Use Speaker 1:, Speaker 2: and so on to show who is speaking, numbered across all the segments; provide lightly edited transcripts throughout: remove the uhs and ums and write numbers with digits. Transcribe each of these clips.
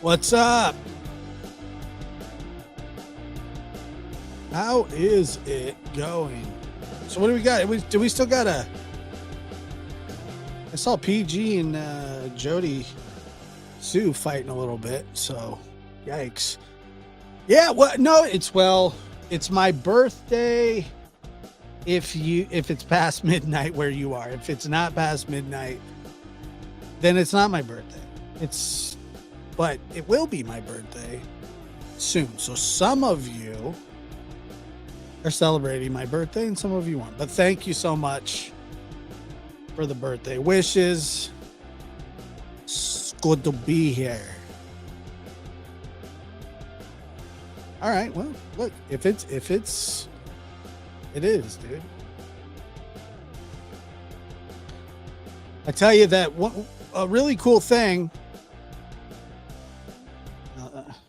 Speaker 1: What's up? How is it going? So what do we got? Do we still got I saw PG and Jody Sue fighting a little bit. So, yikes. Yeah. What? No. It's my birthday. If it's past midnight where you are, if it's not past midnight, then it's not my birthday. But it will be my birthday soon. So some of you are celebrating my birthday and some of you aren't. But thank you so much for the birthday wishes. It's good to be here. All right. Well, look, it is, dude. I tell you that a really cool thing.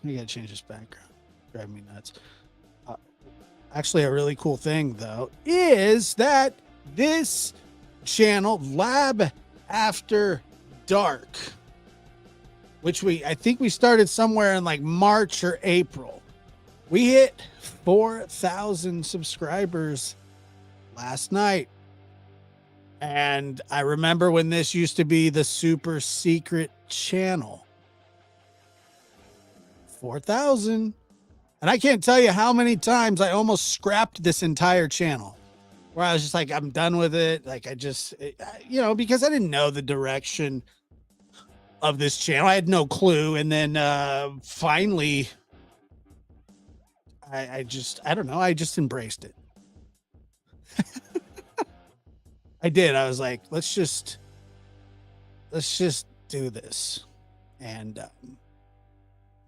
Speaker 1: You gotta change this background. Drive me nuts. Actually, a really cool thing though is that this channel, Lab After Dark, which I think we started somewhere in like March or April. We hit 4,000 subscribers last night. And I remember when this used to be the super secret channel. 4,000. And I can't tell you how many times I almost scrapped this entire channel where I was just like, I'm done with it. Like, because I didn't know the direction of this channel. I had no clue. And then finally, I don't know. I just embraced it. I did. I was like, let's just do this. And,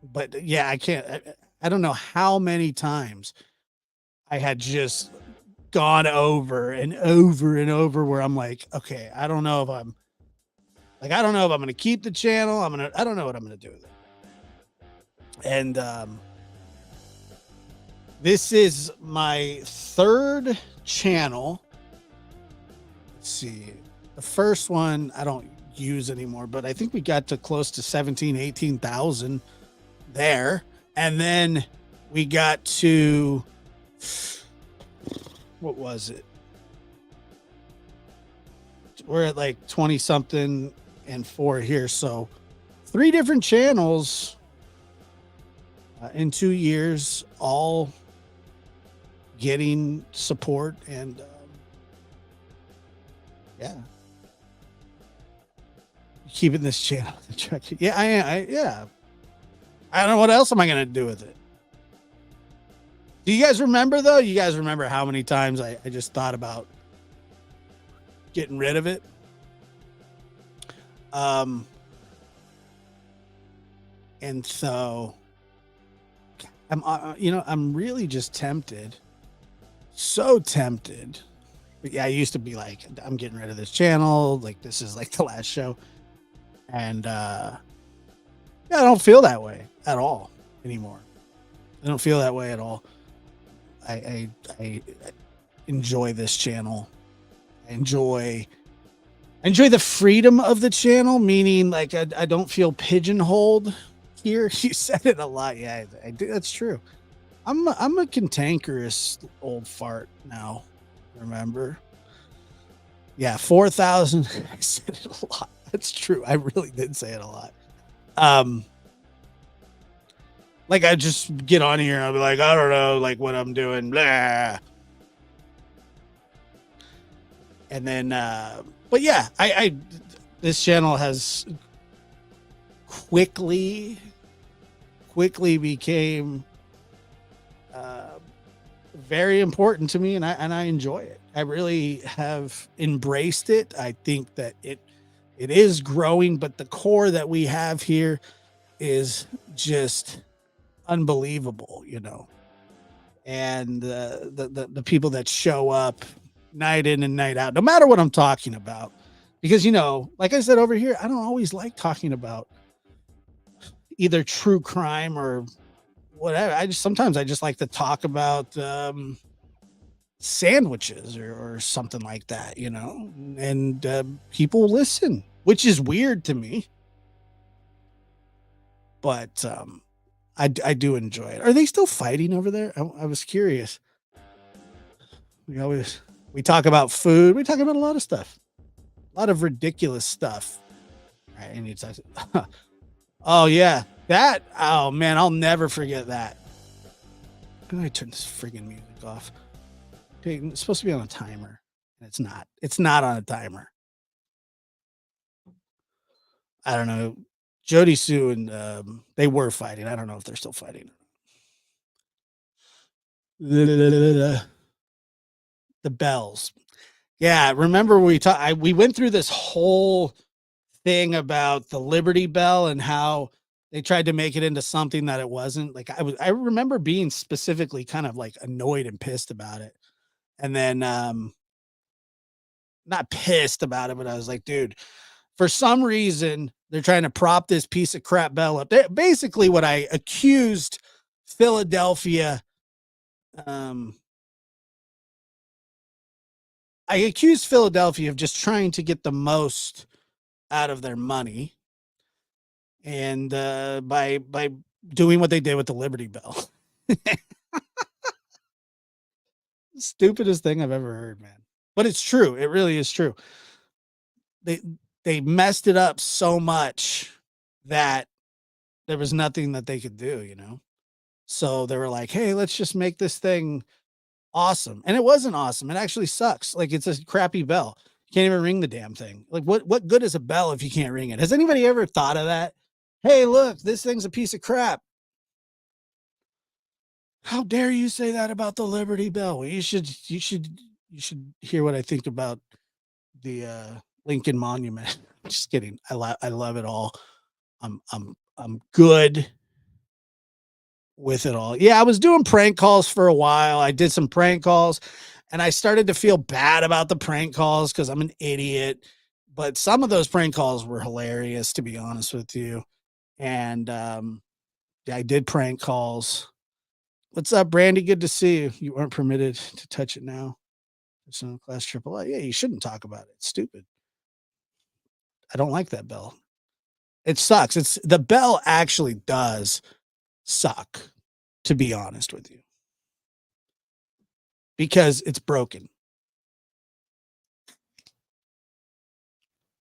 Speaker 1: but yeah, I don't know how many times I had just gone over and over and over where I'm like, okay, I don't know if I'm going to keep the channel. I don't know what I'm going to do with it. And, this is my third channel. Let's see. The first one I don't use anymore, but I think we got to close to 18,000 there. And then we got to, what was it? We're at like 20 something and 4 here. So 3 different channels in 2 years, all getting support and yeah, keeping this channel. Yeah, I don't know what else am I gonna do with it. Do you guys remember though? You guys remember how many times I just thought about getting rid of it? And so I'm really just tempted. So tempted. But yeah, I used to be like, I'm getting rid of this channel. Like, this is like the last show. And yeah, I don't feel that way at all anymore. I don't feel that way at all. I enjoy this channel. I enjoy the freedom of the channel, meaning like I don't feel pigeonholed here. You said it a lot. Yeah, I do. That's true. I'm a cantankerous old fart now. Remember? Yeah, 4,000. I said it a lot. That's true. I really did say it a lot. Like I just get on here and I'll be like, I don't know, like what I'm doing, blah. And then, but yeah, I this channel has quickly became very important to me, and I enjoy it. I really have embraced it. I think that it is growing, but the core that we have here is just unbelievable, and the people that show up night in and night out, no matter what I'm talking about, because like I said over here, I don't always like talking about either true crime or whatever. Sometimes I just like to talk about sandwiches or something like that, and people listen, which is weird to me. but I do enjoy it. Are they still fighting over there? I was curious. We always we talk about food. We talk about a lot of stuff, a lot of ridiculous stuff. All right, I need to talk. Oh yeah, that. Oh man, I'll never forget that. How do I turn this friggin' music off? It's supposed to be on a timer, and it's not. It's not on a timer. I don't know. Jody Sue and they were fighting. I don't know if they're still fighting. The bells. Yeah, remember we went through this whole thing about the Liberty Bell and how they tried to make it into something that it wasn't. Like I remember being specifically kind of like annoyed and pissed about it. And then not pissed about it, but I was like, dude, for some reason they're trying to prop this piece of crap bell up. Basically what I accused Philadelphia um I accused Philadelphia of just trying to get the most out of their money and by doing what they did with the Liberty Bell. Stupidest thing I've ever heard, man. But it's true. It really is true. They they messed it up so much that there was nothing that they could do. So they were like, "Hey, let's just make this thing awesome." And it wasn't awesome. It actually sucks. Like it's a crappy bell. You can't even ring the damn thing. Like what good is a bell if you can't ring it? Has anybody ever thought of that? Hey, look, this thing's a piece of crap. How dare you say that about the Liberty Bell? Well, you should hear what I think about the Lincoln Monument. Just kidding. I love it all. I'm good with it all. Yeah, I was doing prank calls for a while. I did some prank calls and I started to feel bad about the prank calls because I'm an idiot. But some of those prank calls were hilarious, to be honest with you. And yeah, I did prank calls. What's up, Brandy? Good to see you. You aren't permitted to touch it now. It's on class triple A. Yeah, you shouldn't talk about it. It's stupid. I don't like that bell. It sucks. It's the bell actually does suck, to be honest with you, because it's broken.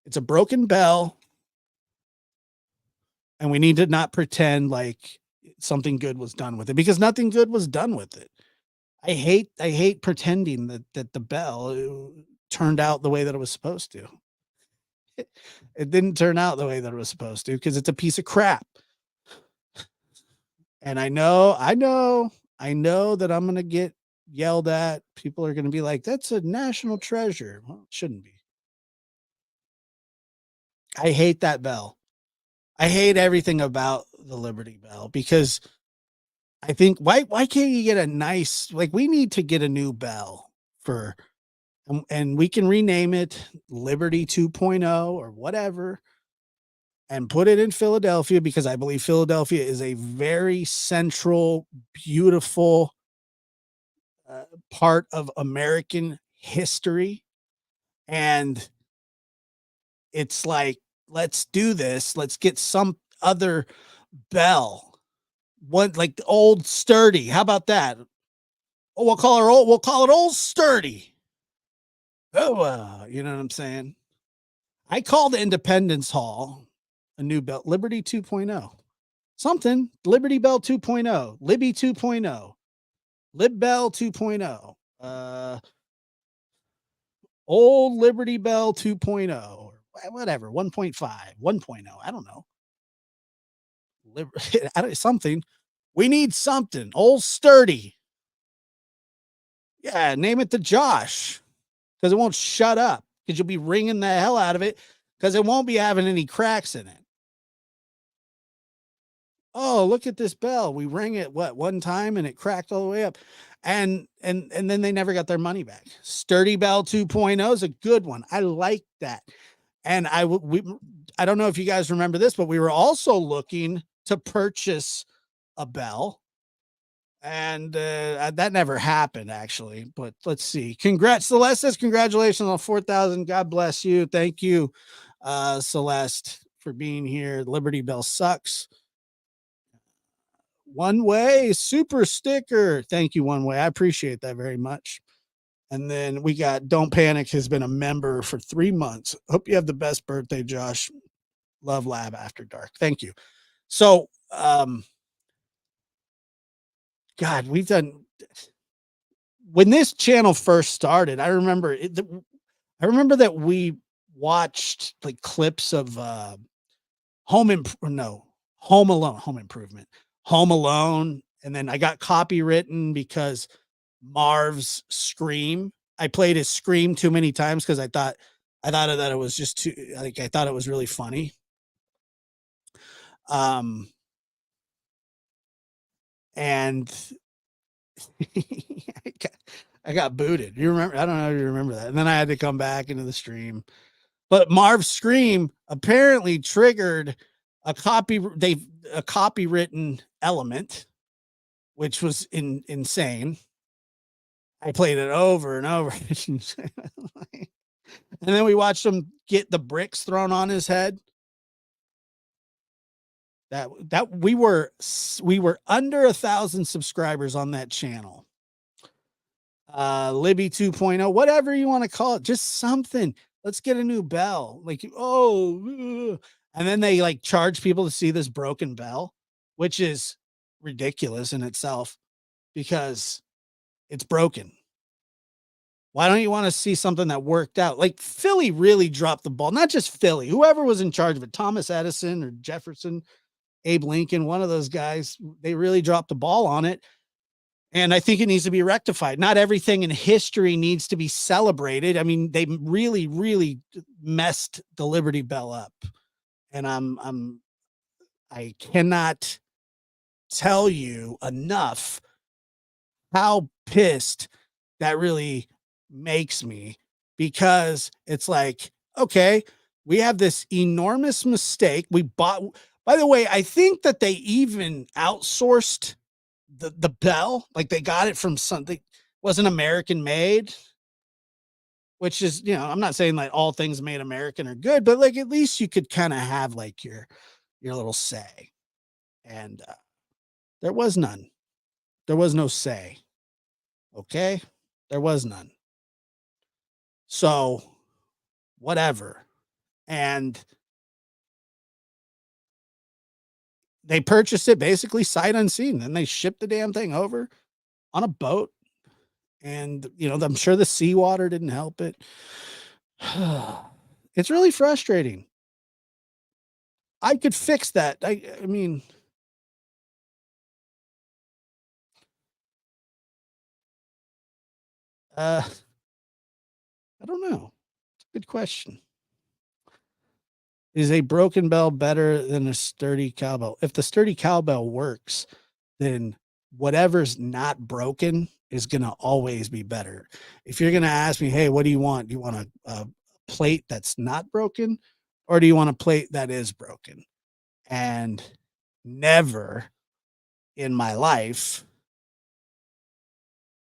Speaker 1: It's a broken bell, and we need to not pretend like something good was done with it because nothing good was done with it. I hate pretending that the bell turned out the way that it was supposed to. It didn't turn out the way that it was supposed to because it's a piece of crap. And I know that I'm gonna get yelled at. People are gonna be like, "That's a national treasure." Well, it shouldn't be. I hate that bell. I hate everything about the Liberty Bell because I think why can't you get a nice like we need to get a new bell for and we can rename it Liberty 2.0 or whatever and put it in Philadelphia because I believe Philadelphia is a very central, beautiful part of American history. And it's like, let's do this. Let's get some other bell. One like the old sturdy. How about that? Oh, we'll call it old sturdy. Oh, you know what I'm saying? I called Independence Hall a new bell, Liberty 2.0. Something, Liberty Bell 2.0, Libby 2.0, Lib Bell 2.0, Old Liberty Bell 2.0, or whatever, 1.5, 1.0. I don't know. Something. We need something. Old Sturdy. Yeah, name it to Josh because it won't shut up because you'll be ringing the hell out of it because it won't be having any cracks in it. Oh, look at this bell. We rang it one time and it cracked all the way up. And then they never got their money back. Sturdy Bell 2.0 is a good one. I like that. And I don't know if you guys remember this, but we were also looking to purchase a bell and that never happened actually, but let's see. Congrats, Celeste says congratulations on 4,000. God bless you. Thank you, Celeste, for being here. Liberty Bell sucks. One Way super sticker. Thank you, One Way. I appreciate that very much. And then we got Don't Panic has been a member for 3 months. Hope you have the best birthday, Josh. Love Lab After Dark. Thank you. So, God, we've done when this channel first started. I remember that we watched like clips of no, Home Alone, Home Improvement, Home Alone, and then I got copywritten because Marv's Scream. I played his Scream too many times because I thought that it was just too like I thought it was really funny. Um, and I got, I got booted. You remember? I don't know if you remember that. And then I had to come back into the stream. But Marv's Scream apparently triggered a copywritten element, which was insane. I played it over and over. And then we watched him get the bricks thrown on his head. That we were under 1,000 subscribers on that channel. Libby 2.0, whatever you want to call it, just something. Let's get a new bell. Like, oh, and then they like charge people to see this broken bell, which is ridiculous in itself because it's broken. Why don't you want to see something that worked out? Like Philly really dropped the ball, not just Philly, whoever was in charge of it, Thomas Edison or Jefferson, Abe Lincoln, one of those guys, they really dropped the ball on it. And I think it needs to be rectified. Not everything in history needs to be celebrated. I mean, they really, really messed the Liberty Bell up. And I cannot tell you enough how pissed that really makes me because it's like, okay, we have this enormous mistake. We bought, by the way, I think that they even outsourced the bell, like they got it from something wasn't American made, which is, I'm not saying like all things made American are good, but like at least you could kind of have like your little say. And there was none. There was no say. Okay? There was none. So, whatever. And they purchased it basically sight unseen. And they shipped the damn thing over on a boat. And, I'm sure the seawater didn't help it. It's really frustrating. I could fix that. I mean, uh, I don't know. It's a good question. Is a broken bell better than a sturdy cowbell? If the sturdy cowbell works, then whatever's not broken is going to always be better. If you're going to ask me, hey, what do you want? Do you want a plate that's not broken or do you want a plate that is broken? And never in my life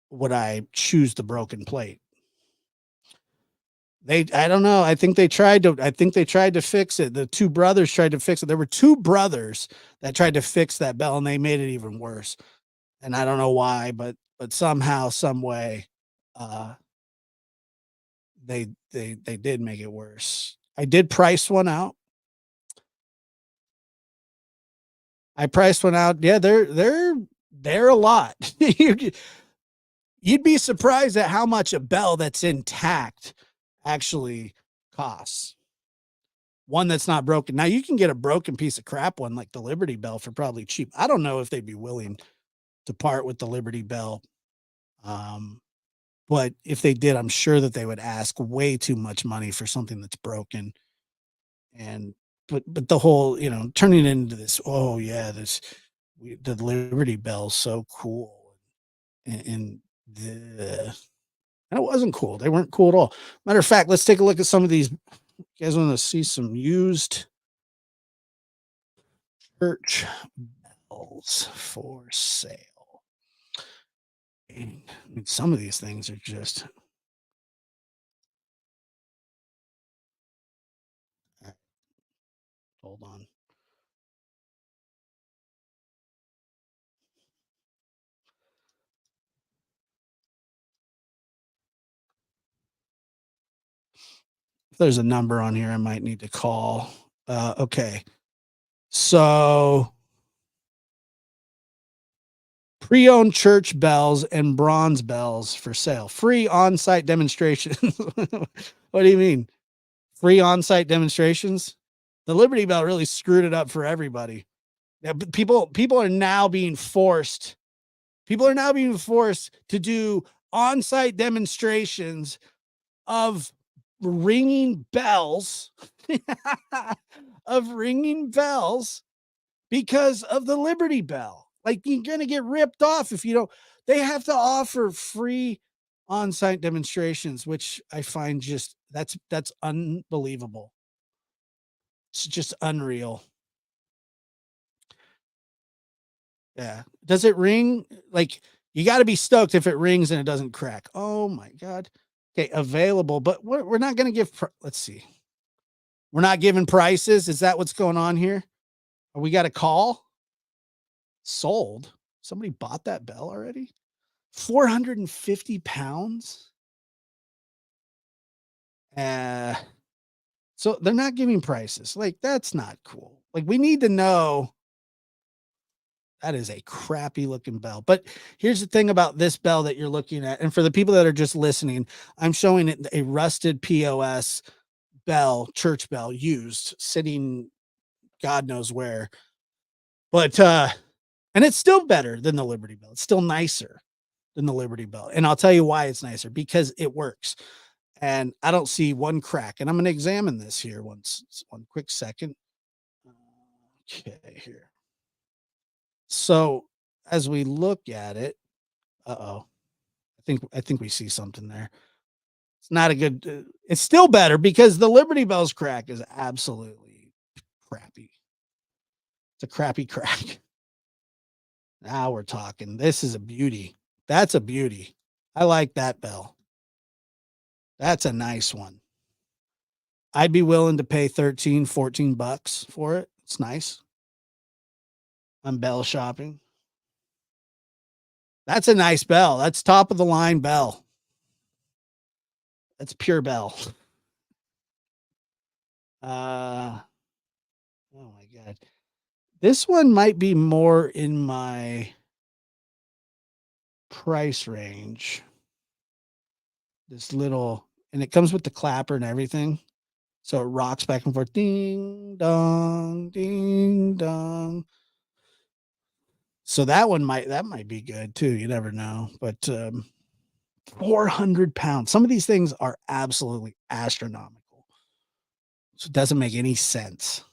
Speaker 1: would I choose the broken plate. I don't know. I think they tried to fix it. The two brothers tried to fix it. There were two brothers that tried to fix that bell and they made it even worse. And I don't know why, but somehow, some way, uh, they did make it worse. I did price one out. I priced one out. Yeah, they're a lot. You'd be surprised at how much a bell that's intact actually costs. One that's not broken. Now you can get a broken piece of crap one like the Liberty Bell for probably cheap. I don't know if they'd be willing to part with the Liberty Bell. Um, but if they did, I'm sure that they would ask way too much money for something that's broken. And but the whole, turning it into this, oh yeah, the Liberty Bell's so cool. And the and it wasn't cool. They weren't cool at all. Matter of fact, let's take a look at some of these. You guys want to see some used church bells for sale? I mean, some of these things are just. Hold on. If there's a number on here I might need to call. Okay. So pre-owned church bells and bronze bells for sale. Free on-site demonstrations. What do you mean? Free on-site demonstrations? The Liberty Bell really screwed it up for everybody. Yeah, people are now being forced. People are now being forced to do on-site demonstrations of ringing bells, of ringing bells because of the Liberty Bell. Like you're going to get ripped off if you don't. They have to offer free on-site demonstrations, which I find just that's unbelievable. It's just unreal. Yeah. Does it ring? Like you got to be stoked if it rings and it doesn't crack. Oh my god. Okay, available, but we're not going to give. Let's see. We're not giving prices. Is that what's going on here? Are we got a call? Sold. Somebody bought that bell already. 450 pounds. Uh, so they're not giving prices. Like, that's not cool. Like, we need to know that is a crappy looking bell. But here's the thing about this bell that you're looking at. And for the people that are just listening, I'm showing it a rusted POS bell, church bell, used, sitting God knows where. But, and it's still better than the Liberty Bell. It's still nicer than the Liberty Bell. And I'll tell you why it's nicer, because it works. And I don't see one crack. And I'm going to examine this here one quick second. Okay, here. So as we look at it, uh-oh, I think we see something there. It's not a good. It's still better because the Liberty Bell's crack is absolutely crappy. It's a crappy crack. Now we're talking. This is a beauty. That's a beauty. I like that bell. That's a nice one. I'd be willing to pay 13, 14 bucks for it. It's nice. I'm bell shopping. That's a nice bell. That's top of the line bell. That's pure bell. Uh oh my god. This one might be more in my price range. This little, and it comes with the clapper and everything. So it rocks back and forth. Ding dong, ding dong. So that might be good too. You never know. But 400 pounds. Some of these things are absolutely astronomical. So it doesn't make any sense.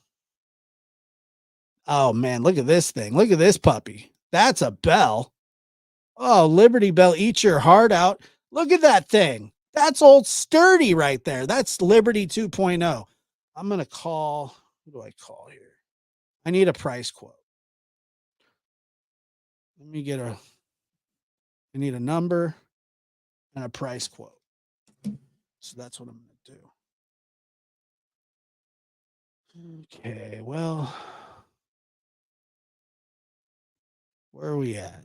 Speaker 1: Oh man, look at this thing. Look at this puppy. That's a bell. Oh, Liberty Bell, eat your heart out. Look at that thing. That's old sturdy right there. That's Liberty 2.0. I'm going to call. Who do I call here? I need a price quote. Let me get a. I need a number and a price quote. So that's what I'm going to do. Okay, well, where are we at?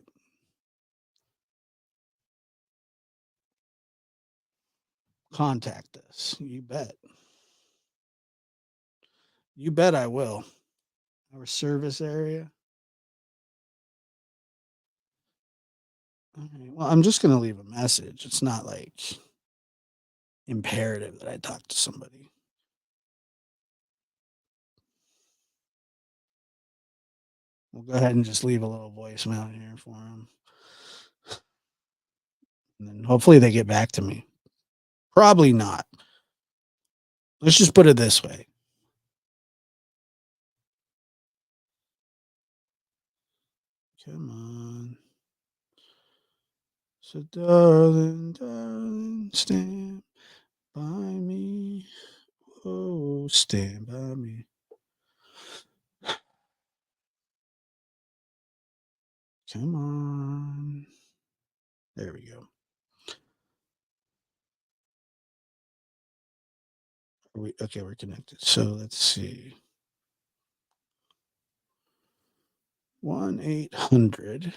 Speaker 1: Contact us. You bet. You bet I will. Our service area. Okay, well, I'm just going to leave a message. It's not like imperative that I talk to somebody. We'll go ahead and just leave a little voicemail here for them. And then hopefully they get back to me. Probably not. Let's just put it this way. Come on. So, darling, darling, stand by me. Oh, stand by me. Come on. There we go. Okay, we're connected. So let's see. 1-800.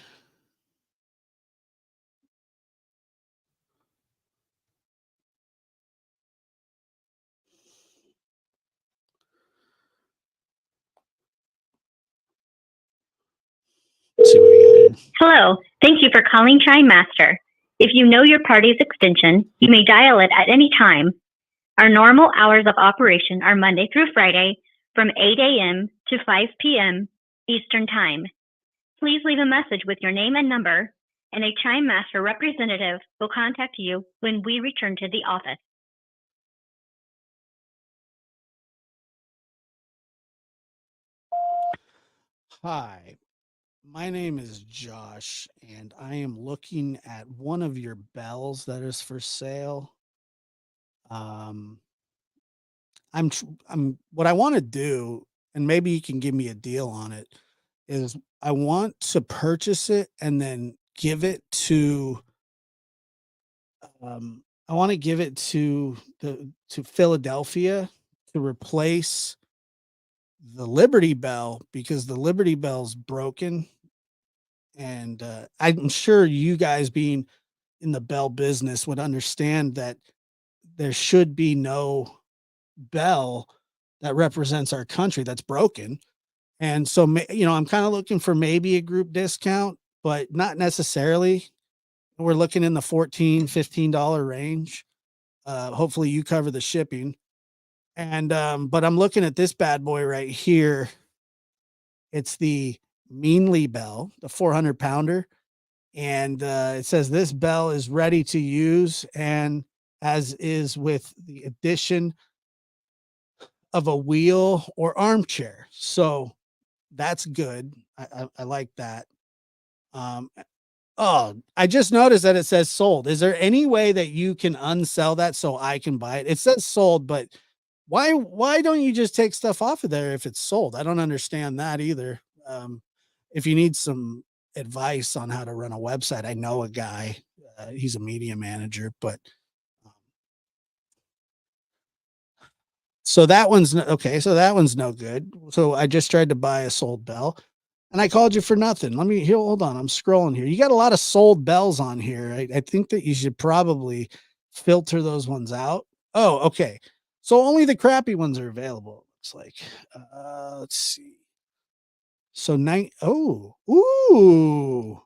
Speaker 2: Hello, thank you for calling Chime Master. If you know your party's extension, you may dial it at any time. Our normal hours of operation are Monday through Friday from 8 a.m. to 5 p.m. Eastern Time. Please leave a message with your name and number, and a Chime Master representative will contact you when we return to the office.
Speaker 1: Hi, my name is Josh, and I am looking at one of your bells that is for sale. Um, I'm what I want to do, and maybe you can give me a deal on it, is I want to purchase it and then give it to I want to give it to Philadelphia to replace the Liberty Bell because the Liberty Bell's broken. And I'm sure you guys being in the bell business would understand that there should be no bell that represents our country that's broken. And so, I'm kind of looking for maybe a group discount, but not necessarily. We're looking in the $14-15 range. Hopefully you cover the shipping. And but I'm looking at this bad boy right here. It's the Meanly Bell, the 400 pounder. And it says this bell is ready to use, and as is with the addition of a wheel or armchair. So that's good. I like that. Um, oh, I just noticed that it says sold. Is there any way that you can unsell that so I can buy it? It says sold, but why don't you just take stuff off of there if it's sold? I don't understand that either. If you need some advice on how to run a website, I know a guy. He's a media manager, but so that one's okay. So that one's no good. So I just tried to buy a sold bell, and I called you for nothing. Let me here. Hold on. I'm scrolling here. You got a lot of sold bells on here. I think that you should probably filter those ones out. Oh, okay. So only the crappy ones are available. It's like, let's see. So oh, ooh.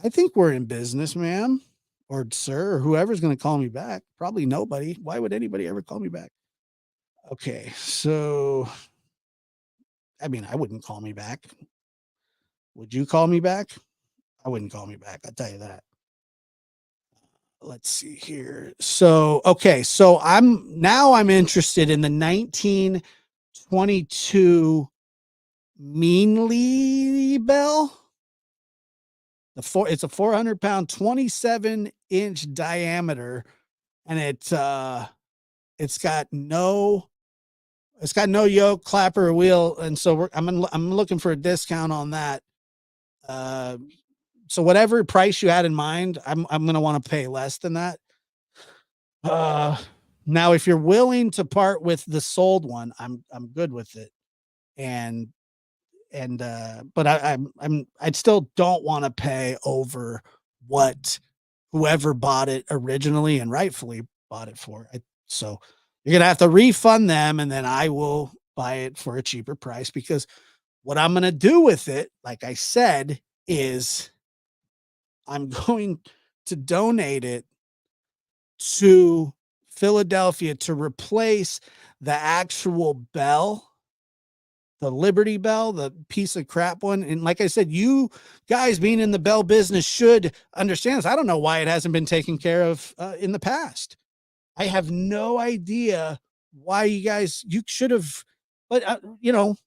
Speaker 1: I think we're in business, ma'am, or sir, or whoever's going to call me back. Probably nobody. Why would anybody ever call me back? Okay, so I mean, I wouldn't call me back. Would you call me back? I wouldn't call me back. I'll tell you that. Let's see here. So, okay, so I'm interested in the 1922 Meanly Bell. It's a 400-pound, 27-inch diameter, and it's got no yoke, clapper, or wheel, and so I'm looking for a discount on that. Uh, so whatever price you had in mind, I'm gonna want to pay less than that. Uh, Now if you're willing to part with the sold one, I'm good with it. And but I still don't want to pay over what whoever bought it originally and rightfully bought it for. So you're gonna have to refund them, and then I will buy it for a cheaper price because what I'm gonna do with it, like I said, is I'm going to donate it to Philadelphia to replace the actual bell, the Liberty Bell, the piece of crap one. And like I said, you guys being in the bell business should understand this. I don't know why it hasn't been taken care of in the past. I have no idea why you should have, but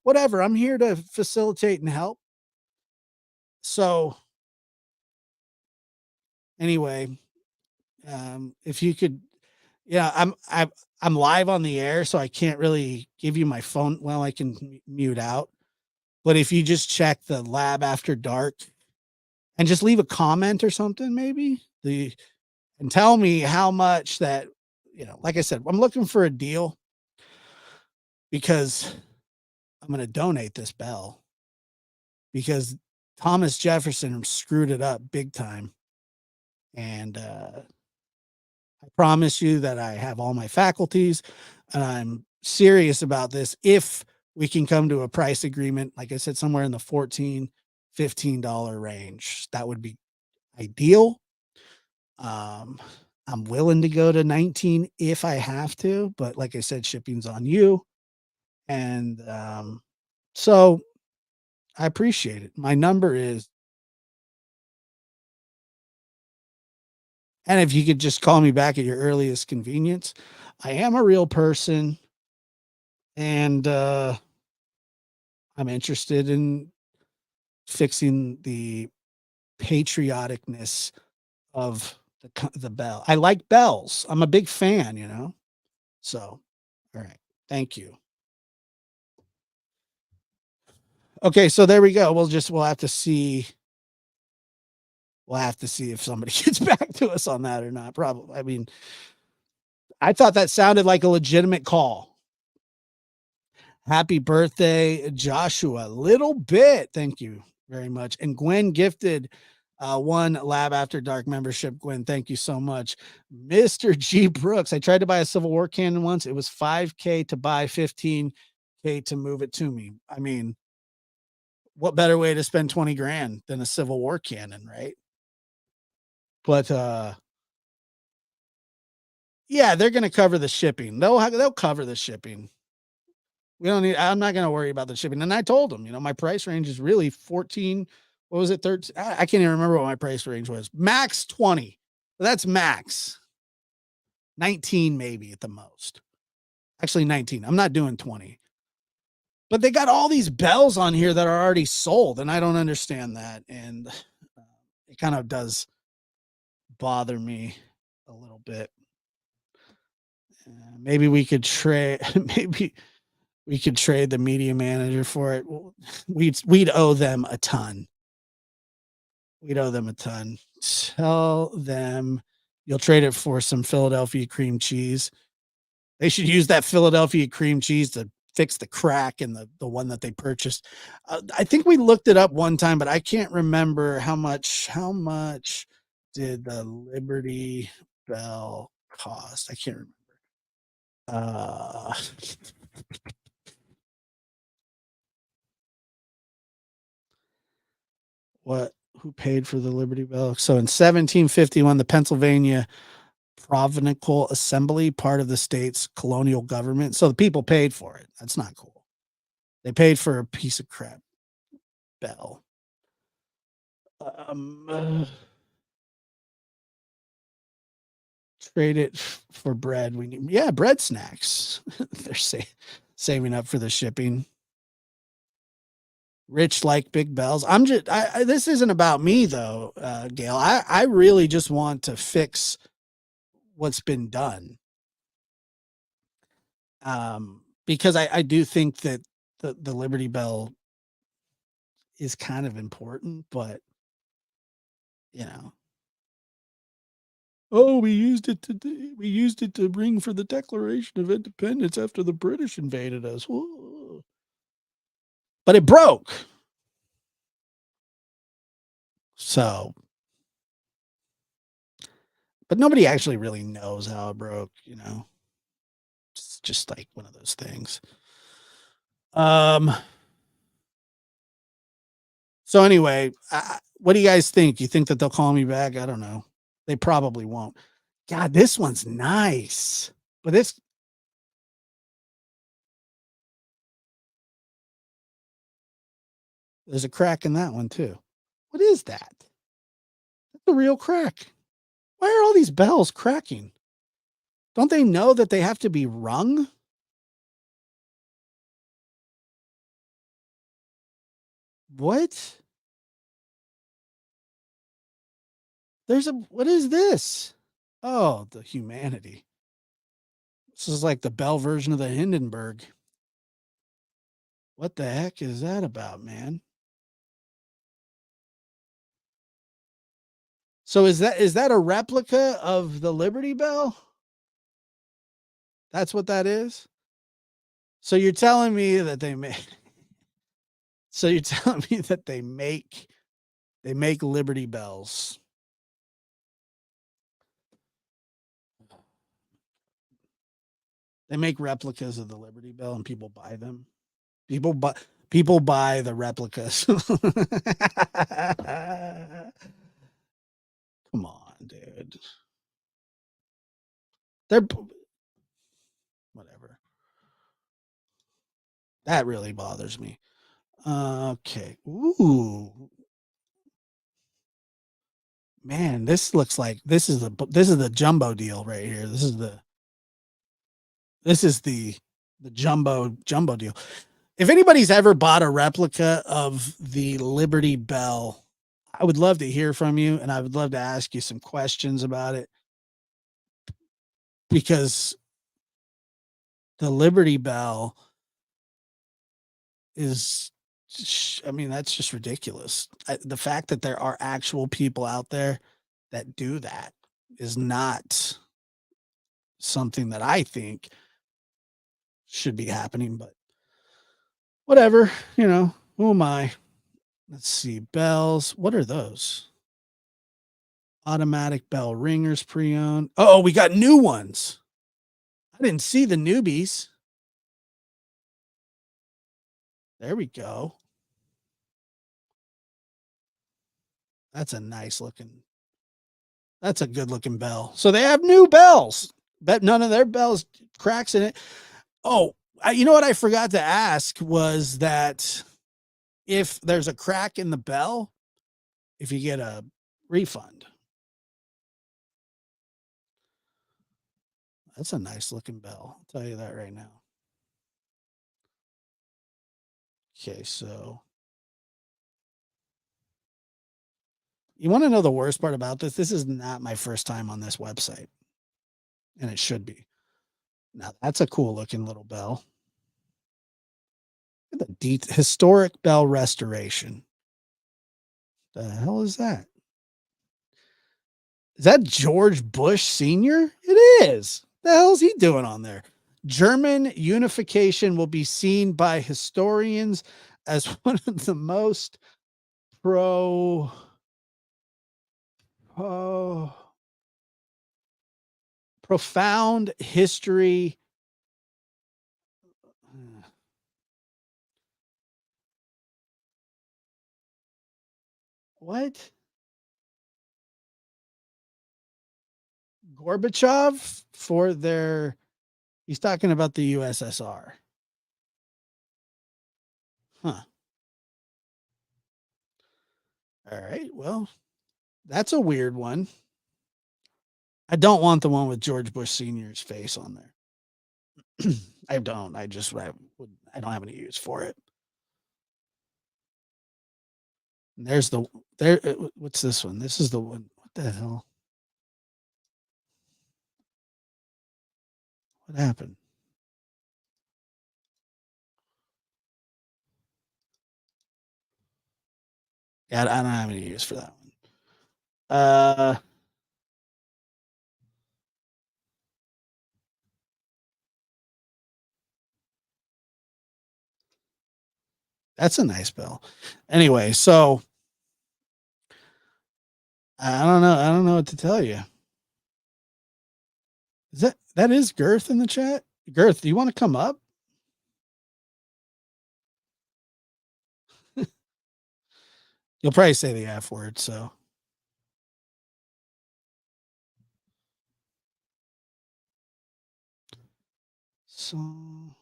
Speaker 1: whatever. I'm here to facilitate and help. So anyway, if you could, yeah, I'm live on the air, so I can't really give you my phone. Well, I can mute out, but if you just check the lab after dark and just leave a comment or something, maybe and tell me how much that, like I said, I'm looking for a deal because I'm going to donate this bell because Thomas Jefferson screwed it up big time. And I promise you that I have all my faculties and I'm serious about this. If we can come to a price agreement, like I said, somewhere in the $14, $15 range. That would be ideal. Um, I'm willing to go to 19 if I have to, but like I said, shipping's on you. And so I appreciate it. My number is, and if you could just call me back at your earliest convenience, I am a real person and I'm interested in fixing the patrioticness of the bell. I like bells. I'm a big fan, you know. So, all right. Thank you. Okay, so there we go. We'll have to see. We'll have to see if somebody gets back to us on that or not. Probably. I mean, I thought that sounded like a legitimate call. Happy birthday, Joshua. Little bit. Thank you very much. And Gwen gifted one Lab After Dark membership. Gwen, thank you so much. Mr. G. Brooks. I tried to buy a Civil War cannon once. It was $5K to buy, $15K to move it to me. I mean, what better way to spend 20 grand than a Civil War cannon, right? But yeah, they're gonna cover the shipping. They'll cover the shipping. We don't need, I'm not gonna worry about the shipping. And I told them, my price range is really 14. What was it? 13? I can't even remember what my price range was. Max 20. That's max. 19, maybe at the most. Actually, 19. I'm not doing 20. But they got all these bells on here that are already sold, and I don't understand that. And it kind of does bother me a little bit. Maybe we could trade. Maybe we could trade the media manager for it. We'd owe them a ton. We'd owe them a ton. Tell them you'll trade it for some Philadelphia cream cheese. They should use that Philadelphia cream cheese to fix the crack in the one that they purchased. I think we looked it up one time, but I can't remember how much. How much did the Liberty Bell cost? I can't remember. Uh, what? Who paid for the Liberty Bell? So in 1751, the Pennsylvania Provincial Assembly, part of the state's colonial government. So the people paid for it. That's not cool. They paid for a piece of crap bell. Um, uh, Trade it for bread. We need, yeah, bread snacks. They're saving up for the shipping. Rich like big bells. This isn't about me though, Gail. I really just want to fix what's been done. Because I do think that the Liberty Bell is kind of important, but you know, oh, we used it to ring for the Declaration of Independence after the British invaded us. Whoa. But it broke. So, but nobody actually really knows how it broke. It's just like one of those things. Um so anyway, what do you guys think? You think that they'll call me back? I don't know. They probably won't. God, this one's nice. But there's a crack in that one too. What is that? That's a real crack. Why are all these bells cracking? Don't they know that they have to be rung? What? What is this? Oh, the humanity. This is like the bell version of the Hindenburg. What the heck is that about, man? So is that a replica of the Liberty Bell? That's what that is? So you're telling me that they make So you're telling me that they make Liberty Bells. They make replicas of the Liberty Bell and people buy them. People buy People buy the replicas. Come on, dude. They're whatever. That really bothers me. Okay. Ooh, man, this looks like this is the jumbo deal right here. This is the jumbo deal. If anybody's ever bought a replica of the Liberty Bell, I would love to hear from you, and I would love to ask you some questions about it, because the Liberty Bell is, I mean, that's just ridiculous. The fact that there are actual people out there that do that is not something that I think should be happening, but whatever, who am I? Let's see. Bells. What are those? Automatic bell ringers pre owned. Oh, we got new ones. I didn't see the newbies. There we go. That's a nice looking. That's a good looking bell. So they have new bells. Bet none of their bells cracks in it. Oh, you know what I forgot to ask was that if there's a crack in the bell, if you get a refund. That's a nice looking bell. I'll tell you that right now. Okay, so you want to know the worst part about this? This is not my first time on this website, and it should be. Now, that's a cool looking little bell. Look at the historic bell restoration. The hell is that? Is that George Bush Sr.? It is. The hell's he doing on there? German unification will be seen by historians as one of the most pro oh, profound history. What? Gorbachev for their, he's talking about the USSR. Huh. All right. Well, that's a weird one. I don't want the one with George Bush Sr.'s face on there. I don't. I don't have any use for it. And there's the there. What's this one? This is the one. What the hell? What happened? Yeah, I don't have any use for that one. That's a nice bell. Anyway, so I don't know. I don't know what to tell you. Is that is Girth in the chat? Girth, do you want to come up? You'll probably say the F word, so. So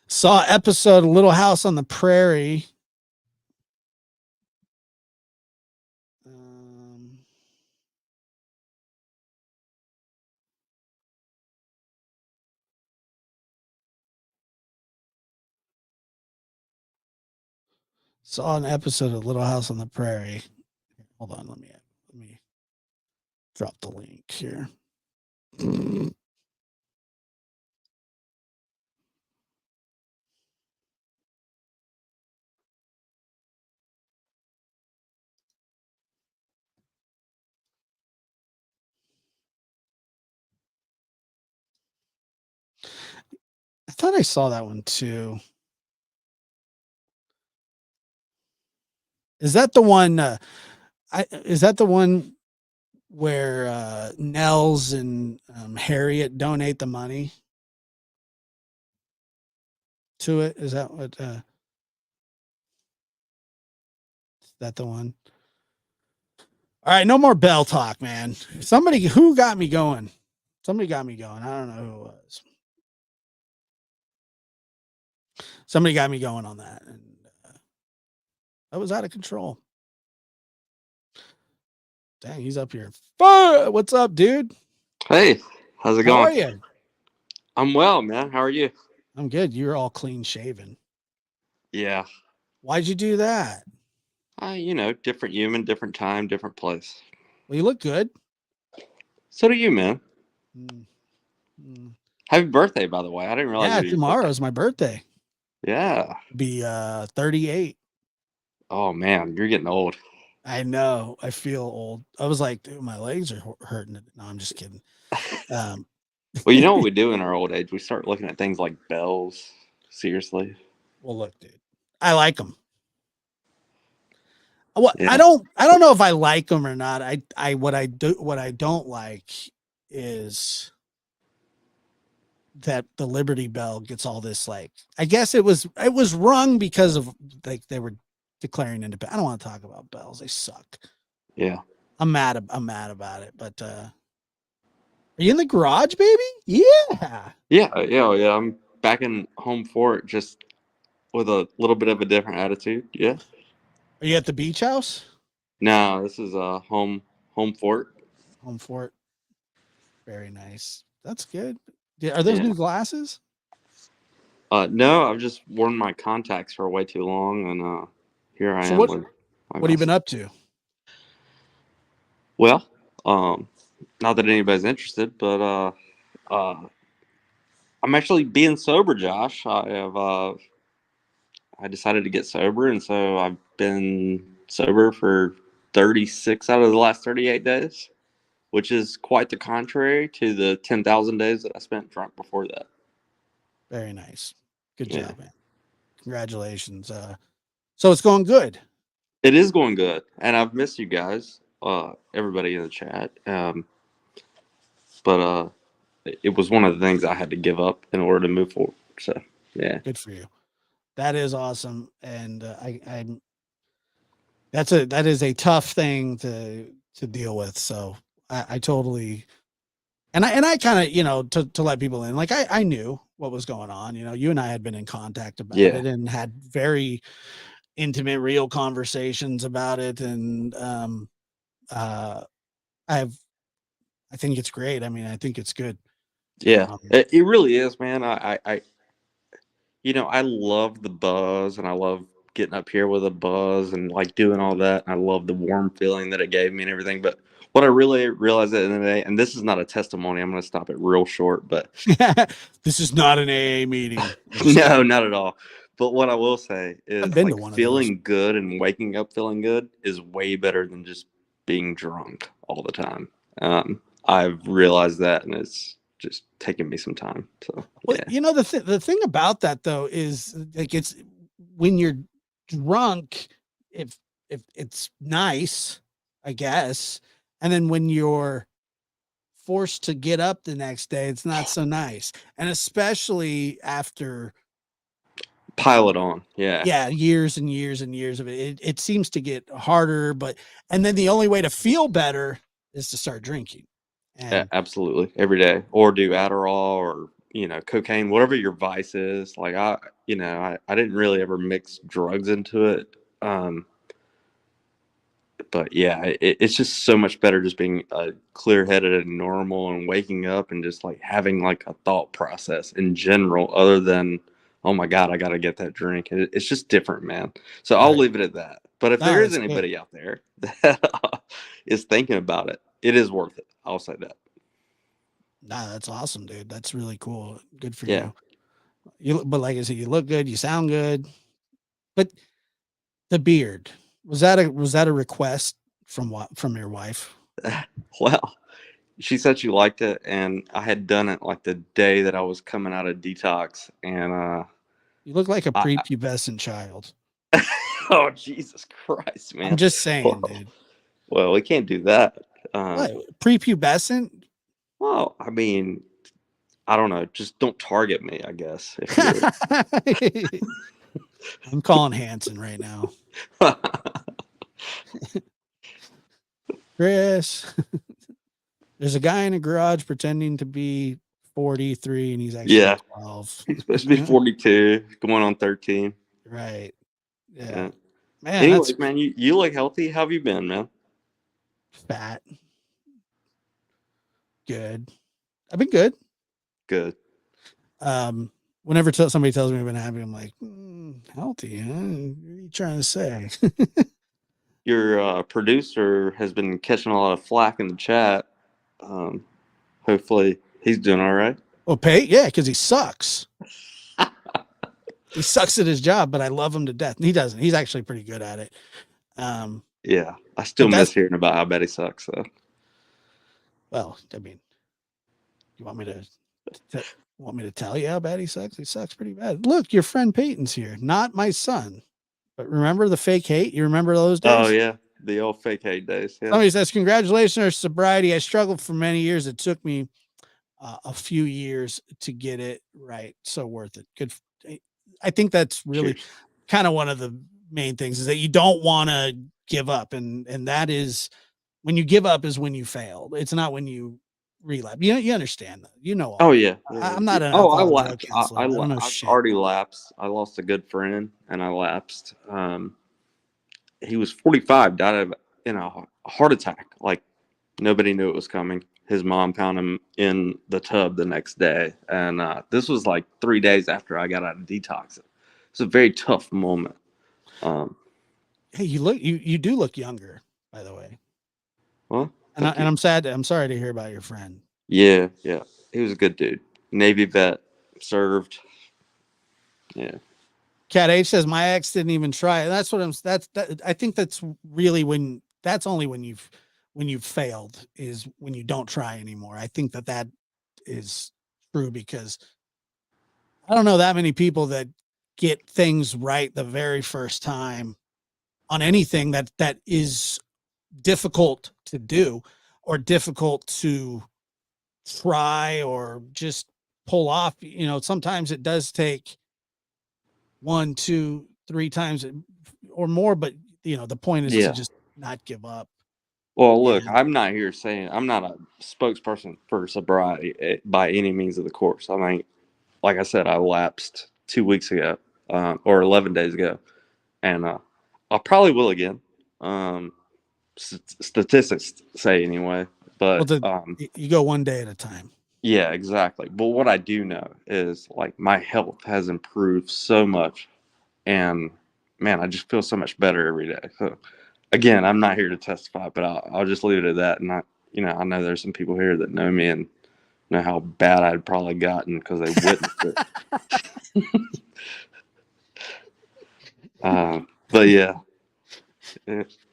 Speaker 1: saw episode Little House on the Prairie. Saw an episode of Little House on the Prairie. Hold on, let me drop the link here. I thought I saw that one too. Is that the one? Is that the one where Nels and Harriet donate the money to it. Is that what? Is that the one? All right, no more bell talk, man. Somebody who got me going. Somebody got me going. I don't know who it was. Somebody got me going on that, and that was out of control. Dang, he's up here. What's up, dude?
Speaker 3: Hey, how's it
Speaker 1: How
Speaker 3: going?
Speaker 1: are you?
Speaker 3: I'm well, man. How are you?
Speaker 1: I'm good. You're all clean shaven.
Speaker 3: Yeah.
Speaker 1: Why'd you do that?
Speaker 3: Different human, different time, different place.
Speaker 1: Well, you look good.
Speaker 3: So do you, man.
Speaker 1: Mm, mm.
Speaker 3: Happy birthday, by the way. I didn't realize
Speaker 1: Yeah,
Speaker 3: it was your birthday.
Speaker 1: tomorrow's my birthday.
Speaker 3: Yeah.
Speaker 1: Be 38.
Speaker 3: Oh man, you're getting old.
Speaker 1: I know. I feel old. I was like, dude, my legs are hurting. No, I'm just kidding. Um,
Speaker 3: Well, you know what we do in our old age? We start looking at things like bells. Seriously.
Speaker 1: well, look, dude, I like them. What
Speaker 3: Yeah.
Speaker 1: I don't know if I like them or not. What I don't like is that the Liberty Bell gets all this, like, I guess it was rung because of, like, they were declaring independence. I don't want to talk about bells. They suck.
Speaker 3: Yeah.
Speaker 1: I'm mad about it. But are you in the garage, baby? Yeah.
Speaker 3: Yeah. I'm back in home for it, just with a little bit of a different attitude. Yeah.
Speaker 1: Are you at the beach house?
Speaker 3: No, this is a home fort.
Speaker 1: Home fort. Very nice. That's good. Are those
Speaker 3: Yeah.
Speaker 1: new glasses?
Speaker 3: No, I've just worn my contacts for way too long, and here I
Speaker 1: So
Speaker 3: am with my
Speaker 1: what have you been
Speaker 3: glasses.
Speaker 1: up to?
Speaker 3: Well, not that anybody's interested, but uh, I'm actually being sober, Josh. I decided to get sober, and so I've been sober for 36 out of the last 38 days, which is quite the contrary to the 10,000 days that I spent drunk before that.
Speaker 1: Very nice. Good
Speaker 3: Yeah,
Speaker 1: job, man. Congratulations. So it's going good.
Speaker 3: it is going good, and I've missed you guys, everybody in the chat. But it was one of the things I had to give up in order to move forward. So yeah,
Speaker 1: Good for you. That is awesome. And I'm that is a tough thing to deal with. So I totally, and I kind of, to let people in, like, I knew what was going on. You and I had been in contact about
Speaker 3: yeah,
Speaker 1: it and had very intimate, real conversations about it. And uh I've I think it's great. I mean, I think it's good.
Speaker 3: yeah.
Speaker 1: Um,
Speaker 3: It really is, man. I love the buzz, and I love getting up here with a buzz and like doing all that. I love the warm feeling that it gave me and everything. But what I really realized at the end of the day, and this is not a testimony, I'm going to stop it real short, but
Speaker 1: this is not an AA meeting. I'm just
Speaker 3: no,
Speaker 1: kidding.
Speaker 3: not at all. But what I will say
Speaker 1: I've
Speaker 3: is
Speaker 1: been to
Speaker 3: like
Speaker 1: one of those.
Speaker 3: feeling good and waking up feeling good is way better than just being drunk all the time. I've realized that, and it's just taking me some time. So
Speaker 1: Well,
Speaker 3: yeah,
Speaker 1: the thing about that, though, is, like, it's when you're drunk, if it's nice, I guess, and then when you're forced to get up the next day, it's not so nice, and especially after,
Speaker 3: pile it on. Yeah,
Speaker 1: yeah, years and years and years of it, it seems to get harder. But and then the only way to feel better is to start drinking,
Speaker 3: yeah,
Speaker 1: and
Speaker 3: absolutely. Every day, or do Adderall, or cocaine, whatever your vice is. Like I didn't really ever mix drugs into it. But yeah, it's just so much better just being clear headed and normal and waking up and just like having like a thought process in general, other than, oh my God, I got to get that drink. It's just different, man. So I'll
Speaker 1: right.
Speaker 3: leave it at that. But if
Speaker 1: No,
Speaker 3: there is
Speaker 1: that's good.
Speaker 3: anybody out there that is thinking about it, it is worth it. I'll say that.
Speaker 1: Nah, that's awesome, dude. That's really cool. Good for
Speaker 3: Yeah.
Speaker 1: you. But like I said, you look good, you sound good. But the beard, was that a request from your wife?
Speaker 3: Well, she said she liked it, and I had done it like the day that I was coming out of detox, and
Speaker 1: You look like a
Speaker 3: I,
Speaker 1: prepubescent child.
Speaker 3: oh Jesus Christ,
Speaker 1: I'm
Speaker 3: man!
Speaker 1: just saying,
Speaker 3: Well,
Speaker 1: dude.
Speaker 3: well, we can't do that.
Speaker 1: What, prepubescent?
Speaker 3: Well, I mean, I don't know. Just don't target me, I guess. If you're
Speaker 1: I'm calling Hanson right now. Chris, there's a guy in a garage pretending to be 43 and he's actually 12.
Speaker 3: He's supposed to be 42, going on 13.
Speaker 1: Right. Yeah.
Speaker 3: Yeah.
Speaker 1: Man,
Speaker 3: Anyways,
Speaker 1: that's
Speaker 3: man, you look healthy. How have you been, man?
Speaker 1: fat. Good. I've been good.
Speaker 3: Good.
Speaker 1: Whenever somebody tells me I've been happy, I'm like, healthy, huh? What are you trying to say?
Speaker 3: Your producer has been catching a lot of flack in the chat. Hopefully he's doing all right.
Speaker 1: Well, yeah, because he sucks. He sucks at his job, but I love him to death. He doesn't. He's actually pretty good at it.
Speaker 3: Yeah, I still miss hearing about how bad he sucks, though.
Speaker 1: Well, I mean, you want me to tell you how bad he sucks? He sucks pretty bad. Look, your friend Peyton's here, not my son. But remember the fake hate? You remember those days?
Speaker 3: Oh yeah, the old fake hate days. Yeah.
Speaker 1: Somebody says, "Congratulations on your sobriety. I struggled for many years. It took me a few years to get it right. So worth it. Good. I think that's really kind of one of the main things is that you don't want to give up, and that is when you give up is when you failed. It's not when you relapse. You understand that. You know.
Speaker 3: Oh yeah.
Speaker 1: I'm not an
Speaker 3: I
Speaker 1: alcohol drug
Speaker 3: lapsed.
Speaker 1: counselor. I don't know
Speaker 3: I've
Speaker 1: shit.
Speaker 3: already lapsed. I lost a good friend, and I lapsed. He was 45, died of a heart attack. Like nobody knew it was coming. His mom found him in the tub the next day, and this was like 3 days after I got out of detox. It's a very tough moment.
Speaker 1: Hey, you do look younger, by the way.
Speaker 3: Well,
Speaker 1: and I'm sad. I'm sorry to hear about your friend.
Speaker 3: Yeah, he was a good dude. Navy vet, served. Yeah.
Speaker 1: Cat H says my ex didn't even try. That's what I think that's really that's only when you've failed is when you don't try anymore. I think that is true because I don't know that many people that get things right the very first time on anything that is difficult to do or difficult to try or just pull off. Sometimes it does take 1, 2, 3 times or more, but the point is to just not give up.
Speaker 3: Well, look, I'm not here saying I'm not a spokesperson for sobriety by any means of the course. I mean, like I said, I lapsed 2 weeks ago, or 11 days ago, and I probably will again. Statistics say anyway, but
Speaker 1: you go one day at a time.
Speaker 3: Yeah, exactly. But what I do know is like my health has improved so much, and man, I just feel so much better every day. So again, I'm not here to testify, but I'll just leave it at that. And I know there's some people here that know me and know how bad I'd probably gotten because they witnessed it. But yeah,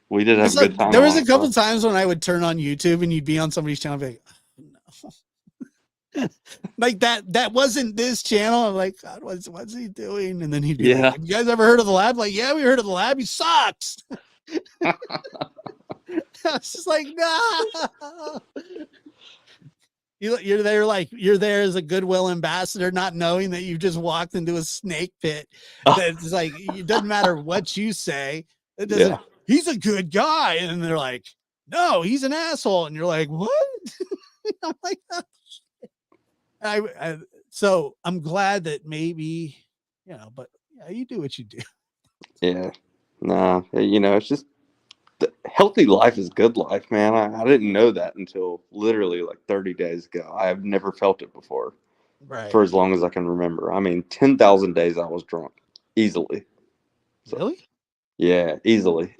Speaker 3: we did have a good time.
Speaker 1: There was a couple times when I would turn on YouTube and you'd be on somebody's channel, and be like, oh, no. Like that wasn't this channel. I'm like, God, what's he doing? And then he'd be like, have you guys ever heard of the lab? Like, yeah, we heard of the lab. He sucks. I was just like, no. You're there as a goodwill ambassador, not knowing that you just walked into a snake pit. It's like it doesn't matter what you say. It doesn't. Yeah. He's a good guy, and they're like, no, he's an asshole, and you're like, what? I'm like, oh, so I'm glad that maybe but yeah, you do what you do.
Speaker 3: Yeah, nah, it's just. Healthy life is good life, man. I didn't know that until literally like 30 days ago. I have never felt it before,
Speaker 1: right?
Speaker 3: For as long as I can remember. I mean, 10,000 days I was drunk easily.
Speaker 1: So, really?
Speaker 3: Yeah, easily.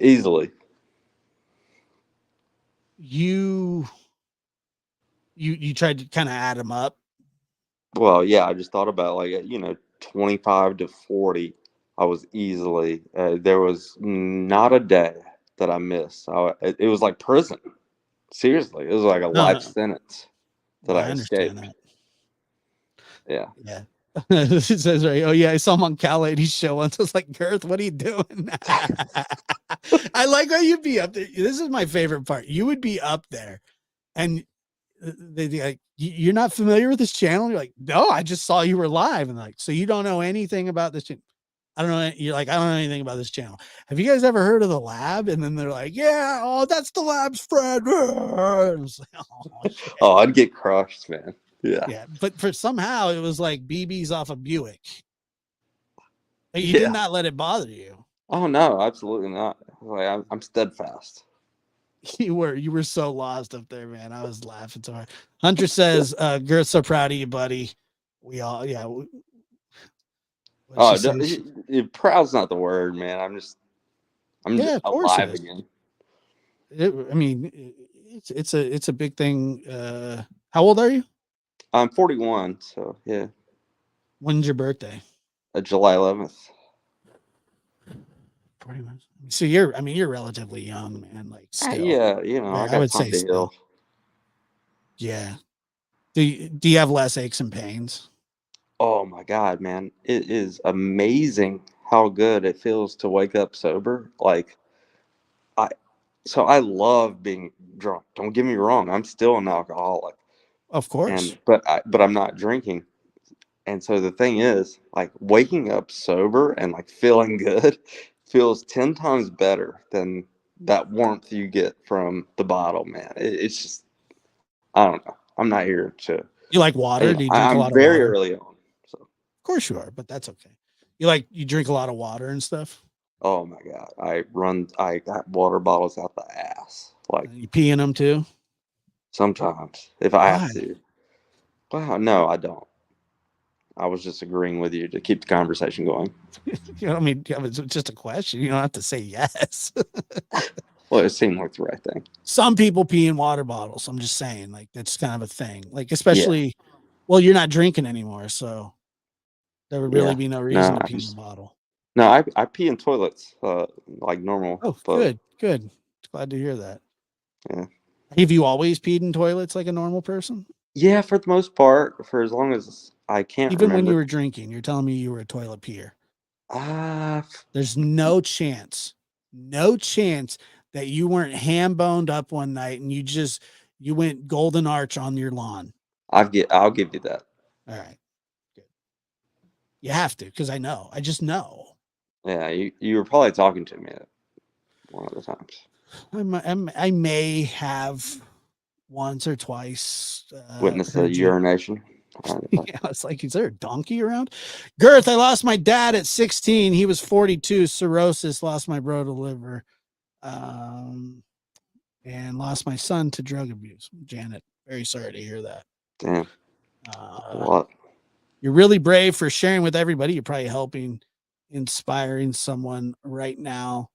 Speaker 1: You tried to kind of add them up.
Speaker 3: Well, yeah, I just thought about 25 to 40. I was easily. There was not a day that I missed. It was like prison. Seriously, it was like a life sentence that I escaped.
Speaker 1: That.
Speaker 3: Yeah.
Speaker 1: Yeah. It says right. Oh yeah, I saw him on Cal Lady's show once. I was like, Girth, what are you doing? I like how you'd be up there. This is my favorite part. You would be up there, and they'd be like, "You're not familiar with this channel?" You're like, "No, I just saw you were live." And like, so you don't know anything about this channel? I don't know. You're like, I don't know anything about this channel. Have you guys ever heard of the Lab? And then they're like, yeah, oh, that's the Lab's friend. I was like, oh shit.
Speaker 3: Oh, I'd get crushed, man. Yeah.
Speaker 1: Yeah, but for somehow it was like BB's off of Buick. Like, you did
Speaker 3: Yeah.
Speaker 1: not let it bother you.
Speaker 3: Oh no, absolutely not. Like I'm steadfast.
Speaker 1: You were so lost up there, man. I was laughing so hard. Hunter says, Girth, so proud of you, buddy. We all, yeah.
Speaker 3: Oh, proud's not the word, man. I'm just
Speaker 1: Yeah, of course it
Speaker 3: alive
Speaker 1: is.
Speaker 3: again.
Speaker 1: I mean, it's a big thing. How old are you?
Speaker 3: I'm 41, so yeah.
Speaker 1: When's your birthday?
Speaker 3: July 11th.
Speaker 1: 41. So you're relatively young, man. Like still,
Speaker 3: Yeah, you know, I
Speaker 1: I would
Speaker 3: got time
Speaker 1: say
Speaker 3: to
Speaker 1: still.
Speaker 3: heal.
Speaker 1: Yeah. Do you have less aches and pains?
Speaker 3: Oh my God, man. It is amazing how good it feels to wake up sober. Like I so I love being drunk. Don't get me wrong. I'm still an alcoholic.
Speaker 1: Of course.
Speaker 3: But I'm not drinking. And so the thing is, like waking up sober and like feeling good feels 10 times better than that warmth you get from the bottle, man. It's just I don't know. I'm not here to
Speaker 1: You like water? Do you drink a
Speaker 3: I'm
Speaker 1: lot of
Speaker 3: very
Speaker 1: water?
Speaker 3: early on. So
Speaker 1: Of course you are, but that's okay. You drink a lot of water and stuff?
Speaker 3: oh my God. I got water bottles out the ass. Like
Speaker 1: You pee in them too?
Speaker 3: sometimes if I have
Speaker 1: Why?
Speaker 3: to. Wow, no, I don't. I was just agreeing with you to keep the conversation going.
Speaker 1: You know, I mean, it's just a question. You don't have to say yes.
Speaker 3: Well, it seemed like the right thing.
Speaker 1: Some people pee in water bottles. I'm just saying, like, that's kind of a thing. Like,
Speaker 3: Yeah.
Speaker 1: especially, well, you're not drinking anymore, so there would really
Speaker 3: Yeah.
Speaker 1: be no reason
Speaker 3: No,
Speaker 1: to
Speaker 3: I
Speaker 1: pee in the
Speaker 3: just
Speaker 1: bottle.
Speaker 3: no, I pee in toilets, like normal,
Speaker 1: Oh,
Speaker 3: but
Speaker 1: good, good. Glad to hear that.
Speaker 3: yeah.
Speaker 1: Have you always peed in toilets like a normal person?
Speaker 3: Yeah, for the most part, for as long as I can't
Speaker 1: Even when you
Speaker 3: remember.
Speaker 1: were drinking, you're telling me you were a toilet peer.
Speaker 3: Ah,
Speaker 1: There's no chance that you weren't ham boned up one night and you went golden arch on your lawn.
Speaker 3: I'll give you that.
Speaker 1: All right, good. You have to, because I just know.
Speaker 3: Yeah, you were probably talking to me at one of the times.
Speaker 1: I may have once or twice
Speaker 3: Witness the
Speaker 1: heard you.
Speaker 3: urination.
Speaker 1: Yeah, it's like, is there a donkey around? Girth, I lost my dad at 16. He was 42. Cirrhosis, lost my bro to liver. And lost my son to drug abuse. Janet, very sorry to hear that.
Speaker 3: Damn.
Speaker 1: Uh,
Speaker 3: What?
Speaker 1: you're really brave for sharing with everybody. You're probably helping, inspiring someone right now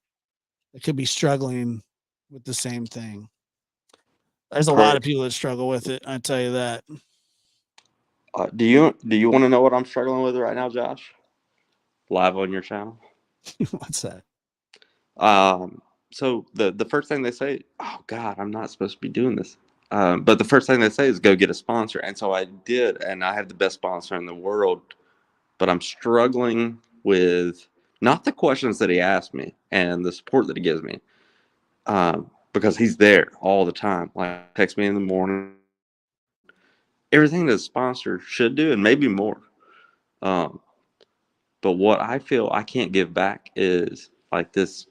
Speaker 1: that could be struggling with the same thing. There's a lot of people that struggle with it. I tell you that.
Speaker 3: Do you want to know what I'm struggling with right now, Josh? Live on your channel.
Speaker 1: What's that?
Speaker 3: So the first thing they say, oh God, I'm not supposed to be doing this. But the first thing they say is go get a sponsor, and so I did, and I have the best sponsor in the world. But I'm struggling with not the questions that he asked me and the support that he gives me, because he's there all the time. Like text me in the morning, everything that a sponsor should do, and maybe more. Um, but what I feel I can't give back is like this.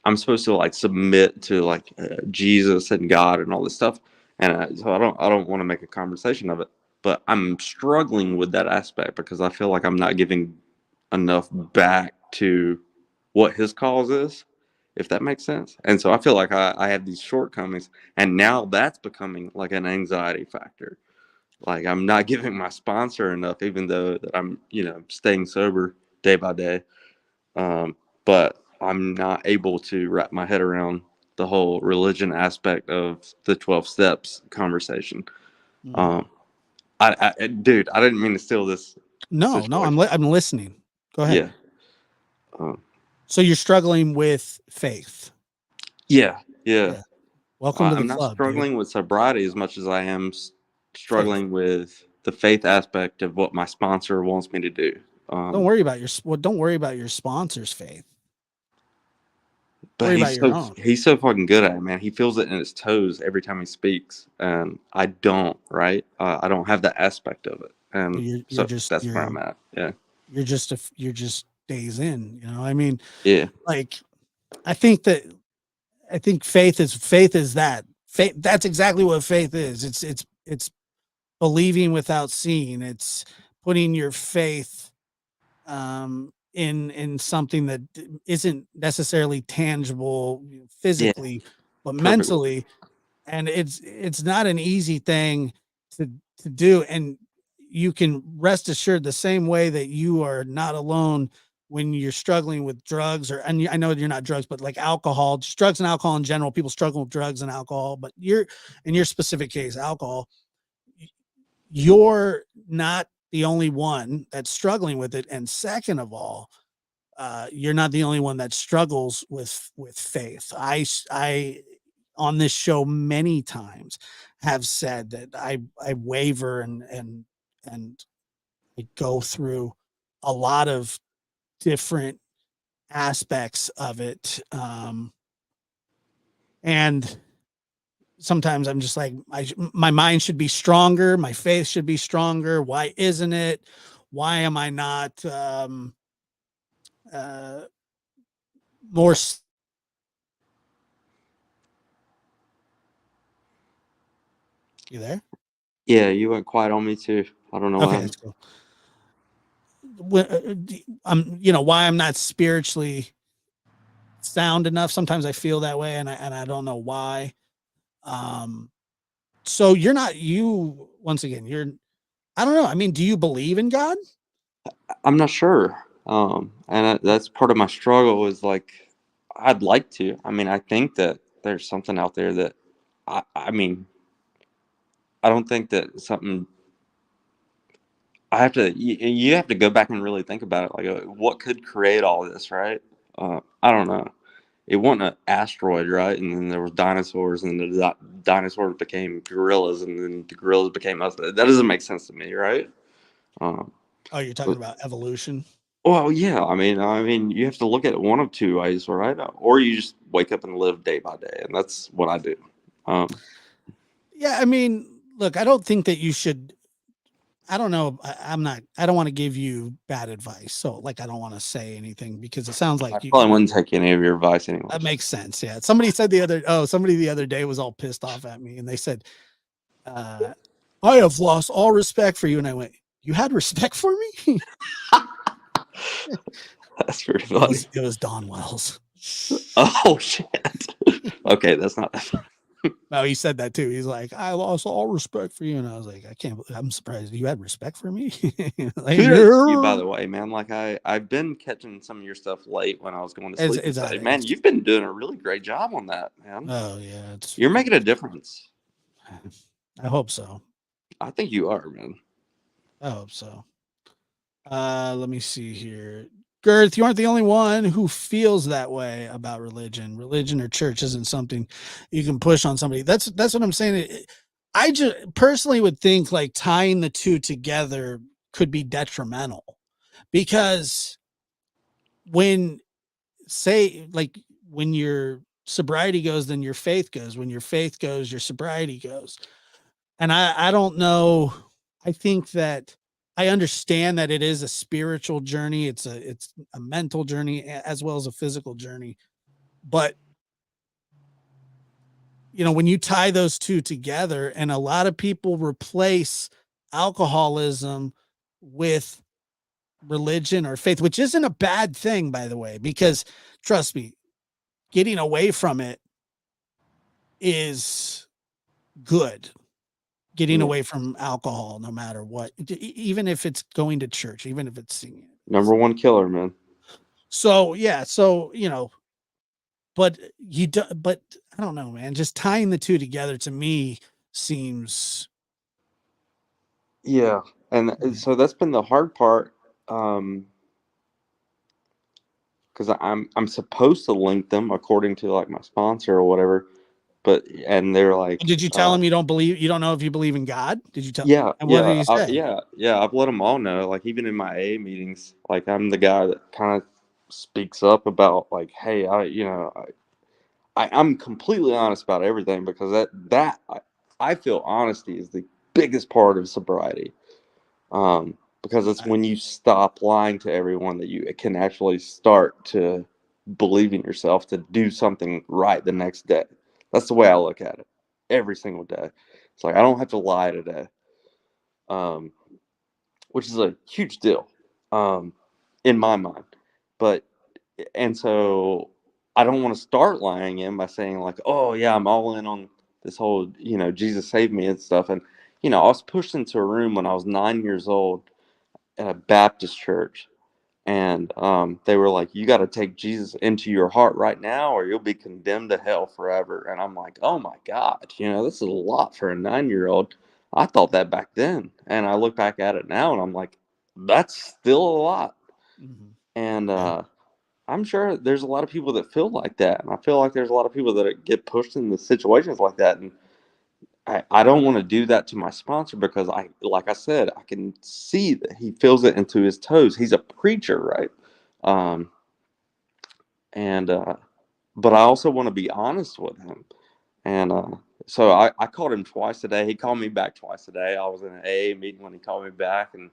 Speaker 3: I'm supposed to like submit to like Jesus and God and all this stuff, and so I don't want to make a conversation of it. But I'm struggling with that aspect because I feel like I'm not giving enough back to what His cause is, if that makes sense. And so I feel like I have these shortcomings, and now that's becoming like an anxiety factor. Like I'm not giving my sponsor enough, even though that I'm staying sober day by day. But I'm not able to wrap my head around the whole religion aspect of the 12 steps conversation.
Speaker 1: Mm.
Speaker 3: Um, dude, I didn't mean to steal this
Speaker 1: No,
Speaker 3: situation.
Speaker 1: I'm listening. Go ahead.
Speaker 3: Yeah. Um,
Speaker 1: So you're struggling with faith.
Speaker 3: yeah.
Speaker 1: Yeah. Welcome to the
Speaker 3: I'm not
Speaker 1: club, dude.
Speaker 3: struggling with sobriety as much as I am
Speaker 1: Faith.
Speaker 3: struggling with the faith aspect of what my sponsor wants me to do.
Speaker 1: Don't worry about don't worry about your sponsor's faith.
Speaker 3: But
Speaker 1: Worry about your own.
Speaker 3: he's so fucking good at it, man. He feels it in his toes every time he speaks, and I don't. Right? I don't have that aspect of it, and
Speaker 1: You're
Speaker 3: so
Speaker 1: just
Speaker 3: that's where I'm at. Yeah.
Speaker 1: you're just days in. I mean,
Speaker 3: Yeah.
Speaker 1: like I think that I think faith is that faith. That's exactly what faith is. It's believing without seeing. It's putting your faith in something that isn't necessarily tangible
Speaker 3: Yeah.
Speaker 1: physically, but
Speaker 3: Perfect.
Speaker 1: mentally. And it's not an easy thing to to do. And you can rest assured the same way that you are not alone when you're struggling with drugs I know you're not drugs, but like alcohol, just drugs and alcohol in general. People struggle with drugs and alcohol, but you're in your specific case, alcohol, you're not the only one that's struggling with it. And second of all, you're not the only one that struggles with faith. I on this show many times have said that I waver and I go through a lot of different aspects of it. And sometimes I'm just like, my mind should be stronger. My faith should be stronger. Why isn't it? Why am I not uh, more? You there?
Speaker 3: Yeah, you went quiet on me too. I don't know
Speaker 1: Okay,
Speaker 3: why.
Speaker 1: that's cool. I'm, why I'm not spiritually sound enough. Sometimes I feel that way, and I don't know why. Um, so you're not you once again. I don't know. I mean, do you believe in God?
Speaker 3: I'm not sure. And that's part of my struggle is like, I'd like to. I mean, I think that there's something out there that, I mean, I don't think that something, you have to go back and really think about it. Like, what could create all this, right? I don't know. It wasn't an asteroid, right? And then there was dinosaurs, and the dinosaurs became gorillas, and then the gorillas became us. That doesn't make sense to me, right? Um,
Speaker 1: Oh, you're talking about evolution.
Speaker 3: Well, yeah. I mean, you have to look at it one of two ways, right? Or you just wake up and live day by day, and that's what I do. Um,
Speaker 1: Yeah, I mean, look, I don't think that you should. I don't know. I'm not. I don't want to give you bad advice. So, like, I don't want to say anything because it sounds
Speaker 3: I
Speaker 1: like
Speaker 3: probably wouldn't take any of your advice,
Speaker 1: that
Speaker 3: anyways.
Speaker 1: makes sense. Yeah. Somebody the other day was all pissed off at me, and they said, uh, "I have lost all respect for you." And I went, "You had respect for me?"
Speaker 3: That's pretty funny.
Speaker 1: It was Don Wells.
Speaker 3: Oh shit. Okay, that's not that funny.
Speaker 1: No, he said that too. He's like, "I lost all respect for you," and I was like, I'm surprised you had respect for me." Like,
Speaker 3: Kudos to you, by
Speaker 1: yeah.
Speaker 3: the way, man. Like I've been catching some of your stuff late when I was going to
Speaker 1: It's
Speaker 3: sleep and
Speaker 1: it's
Speaker 3: stuff.
Speaker 1: not
Speaker 3: Man,
Speaker 1: it's
Speaker 3: you've been doing a really great job on that, man.
Speaker 1: oh yeah,
Speaker 3: You're making a difference.
Speaker 1: I hope so.
Speaker 3: I think you are, man.
Speaker 1: I hope so. Let me see here. Girth, you aren't the only one who feels that way about religion. Religion or church isn't something you can push on somebody. That's what I'm saying. I just personally would think like tying the two together could be detrimental because when say like when your sobriety goes, then your faith goes. When your faith goes, your sobriety goes. And I don't know. I think that I understand that it is a spiritual journey. It's a mental journey as well as a physical journey. But when you tie those two together, and a lot of people replace alcoholism with religion or faith, which isn't a bad thing, by the way, because trust me, getting away from it is good. Getting
Speaker 3: Yeah.
Speaker 1: away from alcohol, no matter what, even if it's going to church, even if it's singing.
Speaker 3: Number one killer, man.
Speaker 1: So yeah, so but but I don't know, man. Just tying the two together to me seems
Speaker 3: Yeah, and so that's been the hard part, because I'm supposed to link them according to like my sponsor or whatever, and they're like,
Speaker 1: Did you tell him you don't know if you believe in God? Did you tell?
Speaker 3: yeah,
Speaker 1: And what did
Speaker 3: yeah,
Speaker 1: he say?
Speaker 3: yeah. I've let them all know. Like even in my AA meetings, like I'm the guy that kind of speaks up about like, hey, I'm completely honest about everything because I feel honesty is the biggest part of sobriety. Because it's when you stop lying to everyone that you can actually start to believe in yourself to do something right the next day. That's the way I look at it every single day. It's like I don't have to lie today, um, which is a huge deal um, in my mind. But and so I don't want to start lying in by saying like, oh yeah, I'm all in on this whole Jesus saved me and stuff. And I was pushed into a room when I was 9 years old at a Baptist church, and they were like, "You got to take Jesus into your heart right now, or you'll be condemned to hell forever." And I'm like, "Oh my God, this is a lot for a 9-year-old." I thought that back then, and I look back at it now, and I'm like, "That's still a lot."
Speaker 1: Mm-hmm.
Speaker 3: And
Speaker 1: Yeah.
Speaker 3: I'm sure there's a lot of people that feel like that, and I feel like there's a lot of people that get pushed into situations like that, and I don't want to do that to my sponsor because like I said, I can see that he feels it into his toes. He's a preacher, right? Um, and but I also want to be honest with him. And so I called him twice a day. He called me back twice a day. I was in an AA meeting when he called me back, and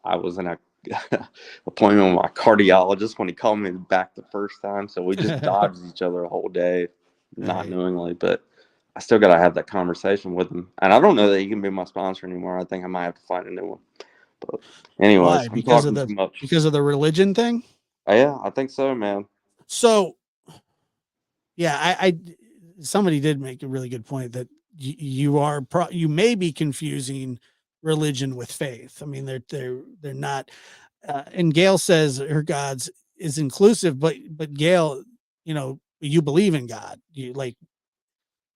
Speaker 3: I was in a appointment with my cardiologist when he called me back the first time. So we just dodged each other a whole day, not
Speaker 1: Right.
Speaker 3: knowingly. But I still got to have that conversation with him. And I don't know that he can be my sponsor anymore. I think I might have to find a new one. But anyways,
Speaker 1: Why?
Speaker 3: I'm talking too much.
Speaker 1: Because of the religion thing?
Speaker 3: Yeah, I think so, man.
Speaker 1: So yeah, I somebody did make a really good point that you may be confusing religion with faith. I mean, they're not. And Gail says her God's is inclusive, but Gail, you believe in God. You like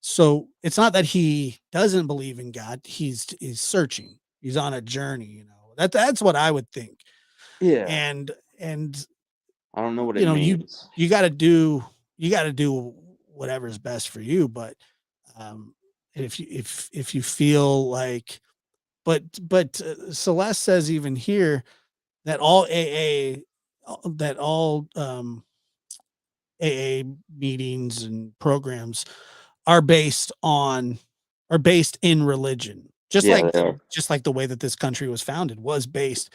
Speaker 1: so it's not that he doesn't believe in God. He's searching. He's on a journey. That's what I would think.
Speaker 3: Yeah,
Speaker 1: And
Speaker 3: I don't know what it
Speaker 1: you know you
Speaker 3: means.
Speaker 1: you got to do you got to do whatever's best for you, but um if you feel like but Celeste says even here that all AA meetings and programs are based in religion,
Speaker 3: Yeah, they are.
Speaker 1: just like the way that this country was founded was based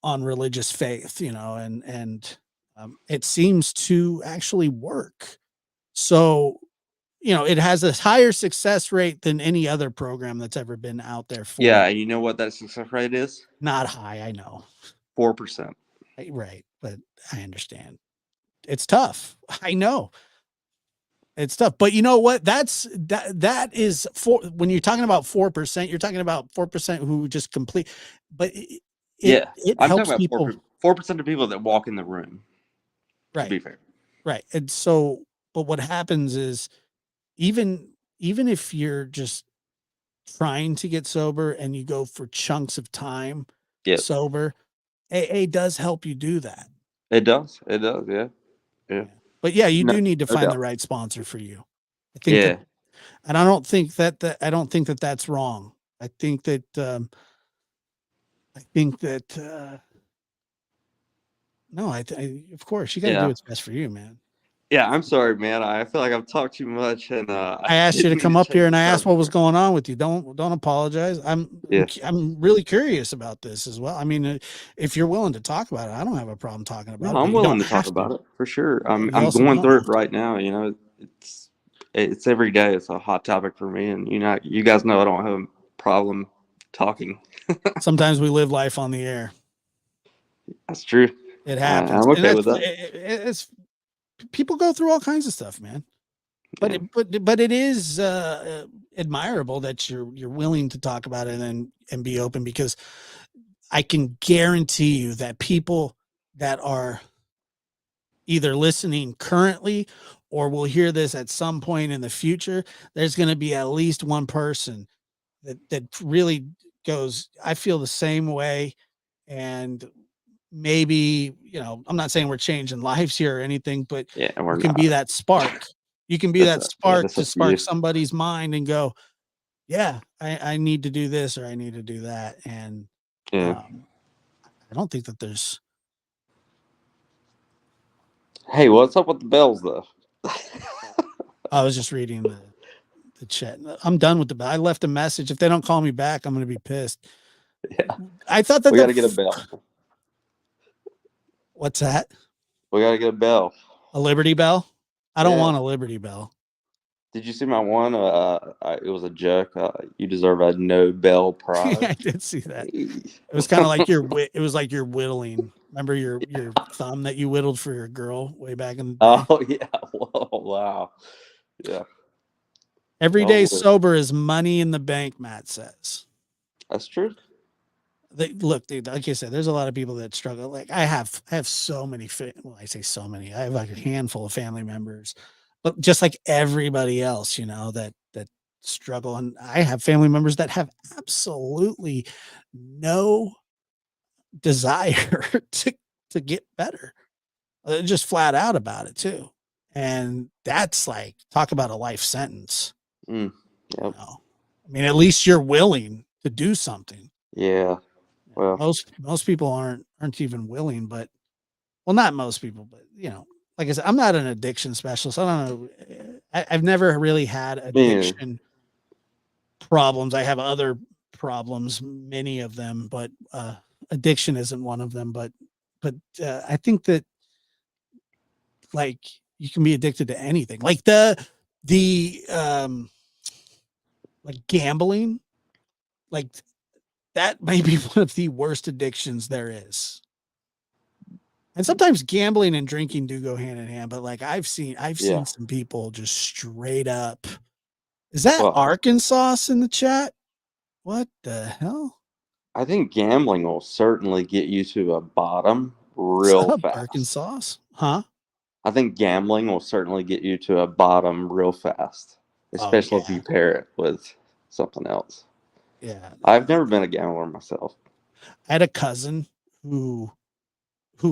Speaker 1: on religious faith, and it seems to actually work. So, it has a higher success rate than any other program that's ever been out there for
Speaker 3: Yeah,
Speaker 1: it.
Speaker 3: and you know what that success rate is?
Speaker 1: Not high, I know.
Speaker 3: 4%.
Speaker 1: Right, but I understand. It's tough. I know. It's tough. But you know what? That is for when you're talking about 4%, you're talking about 4% who just complete, but it
Speaker 3: Yeah,
Speaker 1: it
Speaker 3: I'm talking
Speaker 1: helps
Speaker 3: about
Speaker 1: people.
Speaker 3: 4% of people that walk in the room. To
Speaker 1: Right.
Speaker 3: be fair.
Speaker 1: Right. And so, but what happens is even even if you're just trying to get sober and you go for chunks of time
Speaker 3: Yeah,
Speaker 1: sober, AA does help you do that.
Speaker 3: it does. It does. Yeah, yeah.
Speaker 1: Yeah. But yeah, you
Speaker 3: No,
Speaker 1: do need to
Speaker 3: no
Speaker 1: find the
Speaker 3: doubt.
Speaker 1: right sponsor for you. I think that,
Speaker 3: Yeah,
Speaker 1: and I don't think I don't think that that's wrong. I think that, I think that, no, of course you got to do
Speaker 3: yeah,
Speaker 1: what's best for you, man.
Speaker 3: yeah. I'm sorry, man. I feel like I've talked too much, and I
Speaker 1: I asked you
Speaker 3: didn't
Speaker 1: to
Speaker 3: mean
Speaker 1: come
Speaker 3: to
Speaker 1: up here
Speaker 3: change
Speaker 1: and
Speaker 3: the
Speaker 1: I asked what
Speaker 3: subject
Speaker 1: was
Speaker 3: here.
Speaker 1: going on with you. Don't apologize.
Speaker 3: Yeah,
Speaker 1: I'm really curious about this as well. I mean, if you're willing to talk about it, I don't have a problem talking
Speaker 3: no,
Speaker 1: about it, but
Speaker 3: I'm
Speaker 1: you
Speaker 3: willing
Speaker 1: don't
Speaker 3: to talk
Speaker 1: have to.
Speaker 3: about it for sure.
Speaker 1: And you
Speaker 3: I'm
Speaker 1: also
Speaker 3: going
Speaker 1: don't
Speaker 3: through it
Speaker 1: have to.
Speaker 3: right now. It's it's every day. It's a hot topic for me, and you guys know I don't have a problem talking.
Speaker 1: Sometimes we live life on the air.
Speaker 3: That's true.
Speaker 1: It happens,
Speaker 3: I'm
Speaker 1: and
Speaker 3: okay with that.
Speaker 1: it's people go through all kinds of stuff, man. But
Speaker 3: Yeah,
Speaker 1: but it is admirable that you're willing to talk about it and be open, because I can guarantee you that people that are either listening currently or will hear this at some point in the future, there's going to be at least one person that really goes, I feel the same way. And maybe, I'm not saying we're changing lives here or anything, but
Speaker 3: yeah, we're
Speaker 1: you can be
Speaker 3: not.
Speaker 1: that spark. You can be that spark
Speaker 3: That's
Speaker 1: to
Speaker 3: up to you.
Speaker 1: spark somebody's mind and go, yeah, I need to do this or I need to do that. And
Speaker 3: Yeah.
Speaker 1: um, I don't think that there's.
Speaker 3: Hey, what's up with the bells though?
Speaker 1: I was just reading the chat. I'm done with I left a message. If they don't call me back, I'm going to be pissed.
Speaker 3: Yeah,
Speaker 1: I thought that
Speaker 3: we got to get a bell.
Speaker 1: What's that?
Speaker 3: We got to get a bell.
Speaker 1: A Liberty Bell? I don't
Speaker 3: Yeah.
Speaker 1: want a Liberty Bell.
Speaker 3: Did you see my one? It was a joke. You deserve a Nobel Prize.
Speaker 1: Yeah, I did see that. It was kind of like it was like you're whittling. Remember your thumb that you whittled for your girl way back in the day?
Speaker 3: Oh yeah! Whoa! Wow! Yeah.
Speaker 1: Every
Speaker 3: Oh
Speaker 1: day
Speaker 3: boy.
Speaker 1: sober is money in the bank, Matt says.
Speaker 3: That's true.
Speaker 1: Look, dude, like I said, there's a lot of people that struggle. Like I have so many. Well, I say so many. I have like a handful of family members, but just like everybody else, that struggle, and I have family members that have absolutely no desire to get better. Just flat out about it too, and that's like talk about a life sentence.
Speaker 3: Mm, yep.
Speaker 1: I mean, at least you're willing to do something.
Speaker 3: Yeah. Well,
Speaker 1: Most people aren't even willing, but well, not most people, but like I said, I'm not an addiction specialist. I don't know. I've never really had addiction problems. I have other problems, many of them, but addiction isn't one of them. But I think that like you can be addicted to anything, like the like gambling, like that may be one of the worst addictions there is. And sometimes gambling and drinking do go hand in hand, but like I've seen some people just straight up. Is that
Speaker 3: well,
Speaker 1: Arkansas in the chat? What the hell?
Speaker 3: I think gambling will certainly get you to a bottom
Speaker 1: What's
Speaker 3: real
Speaker 1: up,
Speaker 3: fast.
Speaker 1: Arkansas? Huh?
Speaker 3: I think gambling will certainly get you to a bottom real fast, especially if you pair it with something else.
Speaker 1: Yeah.
Speaker 3: I've never been a gambler myself.
Speaker 1: I had a cousin who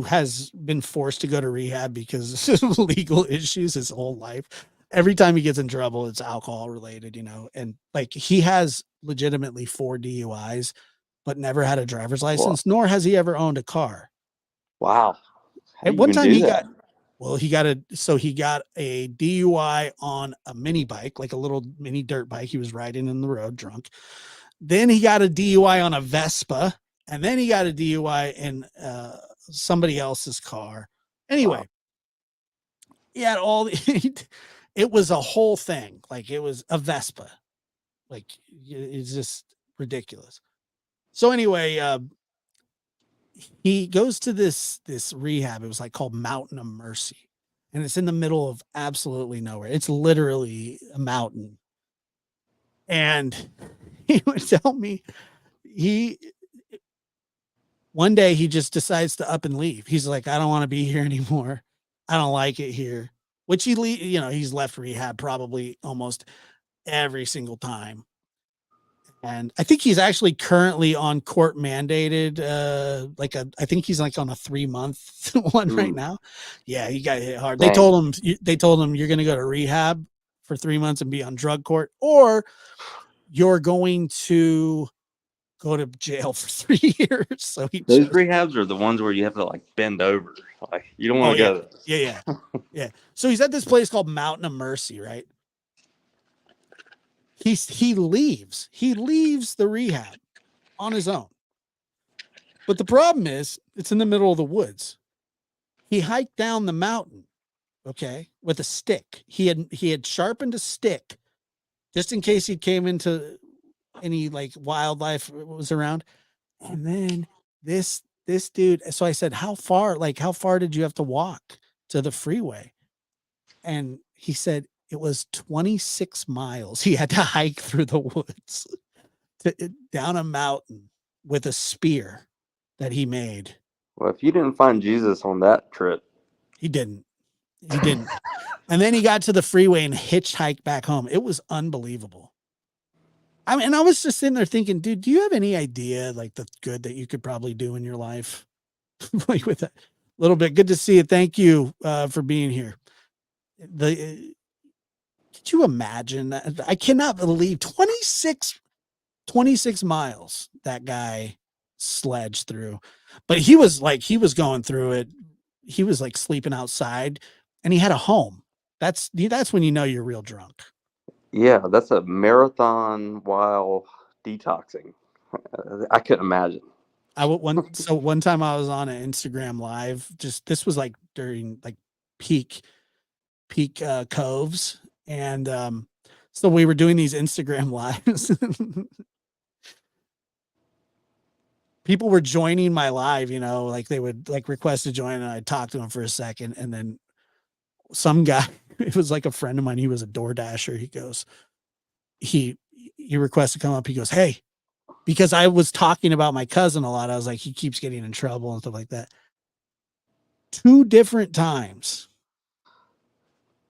Speaker 1: has been forced to go to rehab because of legal issues his whole life. Every time he gets in trouble, it's alcohol related, and like he has legitimately 4 DUIs, but never had a driver's license, nor has he ever owned a car.
Speaker 3: Wow. How do
Speaker 1: At
Speaker 3: you
Speaker 1: one
Speaker 3: even
Speaker 1: time
Speaker 3: do
Speaker 1: he
Speaker 3: that?
Speaker 1: he got a DUI on a mini bike, like a little mini dirt bike. He was riding in the road drunk. Then he got a DUI on a Vespa, and then he got a DUI in somebody else's car. Anyway,
Speaker 3: Wow.
Speaker 1: he had all the, it was a whole thing. Like it was a Vespa. Like it's just ridiculous. So anyway, he goes to this rehab. It was like called Mountain of Mercy, and it's in the middle of absolutely nowhere. It's literally a mountain. And he would tell me he one day he just decides to up and leave. He's like, I don't want to be here anymore. I don't like it here. Which he's left rehab probably almost every single time. And I think he's actually currently on court mandated, I think he's like on a 3-month one right now. Yeah, he got hit hard. They told him you're going to go to rehab for 3 months and be on drug court, or you're going to go to jail for 3 years. So
Speaker 3: Those rehabs are the ones where you have to like bend over. Like you don't want to go.
Speaker 1: Yeah. So he's at this place called Mountain of Mercy, right? He leaves the rehab on his own. But the problem is it's in the middle of the woods. He hiked down the mountain, okay, with a stick. He had sharpened a stick just in case he came into any like wildlife was around. And then this dude, so I said, how far did you have to walk to the freeway? And he said it was 26 miles. He had to hike through the woods down a mountain with a spear that he made.
Speaker 3: Well, if you didn't find Jesus on that trip,
Speaker 1: He didn't. And then he got to the freeway and hitchhiked back home. It was unbelievable. I mean, I was just sitting there thinking, dude, do you have any idea like the good that you could probably do in your life? Like with a little bit. Good to see you. Thank you for being here. Could you imagine that? I cannot believe 26 miles that guy sledged through. But he was going through it. He was like sleeping outside and he had a home. That's when you know you're real drunk.
Speaker 3: Yeah, that's a marathon while detoxing. I couldn't imagine.
Speaker 1: One time I was on an Instagram live, just this was like during like peak coves. And so we were doing these Instagram lives. People were joining my live, like they would like request to join and I'd talk to them for a second. And then some guy, it was like a friend of mine, he was a Door Dasher. He goes, he he requests to come up. He goes, "Hey," because I was talking about my cousin a lot. I was like, he keeps getting in trouble and stuff like that. 2 different times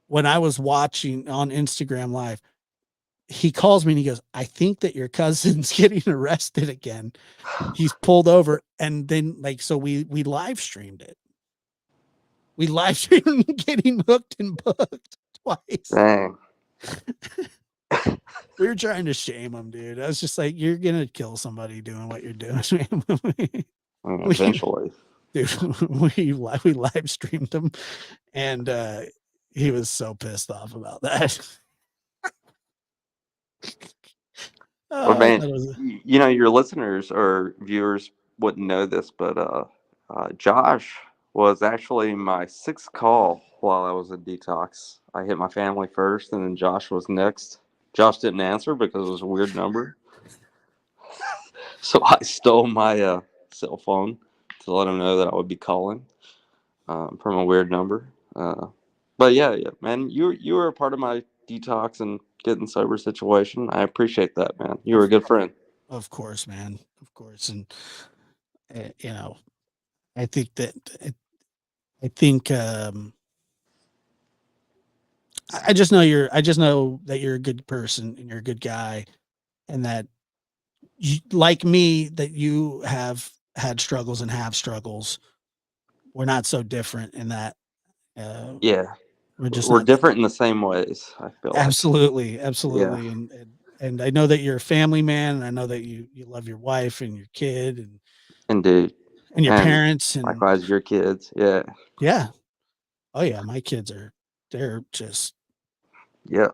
Speaker 1: when I was watching on Instagram live, he calls me and he goes, "I think that your cousin's getting arrested again. He's pulled over." And then like, so we live streamed it. We live streamed getting hooked and booked twice.
Speaker 3: Dang.
Speaker 1: We were trying to shame him, dude. I was just like, "You're gonna kill somebody doing what you're doing."
Speaker 3: Eventually.
Speaker 1: Dude, we live streamed him, and he was so pissed off about that.
Speaker 3: Well,
Speaker 1: I
Speaker 3: man,
Speaker 1: thought it was
Speaker 3: your listeners or viewers wouldn't know this, but Josh was actually my sixth call while I was in detox. I hit my family first, and then Josh was next. Josh didn't answer because it was a weird number, so I stole my cell phone to let him know that I would be calling from a weird number. But yeah, man, you were a part of my detox and getting sober situation. I appreciate that, man. You were a good friend.
Speaker 1: of course, man, of course, and I think that I think I just know that you're a good person and you're a good guy, and that you, like me, that you have had struggles and have struggles. We're not so different in that. Uh,
Speaker 3: Yeah,
Speaker 1: we're just
Speaker 3: we're
Speaker 1: not
Speaker 3: different in the same ways. I feel like.
Speaker 1: absolutely,
Speaker 3: Yeah,
Speaker 1: absolutely, and I know that you're a family man, and I know that you love your wife and your kid
Speaker 3: indeed,
Speaker 1: and your
Speaker 3: and
Speaker 1: parents, and
Speaker 3: likewise your kids. Yeah,
Speaker 1: yeah, oh yeah, my kids they're just
Speaker 3: yeah.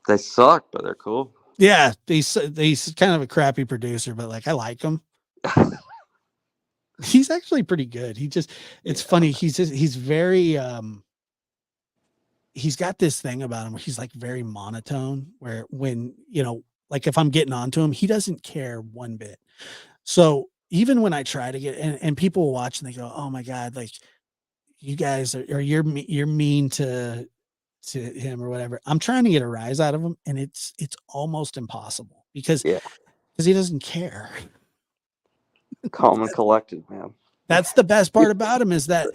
Speaker 3: They suck, but they're cool.
Speaker 1: yeah, he's kind of a crappy producer, but like I like him. He's actually pretty good. It's
Speaker 3: Yeah,
Speaker 1: funny. He's very he's got this thing about him where he's like very monotone, where when, like if I'm getting onto him, he doesn't care one bit. So even when I try to get, and people will watch and they go, "Oh my God, like you guys are, or you're mean to him or whatever." I'm trying to get a rise out of him, and it's almost impossible
Speaker 3: yeah.
Speaker 1: because he doesn't care.
Speaker 3: Calm and collected, man.
Speaker 1: That's the best part about him, is that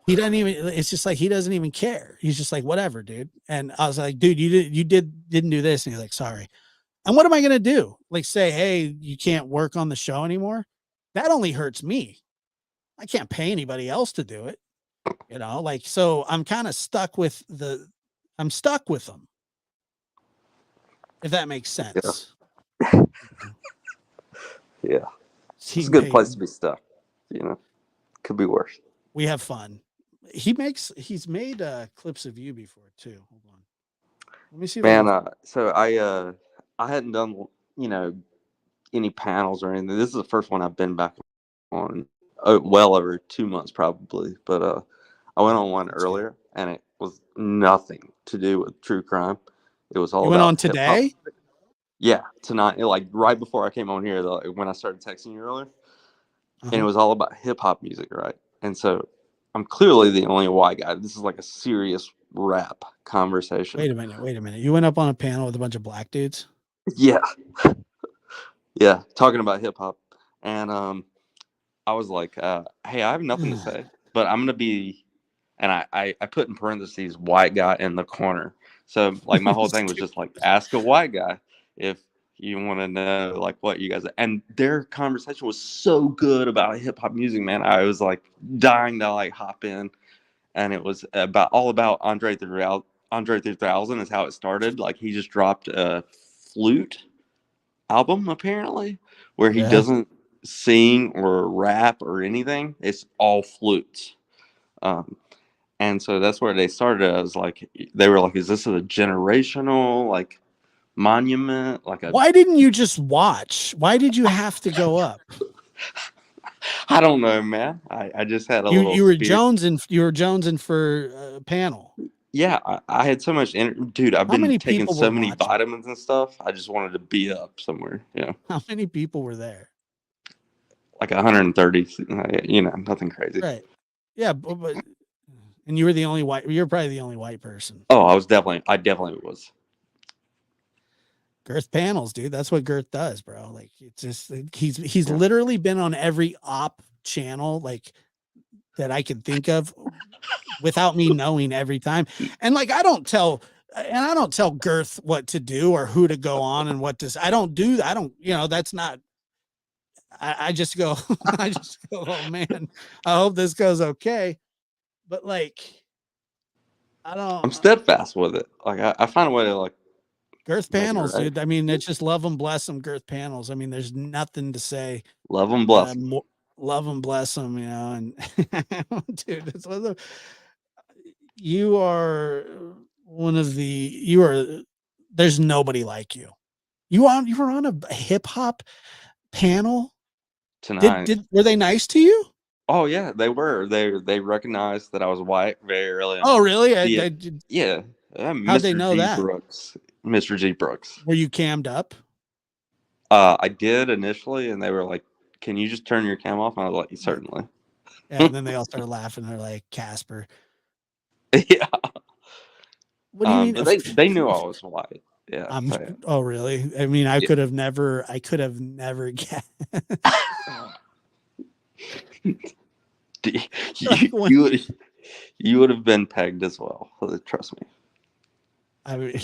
Speaker 1: he doesn't even, it's just like he doesn't even care. He's just like, "Whatever, dude." And I was like, "Dude, didn't do this." And he's like, "Sorry." And what am I gonna do? Like say, "Hey, you can't work on the show anymore?" That only hurts me. I can't pay anybody else to do it. Like, so I'm stuck with them, if that makes
Speaker 3: Yeah,
Speaker 1: sense.
Speaker 3: yeah. It's a
Speaker 1: Team
Speaker 3: good
Speaker 1: paid.
Speaker 3: place to be stuck. You know, could be worse.
Speaker 1: We have fun. He's made clips of you before too. Hold on. Let me see if I
Speaker 3: Man,
Speaker 1: can.
Speaker 3: so I hadn't done you know any panels or anything. This is the first one I've been back on well over 2 months probably. But I went on one
Speaker 1: That's good.
Speaker 3: earlier and it was nothing to do with true crime. It was all
Speaker 1: You went on
Speaker 3: about hip hop.
Speaker 1: today?
Speaker 3: Yeah, tonight, like right before I came on here, when I started texting you earlier, and it
Speaker 1: Uh-huh.
Speaker 3: was all about hip hop music, right? And so I'm clearly the only white guy. This is like a serious rap conversation.
Speaker 1: Wait a minute. Wait a minute. You went up on a panel with a bunch of black dudes?
Speaker 3: Yeah, yeah, talking about hip hop, and I was like, "Hey, I have nothing to say, but I'm gonna be," and I put in parentheses white guy in the corner. So like my whole thing was just like ask a white guy if you want to know like what you guys, and their conversation was so good about hip hop music, man. I was like dying to like hop in, and it was all about Andre Andre 3000 is how it started. Like he just dropped a flute album apparently, where he
Speaker 1: Yeah.
Speaker 3: doesn't sing or rap or anything. It's all flutes. Um, and so that's where they started as like they were like, is this a generational like monument? Like a
Speaker 1: Why didn't you just watch? Why did you have to go up?
Speaker 3: I don't know, man. I just had a
Speaker 1: You
Speaker 3: little
Speaker 1: you were
Speaker 3: spirit.
Speaker 1: jonesing for a panel.
Speaker 3: Yeah, I had so much dude. I've
Speaker 1: How
Speaker 3: been
Speaker 1: many
Speaker 3: taking
Speaker 1: people were
Speaker 3: so many
Speaker 1: watching?
Speaker 3: vitamins and stuff. I just wanted to be up somewhere. Yeah,
Speaker 1: How many people were there?
Speaker 3: like 130. Nothing crazy.
Speaker 1: Right. Yeah, but and you were the only white. You're probably the only white person.
Speaker 3: Oh, I definitely was.
Speaker 1: Girth panels, dude. That's what Girth does, bro. Like it's just he's
Speaker 3: Yeah.
Speaker 1: literally been on every op channel like that I can think of without me knowing every time. And like I don't tell Girth what to do or who to go on and what to I don't do that. I don't, that's not I just go I just go, oh man, I hope this goes okay. But like I don't
Speaker 3: I'm steadfast with it. Like I find a way to like
Speaker 1: Girth
Speaker 3: make it
Speaker 1: panels,
Speaker 3: right.
Speaker 1: dude. I mean, it's just love them, bless them, Girth panels. I mean, there's nothing to say.
Speaker 3: Love them, bless them.
Speaker 1: Love them, bless them, and dude, it's one of the, you are one of the, you are, there's nobody like you. You were on a hip hop panel.
Speaker 3: Tonight.
Speaker 1: Were they nice to you?
Speaker 3: Oh yeah, they were. They recognized that I was white very early
Speaker 1: Oh,
Speaker 3: on.
Speaker 1: really?
Speaker 3: Yeah,
Speaker 1: How'd they
Speaker 3: Mr.
Speaker 1: know
Speaker 3: G
Speaker 1: that?
Speaker 3: Brooks. Mr. G Brooks.
Speaker 1: Were you cammed up?
Speaker 3: I did initially, and they were like, "Can you just turn your cam off?" And I was like, "Certainly."
Speaker 1: Yeah, and then they all started laughing. They're like, Casper.
Speaker 3: Yeah.
Speaker 1: What do you mean?
Speaker 3: But they knew I was white. Yeah. So, yeah.
Speaker 1: Oh, really? I mean, I could have never guessed.
Speaker 3: You would have been pegged as well. Trust me.
Speaker 1: I mean,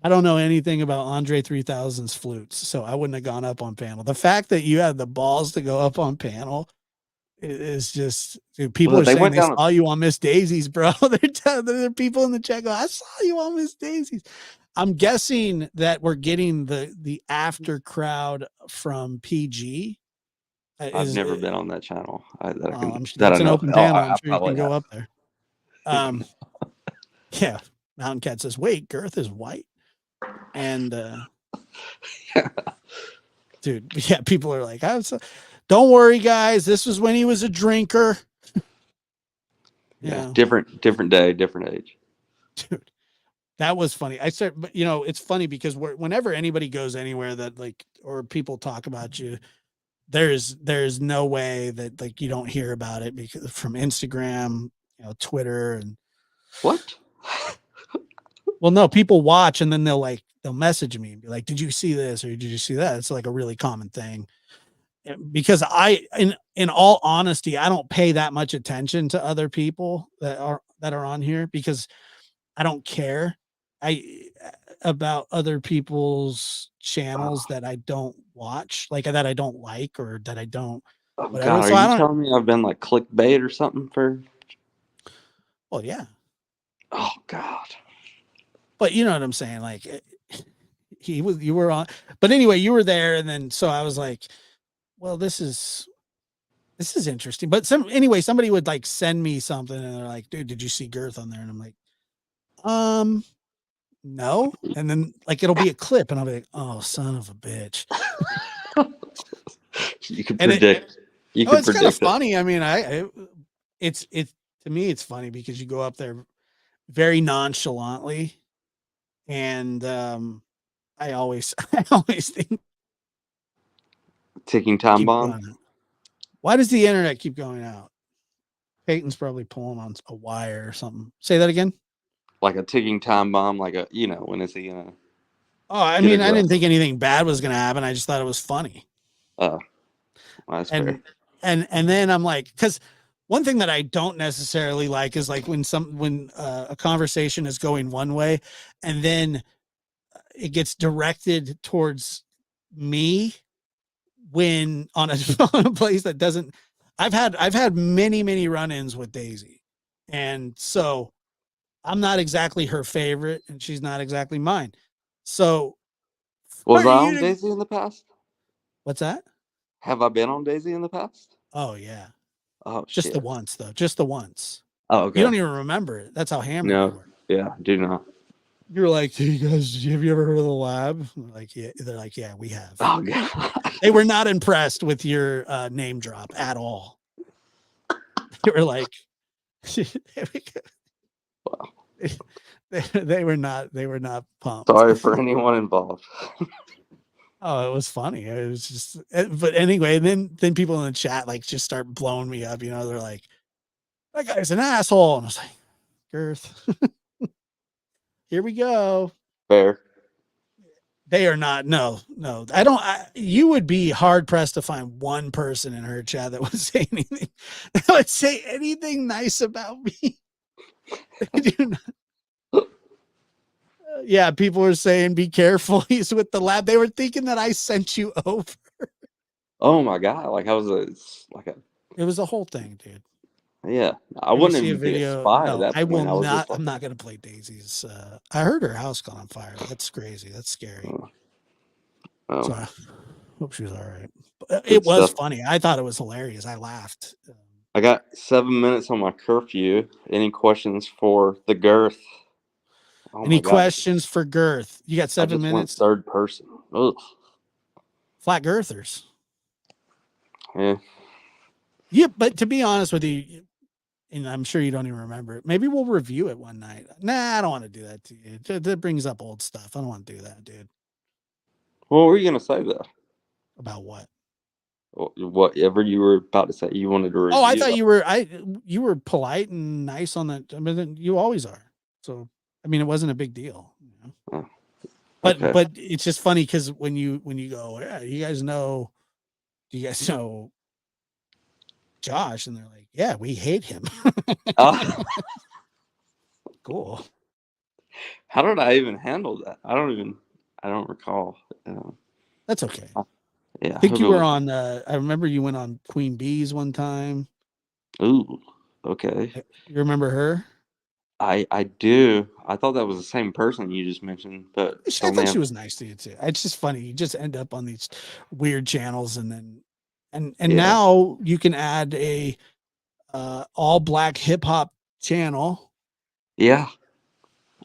Speaker 1: I don't know anything about Andre 3000's flutes, so I wouldn't have gone up on panel. The fact that you had the balls to go up on panel is just, dude, people
Speaker 3: Well,
Speaker 1: are
Speaker 3: they
Speaker 1: saying
Speaker 3: went
Speaker 1: they
Speaker 3: down.
Speaker 1: saw you on Miss Daisy's, bro. There are people in the chat go, I saw you on Miss Daisy's. I'm guessing that we're getting the after crowd from PG.
Speaker 3: I've never been on that channel.
Speaker 1: It's an open panel. I'm sure you can go up there. Yeah. Mountain Cat says, wait, Girth is white. And dude, yeah, people are like, don't worry, guys. This was when he was a drinker.
Speaker 3: Yeah, different day, different age.
Speaker 1: Dude, that was funny. But it's funny because whenever anybody goes anywhere that like, or people talk about you, there's no way that like you don't hear about it because from Instagram, Twitter and
Speaker 3: what?
Speaker 1: Well, no, people watch and then they'll message me and be like, did you see this or did you see that? It's like a really common thing. Because in all honesty, I don't pay that much attention to other people that are on here because I don't care about other people's channels that I don't watch, like that I don't like or that I don't
Speaker 3: whatever. God, so are you telling me I've been like clickbait or something for?
Speaker 1: Well, yeah.
Speaker 3: Oh God.
Speaker 1: But you know what I'm saying? Like you were on, but anyway, you were there. And then, so I was like, well, this is interesting. But somebody would like send me something and they're like, dude, did you see Girth on there? And I'm like, no. And then like, it'll be a clip and I'll be like, oh, son of a bitch.
Speaker 3: You can predict.
Speaker 1: It's kind of funny. I mean, it's to me, it's funny because you go up there very nonchalantly. And, I always think
Speaker 3: ticking time bomb.
Speaker 1: Why does the internet keep going out? Peyton's probably pulling on a wire or something. Say that again.
Speaker 3: Like a ticking time bomb, like when it's
Speaker 1: Oh, I mean, I didn't think anything bad was going to happen. I just thought it was funny.
Speaker 3: Oh, that's fair.
Speaker 1: And then I'm like, because one thing that I don't necessarily like is like when a conversation is going one way and then it gets directed towards me when on a place that doesn't. I've had many run-ins with Daisy, and so I'm not exactly her favorite, and she's not exactly mine. So,
Speaker 3: Was
Speaker 1: for
Speaker 3: I
Speaker 1: you
Speaker 3: on
Speaker 1: to,
Speaker 3: Daisy in the past?
Speaker 1: what's that?
Speaker 3: Have I been on Daisy in the past?
Speaker 1: Oh yeah,
Speaker 3: Oh
Speaker 1: just the
Speaker 3: shit.
Speaker 1: once though, just the once.
Speaker 3: Oh
Speaker 1: You
Speaker 3: okay.
Speaker 1: don't even remember it. That's how hammered you
Speaker 3: No.
Speaker 1: were.
Speaker 3: Yeah, do not.
Speaker 1: You're like, hey, you guys, have you ever heard of the lab? I'm like, yeah. They're like, yeah, we have.
Speaker 3: Oh god.
Speaker 1: They were not impressed with your name drop at all. They were like, they were not. They were not pumped.
Speaker 3: Sorry for anyone involved.
Speaker 1: Oh, it was funny. It was just, but anyway, then people in the chat like just start blowing me up. You know, they're like, that guy's an asshole, and I was like, Girth, here we go.
Speaker 3: Fair.
Speaker 1: They are not. No, no. I don't. You would be hard pressed to find one person in her chat that would say anything. That would say anything nice about me. They do not. Yeah, people were saying, "Be careful. He's with the lab." They were thinking that I sent you over.
Speaker 3: Oh my god, like I was like a
Speaker 1: It was a whole thing, dude.
Speaker 3: yeah. I
Speaker 1: Ever
Speaker 3: wouldn't
Speaker 1: see a
Speaker 3: even be a
Speaker 1: video?
Speaker 3: spy at
Speaker 1: No,
Speaker 3: that
Speaker 1: I will
Speaker 3: point. I was
Speaker 1: not.
Speaker 3: just like,
Speaker 1: I'm not going to play Daisy's. I heard her house caught on fire. That's crazy. That's scary. So
Speaker 3: oh,
Speaker 1: I hope she was all right.
Speaker 3: good
Speaker 1: It was
Speaker 3: stuff.
Speaker 1: funny. I thought it was hilarious. I laughed.
Speaker 3: I got 7 minutes on my curfew. Any questions for the Girth? Oh
Speaker 1: Any
Speaker 3: my god,
Speaker 1: questions for Girth? You got
Speaker 3: I
Speaker 1: 7
Speaker 3: just went
Speaker 1: minutes.
Speaker 3: third person. Ugh.
Speaker 1: Flat Girthers.
Speaker 3: Yeah.
Speaker 1: Yeah, but to be honest with you, and I'm sure you don't even remember it. Maybe we'll review it one night. Nah, I don't want to do that to you. That brings up old stuff. I don't want to do that, dude.
Speaker 3: What were you gonna say though?
Speaker 1: About what?
Speaker 3: Whatever you were about to say, you wanted to
Speaker 1: Oh, I
Speaker 3: review.
Speaker 1: thought you were polite and nice on that. I mean, you always are. So, I mean, it wasn't a big deal. You know?
Speaker 3: Oh,
Speaker 1: But
Speaker 3: okay.
Speaker 1: but it's just funny because when you go, yeah, you guys know, do you guys know Josh? And they're like, yeah, we hate him.
Speaker 3: Uh,
Speaker 1: Cool.
Speaker 3: how did I even handle that? I don't recall.
Speaker 1: That's okay.
Speaker 3: Yeah,
Speaker 1: I
Speaker 3: I
Speaker 1: think
Speaker 3: hope
Speaker 1: you
Speaker 3: it
Speaker 1: were
Speaker 3: was.
Speaker 1: on. I remember you went on Queen Bee's one time.
Speaker 3: Ooh, okay.
Speaker 1: You remember her?
Speaker 3: I do. I thought that was the same person you just mentioned, but
Speaker 1: I
Speaker 3: tell me.
Speaker 1: thought she was nice to you too. It's just funny. You just end up on these weird channels, and then and
Speaker 3: Yeah,
Speaker 1: now you can add a all black hip hop channel.
Speaker 3: yeah.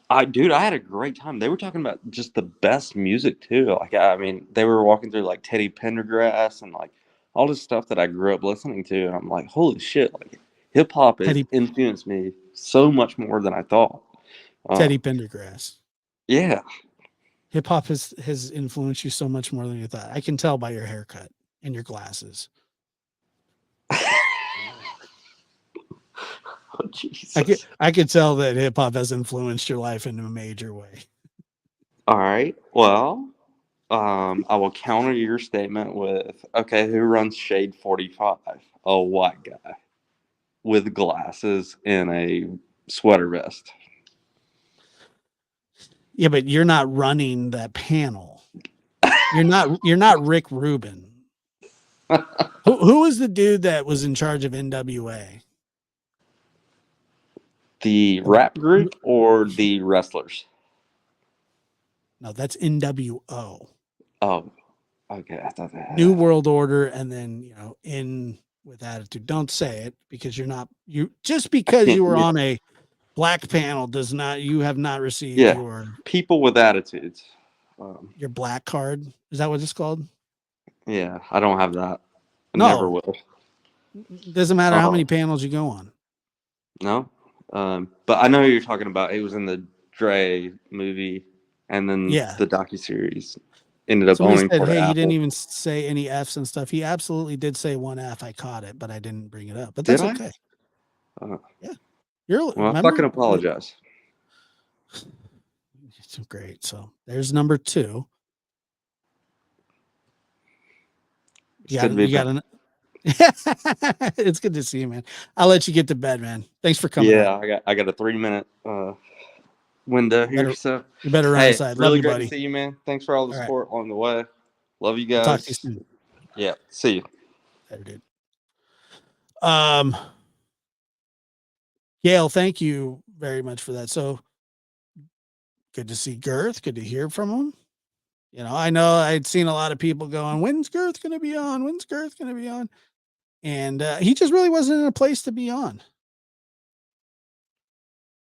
Speaker 3: I had a great time. They were talking about just the best music too. Like, I mean, they were walking through like Teddy Pendergrass and like all this stuff that I grew up listening to, and I'm like, holy shit! Like, hip hop has
Speaker 1: Teddy
Speaker 3: influenced me so much more than I thought.
Speaker 1: Teddy
Speaker 3: Um,
Speaker 1: Pendergrass.
Speaker 3: yeah.
Speaker 1: Hip hop has influenced you so much more than you thought. I can tell by your haircut and your glasses.
Speaker 3: Oh, Jesus.
Speaker 1: I could tell that hip hop has influenced your life in a major way.
Speaker 3: All right. Well, I will counter your statement with, okay, who runs Shade 45? A white guy with glasses and a sweater vest.
Speaker 1: Yeah, but you're not running that panel. You're not Rick Rubin. Who was the dude that was in charge of NWA?
Speaker 3: The rap group or the wrestlers?
Speaker 1: No, that's NWO.
Speaker 3: Oh, okay. I thought
Speaker 1: New
Speaker 3: that.
Speaker 1: World Order, and then in with attitude. Don't say it because you're not you just
Speaker 3: I
Speaker 1: because
Speaker 3: can't.
Speaker 1: you were
Speaker 3: Yeah,
Speaker 1: on a black panel does not you have not received
Speaker 3: yeah.
Speaker 1: your
Speaker 3: People with attitudes.
Speaker 1: your black card. Is that what it's called?
Speaker 3: Yeah, I don't have that. I never
Speaker 1: No.
Speaker 3: will.
Speaker 1: Doesn't matter how many
Speaker 3: Oh,
Speaker 1: panels you go on.
Speaker 3: no. But I know who you're talking about. It was in the Dre movie, and then
Speaker 1: Yeah.
Speaker 3: the docuseries ended up
Speaker 1: Somebody
Speaker 3: owning
Speaker 1: said,
Speaker 3: part of
Speaker 1: "Hey, he didn't
Speaker 3: Apple.
Speaker 1: even say any F's and stuff." He absolutely did say one F. I caught it, but I didn't bring it up. But
Speaker 3: Did
Speaker 1: that's
Speaker 3: I?
Speaker 1: okay.
Speaker 3: Uh,
Speaker 1: Yeah. You're
Speaker 3: well, I fucking
Speaker 1: remember?
Speaker 3: apologize.
Speaker 1: It's great. So there's number 2.
Speaker 3: It's good to be
Speaker 1: You got
Speaker 3: back.
Speaker 1: an It's good to see you, man. I'll let you get to bed, man. Thanks for coming
Speaker 3: Yeah,
Speaker 1: on.
Speaker 3: I got a 3 minute window here.
Speaker 1: Better
Speaker 3: So,
Speaker 1: you better run
Speaker 3: hey,
Speaker 1: inside. Love
Speaker 3: really
Speaker 1: you,
Speaker 3: great to
Speaker 1: buddy.
Speaker 3: see you, man. Thanks for all the
Speaker 1: All right.
Speaker 3: support along the way. Love you
Speaker 1: I'll talk to you
Speaker 3: guys.
Speaker 1: soon.
Speaker 3: Yeah, see you.
Speaker 1: Later, dude. Gail, thank you very much for that. So good to see Girth. Good to hear from him. I know I'd seen a lot of people going, "When's Girth going to be on? When's Girth going to be on?" And he just really wasn't in a place to be on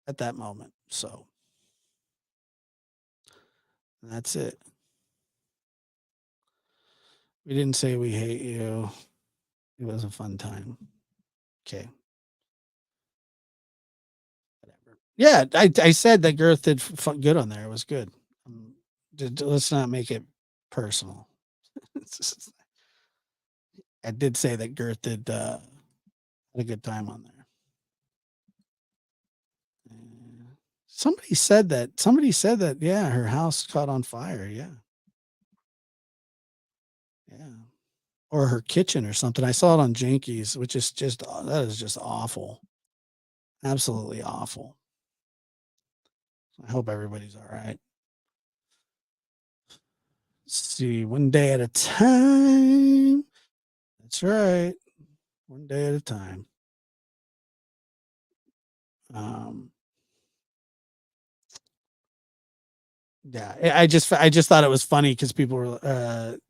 Speaker 1: at that moment. So that's it. We didn't say we hate you. It was a fun time. Okay. Whatever. Yeah, I said that Girth did good on there. It was good. Let's not make it personal. I did say that Girth did had a good time on there. Somebody said that. Somebody said that. Yeah, her house caught on fire. Yeah, yeah, or her kitchen or something. I saw it on Jinkies, which is just that is just awful. Absolutely awful. I hope everybody's all right. Let's see, one day at a time. That's right. One day at a time. Um, yeah, I just thought it was funny because people were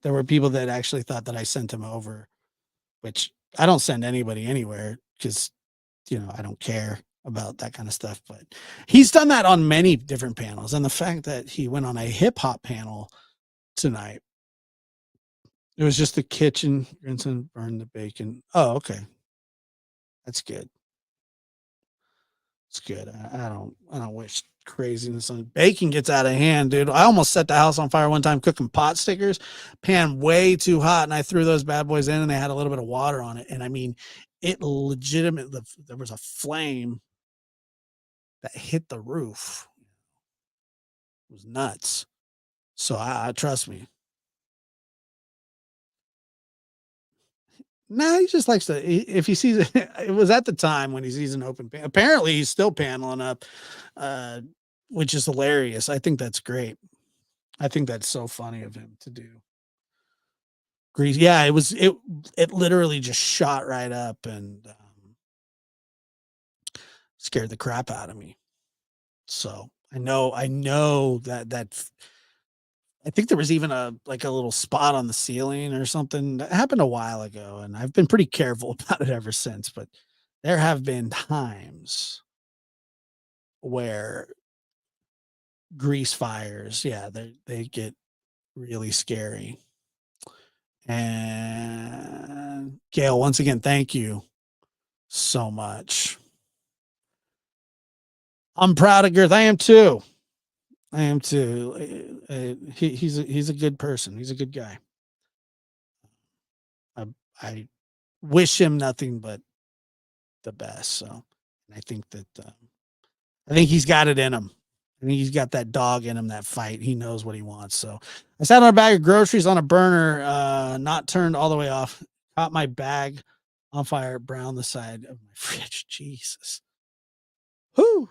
Speaker 1: there were people that actually thought that I sent him over, which I don't send anybody anywhere because I don't care about that kind of stuff. But he's done that on many different panels, and the fact that he went on a hip hop panel tonight, it was just the kitchen, rinse and burn the bacon. Oh, okay, that's good. It's good. I don't wish craziness on baking gets out of hand, dude. I almost set the house on fire one time cooking pot stickers, pan way too hot, and I threw those bad boys in, and they had a little bit of water on it, and I mean, it legitimately there was a flame that hit the roof. It was nuts. So I trust me. No, he just likes to. If he sees it, it was at the time when he sees an open pan. Apparently, he's still paneling up, uh, which is hilarious. I think that's great. I think that's so funny of him to do. Grease, yeah, it literally just shot right up and scared the crap out of me. So I know that I think there was even a little spot on the ceiling or something that happened a while ago, and I've been pretty careful about it ever since. But there have been times where grease fires, yeah, they get really scary. And Gail, once again, thank you so much. I'm proud of Girth. I am too. I am too. He's a good person. He's a good guy. I wish him nothing but the best. So I think that I think he's got it in him. I think he's got that dog in him, that fight. He knows what he wants. So I sat on a bag of groceries on a burner, not turned all the way off. Caught my bag on fire, brown the side of my fridge. Jesus. Whoo.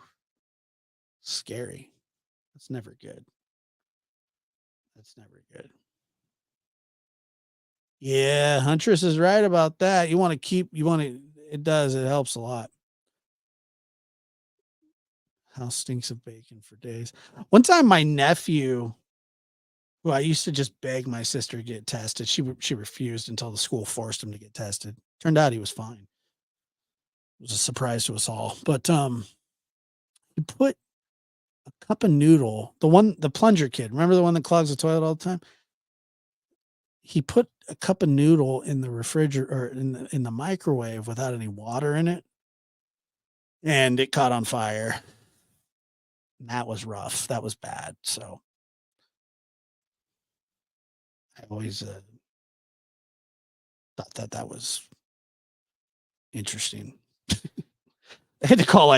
Speaker 1: Scary. That's never good. That's never good. Yeah, Huntress is right about that. It does, it helps a lot. House stinks of bacon for days. One time my nephew, who I used to just beg my sister to get tested, she refused until the school forced him to get tested. Turned out he was fine. It was a surprise to us all. But he put a cup of noodle, the plunger kid, remember the one that clogs the toilet all the time? He put a cup of noodle in the refrigerator or in the microwave without any water in it, and it caught on fire. And that was rough. That was bad. So I always thought that was interesting. They had to call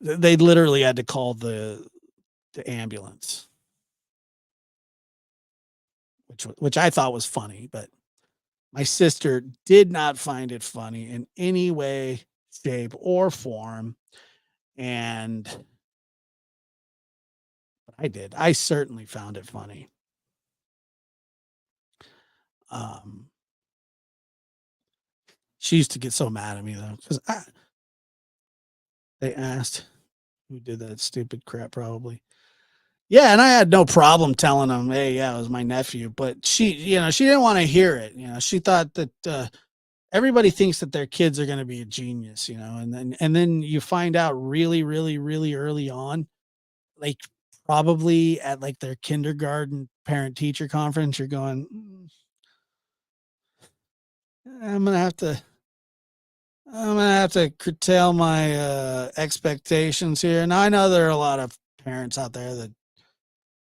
Speaker 1: they literally had to call the ambulance, which I thought was funny, but my sister did not find it funny in any way, shape, or form. And but I did. I certainly found it funny. Um, she used to get so mad at me though, because they asked, who did that stupid crap, probably. Yeah, and I had no problem telling him, "Hey, yeah, it was my nephew." But she didn't want to hear it. She thought that everybody thinks that their kids are going to be a genius, and then you find out really, really, really early on, like probably at like their kindergarten parent teacher conference, you're going, I'm gonna have to. I'm gonna have to curtail my expectations here. Now I know there are a lot of parents out there that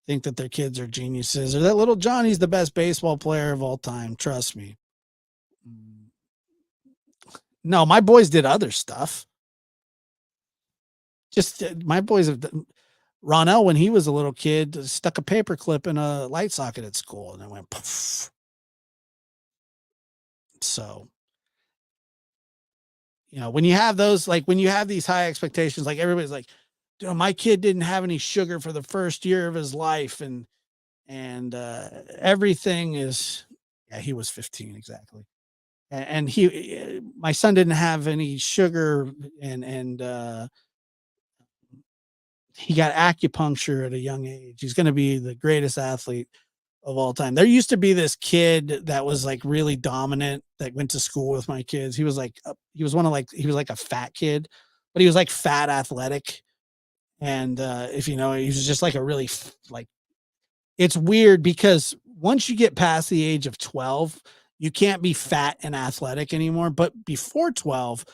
Speaker 1: think that their kids are geniuses or that little Johnny's the best baseball player of all time. Trust me. No, my boys did other stuff. Just my boys have Ronell, when he was a little kid, stuck a paper clip in a light socket at school and it went poof. So, when you have those, like when you have these high expectations, like everybody's like, my kid didn't have any sugar for the first year of his life. And everything is, yeah, he was 15 exactly. And my son didn't have any sugar and he got acupuncture at a young age. He's going to be the greatest athlete of all time. There used to be this kid that was like really dominant that went to school with my kids. He was like, he was he was like a fat kid, but he was like fat athletic. And if you know, he was just like a really like, it's weird because once you get past the age of 12, you can't be fat and athletic anymore. But before 12,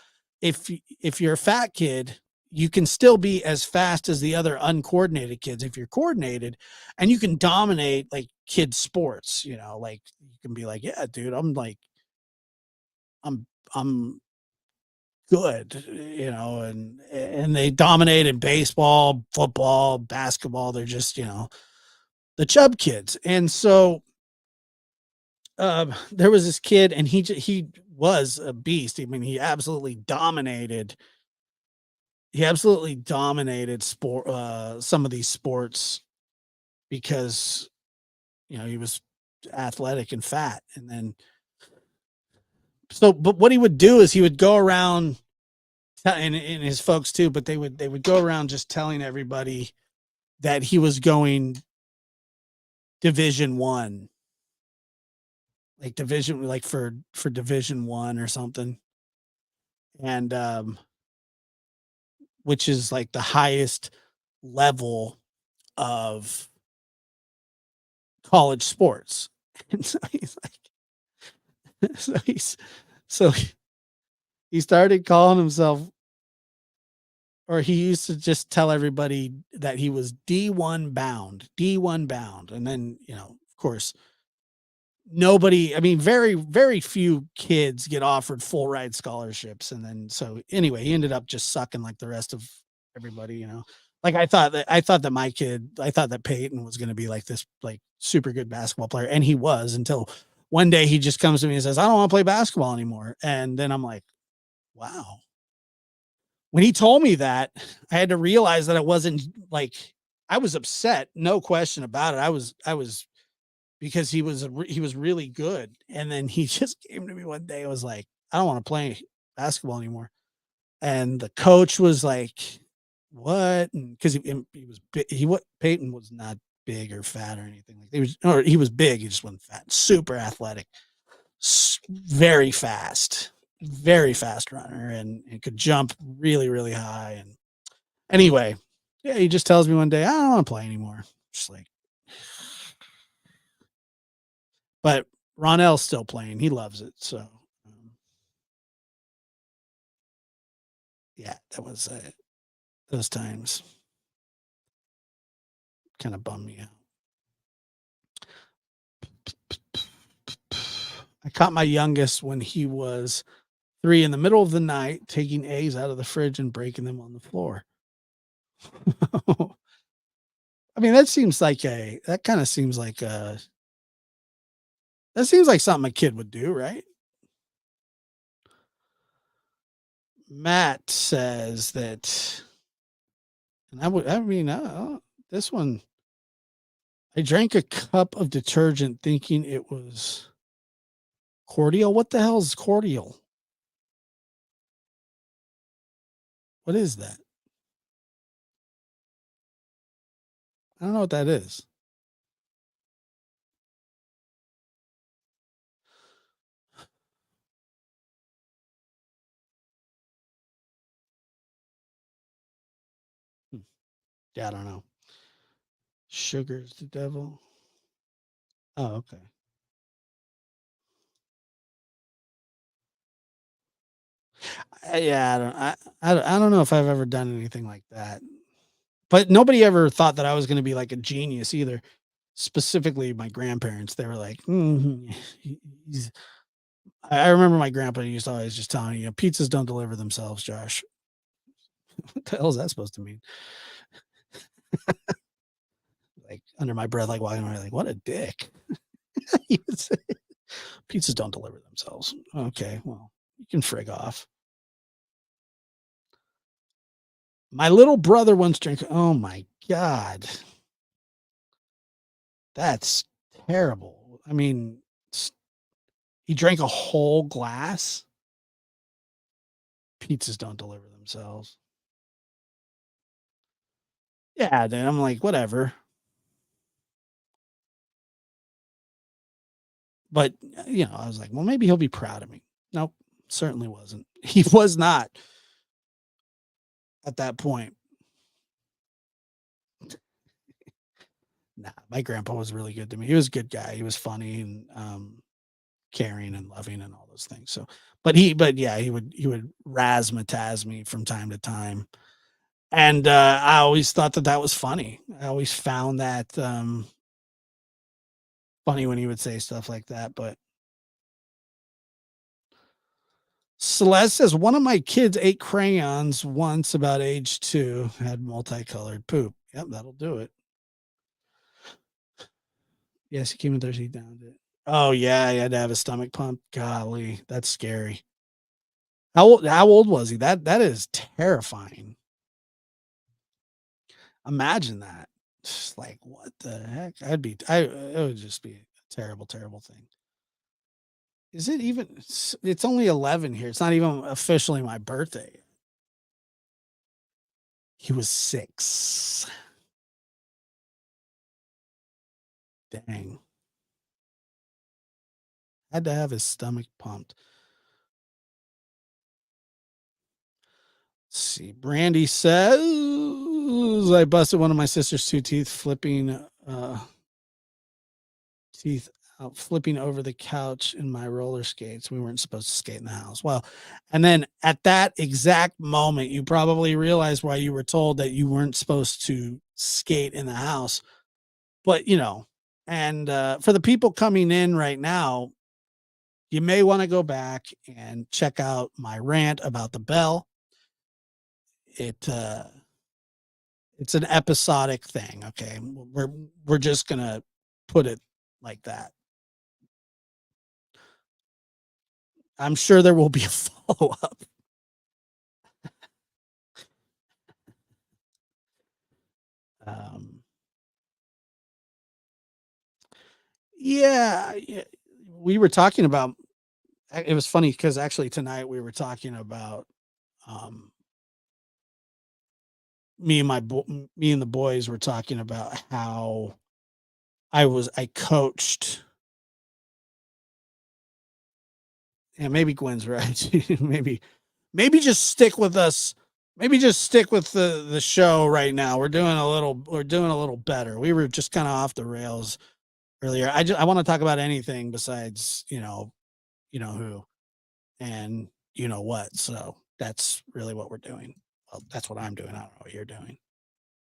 Speaker 1: if you're a fat kid, you can still be as fast as the other uncoordinated kids if you're coordinated, and you can dominate like kids sports, like you can be like, yeah, dude, I'm good, and they dominate in baseball, football, basketball. They're just, the chub kids. And so there was this kid, and he was a beast. I mean, he absolutely dominated sport, some of these sports because, he was athletic and fat. And then, but what he would do is he would go around, and his folks too, but they would go around just telling everybody that he was going Division 1, like for Division 1 or something. And which is like the highest level of college sports. And so he's like, so he started calling himself, or he used to just tell everybody that he was D1 bound, D1 bound. And then, of course, nobody, I mean, very, very few kids get offered full ride scholarships. And then, so anyway, he ended up just sucking like the rest of everybody. Like I thought that Peyton was going to be like this, like super good basketball player. And he was, until one day he just comes to me and says, I don't want to play basketball anymore. And then I'm like, wow. When he told me that, I had to realize that it wasn't like, I was upset. No question about it. I was because he was really good. And then he just came to me one day and was like, I don't want to play basketball anymore. And the coach was like, what? And because he was big, Peyton was not big or fat or anything. Like he was big, he just wasn't fat, super athletic, very fast runner, and could jump really, really high. And anyway, yeah, he just tells me one day, I don't want to play anymore. Just like, but Ronell's still playing. He loves it. So, yeah, that was those times kind of bummed me out. I caught my youngest when he was 3 in the middle of the night, taking eggs out of the fridge and breaking them on the floor. I mean, that kind of seems like that seems like something a kid would do, right? Matt says that, and I mean, this one, I drank a cup of detergent thinking it was cordial. What the hell is cordial? What is that? I don't know what that is. Hmm. Yeah, I don't know. Sugar's the devil. Oh, okay. Yeah, I don't know if I've ever done anything like that. But nobody ever thought that I was going to be like a genius either. Specifically, my grandparents. They were like, he's I remember my grandpa used to always just telling me, pizzas don't deliver themselves, Josh. What the hell is that supposed to mean? Like under my breath, like walking away, like, what a dick. He would say, pizzas don't deliver themselves. Okay, well, you can frig off. My little brother once drank. Oh my God. That's terrible. I mean, he drank a whole glass. Pizzas don't deliver themselves. Yeah, then I'm like, whatever. But I was like, well, maybe he'll be proud of me. Nope, certainly wasn't. He was not at that point. Nah, my grandpa was really good to me. He was a good guy. He was funny and caring and loving and all those things. So, but yeah, he would razzmatazz me from time to time, and I always thought that that was funny. I always found that funny when he would say stuff like that. But Celeste says one of my kids ate crayons once, about age 2, had multicolored poop. Yep, that'll do it. Yes, he came in Thursday. He downed it. Oh yeah, he had to have his stomach pumped. Golly, that's scary. How old was he? That is terrifying. Imagine that. Just like, what the heck? It would just be a terrible, terrible thing. Is it even it's only 11 here. It's not even officially my birthday. He was 6. Dang. Had to have his stomach pumped. Let's see. Brandy says I busted one of my sister's 2 teeth teeth out flipping over the couch in my roller skates. We weren't supposed to skate in the house. Well, and then at that exact moment, you probably realized why you were told that you weren't supposed to skate in the house. But, and for the people coming in right now, you may want to go back and check out my rant about the bell. It's an episodic thing. Okay. We're just going to put it like that. I'm sure there will be a follow up. Um, yeah, we were talking about. It was funny because actually tonight we were talking about um, me and the boys were talking about how I coached, and maybe Gwen's right. maybe just stick with us. Maybe just stick with the show right now. We're doing a little better. We were just kind of off the rails earlier. I want to talk about anything besides who and you know what. So that's really what we're doing. Well, that's what I'm doing. I don't know what you're doing.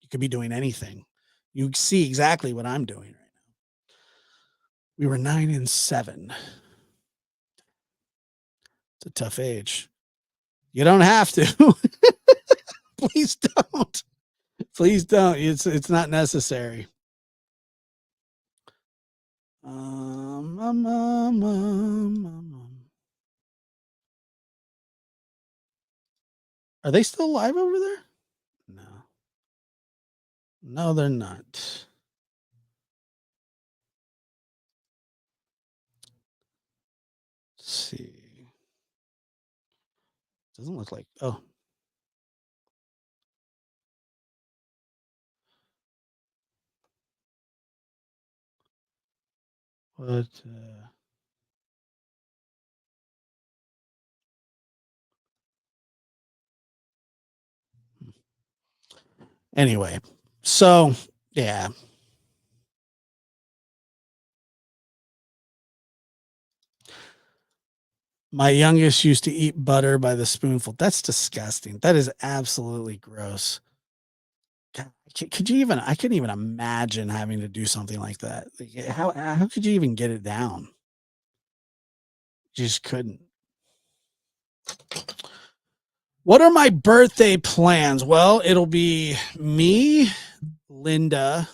Speaker 1: You could be doing anything. You see exactly what I'm doing right now. We were 9 and 7. It's a tough age. You don't have to. Please don't. Please don't. It's not necessary. Are they still alive over there? No. No, they're not. Let's see. Doesn't look like. Oh, But anyway, so yeah. My youngest used to eat butter by the spoonful. That's disgusting. That is absolutely gross. God, could you even? I couldn't even imagine having to do something like that. Like, how could you even get it down? You just couldn't. What are my birthday plans? Well, it'll be me, Linda,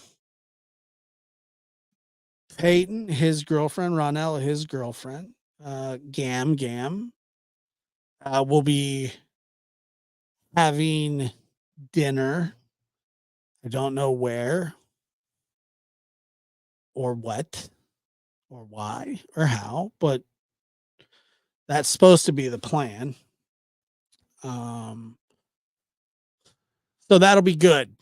Speaker 1: Peyton, his girlfriend, Ronell, his girlfriend, Gam. We'll be having dinner. I don't know where or what or why or how, but that's supposed to be the plan. Um, so that'll be good.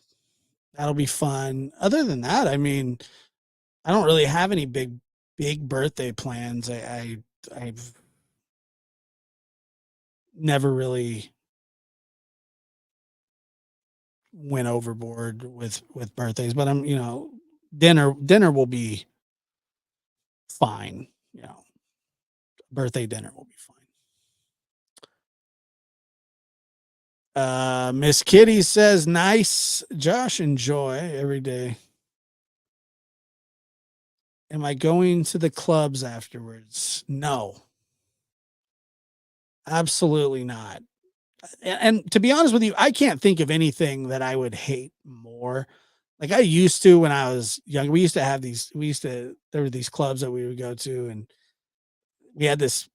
Speaker 1: That'll be fun. Other than that, I mean, I don't really have any big birthday plans. I've never really went overboard with birthdays, but I'm, dinner will be fine. Birthday dinner will be fine. Miss Kitty says, nice. Josh, enjoy every day. Am I going to the clubs afterwards? No, absolutely not. And to be honest with you, I can't think of anything that I would hate more. Like I used to when I was young, there were these clubs that we would go to, and we had this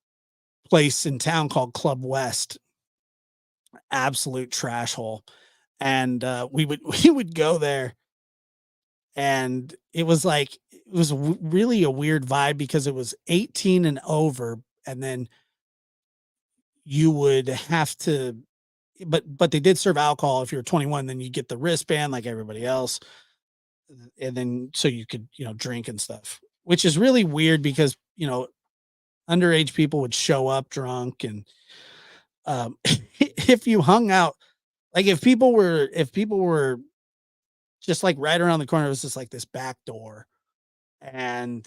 Speaker 1: place in town called Club West, absolute trash hole. And we would go there, and it was really a weird vibe because it was 18 and over, and then you would have to, but they did serve alcohol. If you're 21, then you get the wristband like everybody else, and then so you could drink and stuff, which is really weird because underage people would show up drunk, and if you hung out, like if people were just like right around the corner, it was just like this back door, and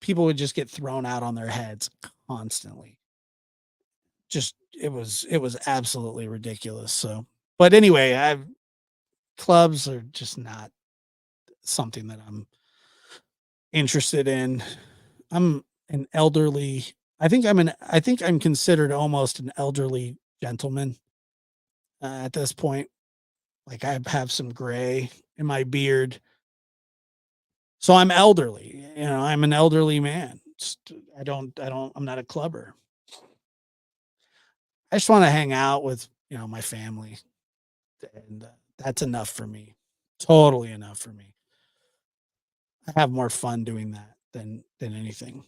Speaker 1: people would just get thrown out on their heads constantly. Just it was absolutely ridiculous. So, but anyway, I've clubs are just not something that I'm interested in. I'm an elderly. I think I'm considered almost an elderly gentleman at this point. Like I have some gray in my beard, so I'm elderly. I'm an elderly man. I'm not a clubber. I just want to hang out with my family, and that's enough for me. Totally enough for me. I have more fun doing that than anything.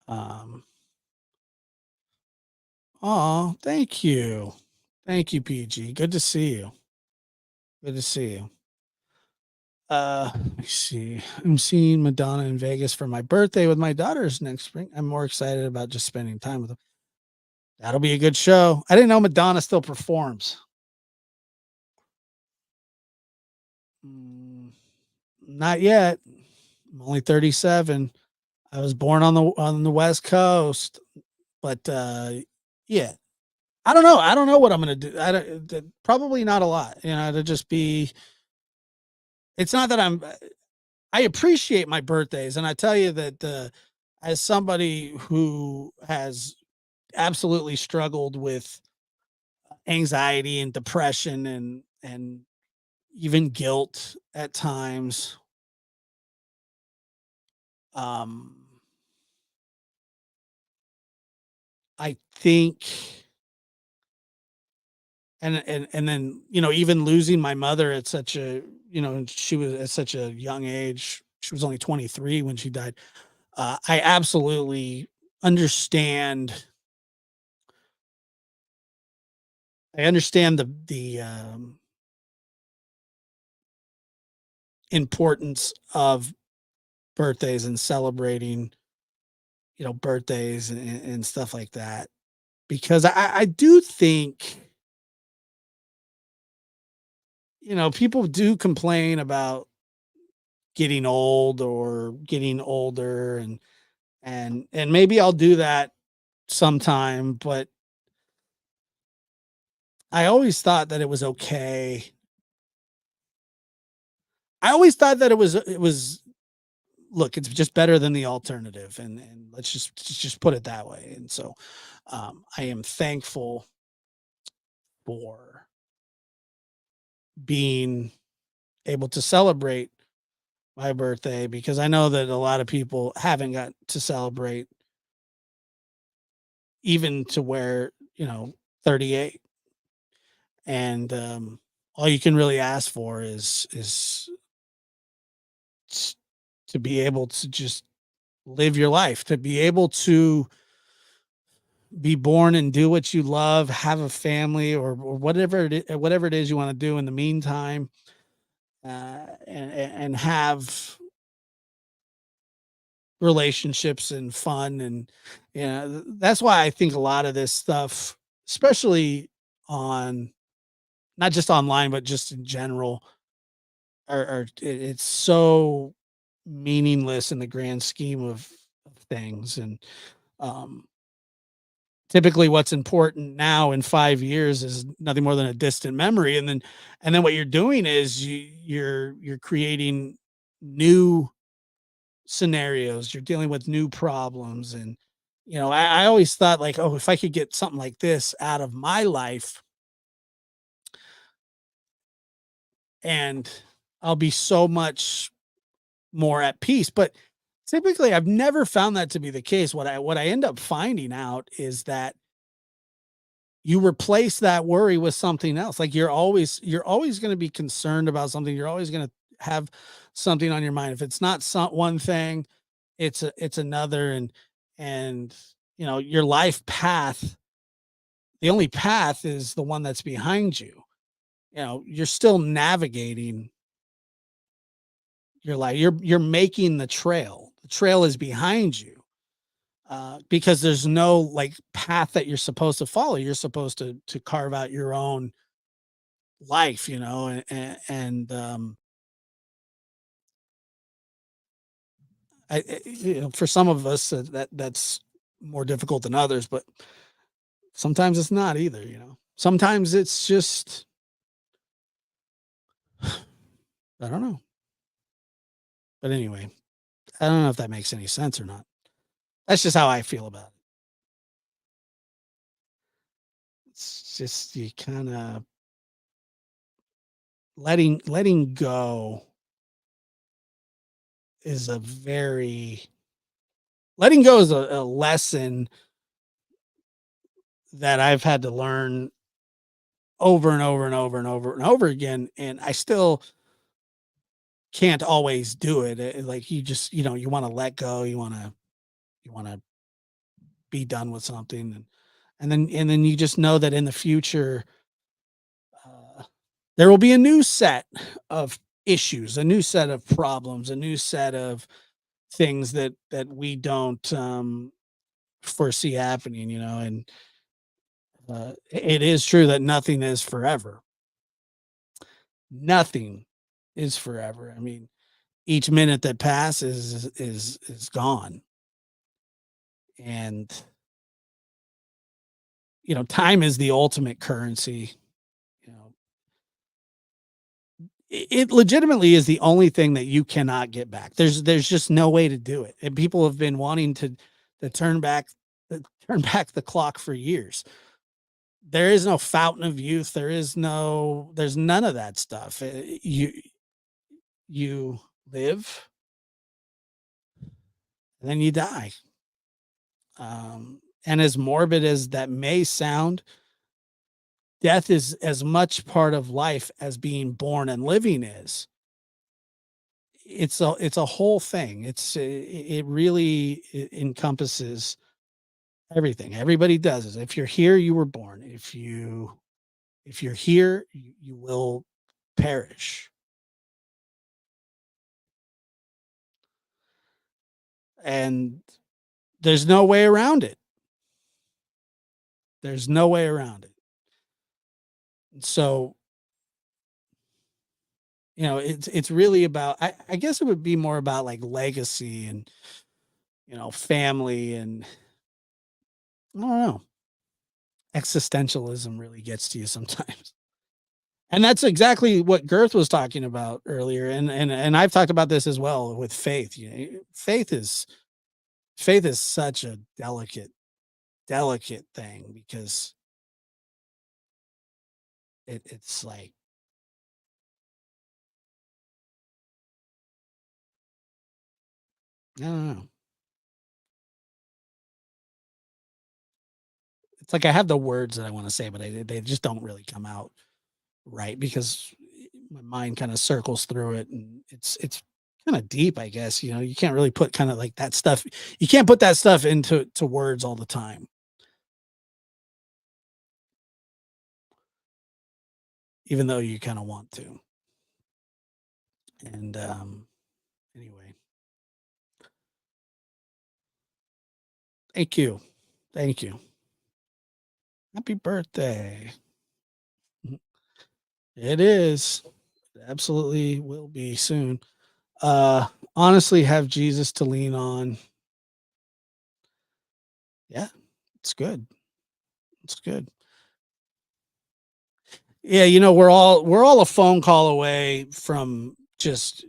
Speaker 1: Um, oh, thank you, PG. Good to see you. Good to see you. Let me see. I'm seeing Madonna in Vegas for my birthday with my daughters next spring. I'm more excited about just spending time with them. That'll be a good show. I didn't know Madonna still performs. Mm, not yet. I'm only 37. I was born on the West Coast, but yeah, I don't know. I don't know what I'm gonna do. Probably not a lot. To just be. It's not that I appreciate my birthdays, and I tell you that as somebody who has absolutely struggled with anxiety and depression and even guilt at times, um, I think, and then even losing my mother at such a she was at such a young age. She was only 23 when she died. I absolutely understand. I understand the importance of birthdays and celebrating, birthdays and stuff like that. Because I do think, people do complain about getting old or getting older, and maybe I'll do that sometime, but I always thought that it was okay. I always thought that it was look, it's just better than the alternative, and let's just put it that way. And so I am thankful for being able to celebrate my birthday, because I know that a lot of people haven't got to celebrate, even to where, 38. And all you can really ask for is to be able to just live your life, to be able to be born and do what you love, have a family, or whatever it is you want to do in the meantime, and have relationships and fun. And that's why I think a lot of this stuff, especially on, not just online but just in general, it's so meaningless in the grand scheme of things. And um typically what's important now in 5 years is nothing more than a distant memory. And then what you're doing is you're creating new scenarios, you're dealing with new problems. And I always thought, like, oh, if I could get something like this out of my life, and I'll be so much more at peace. But typically I've never found that to be the case. What I end up finding out is that you replace that worry with something else. Like, you're always going to be concerned about something. You're always going to have something on your mind. If it's not one thing, it's another. And your life path, the only path is the one that's behind you. You're still navigating your life. You're making the trail. The trail is behind you. Because there's no, like, path that you're supposed to follow. You're supposed to carve out your own life, and for some of us, that's more difficult than others, but sometimes it's not either. Sometimes it's just, I don't know. But anyway, I don't know if that makes any sense or not. That's just how I feel about it. It's just, you kind of letting go is a very letting go is a lesson that I've had to learn over and over and over and over and over again. And I still can't always do it. Like, you just, you want to let go. You want to be done with something. And then you just know that in the future, uh, there will be a new set of issues, a new set of problems, a new set of things that we don't foresee happening. And it is true that nothing is forever. Nothing is forever. I mean, each minute that passes is gone. And time is the ultimate currency. You know, it legitimately is the only thing that you cannot get back. There's just no way to do it. And people have been wanting to turn back the clock for years. There is no fountain of youth. There's none of that stuff. You live, and then you die. And as morbid as that may sound, death is as much part of life as being born and living is. It's a whole thing. It really encompasses everything. Everybody does it. If you're here, you were born. If you're here, you will perish. And there's no way around it. There's no way around it. So, it's really about, I guess it would be more about like legacy and, family and I don't know. Existentialism really gets to you sometimes. And that's exactly what Girth was talking about earlier. And I've talked about this as well with faith. Faith is such a delicate thing because it's like, I don't know. It's like I have the words that I want to say, but they just don't really come out right because my mind kind of circles through it, and it's kind of deep, I guess. You can't really put kind of like that stuff. You can't put that stuff into words all the time, even though you kind of want to. And anyway, thank you, thank you. Happy birthday! It is. It absolutely will be soon. Uh, Honestly, have Jesus to lean on. Yeah, it's good. It's good. Yeah, we're all a phone call away from just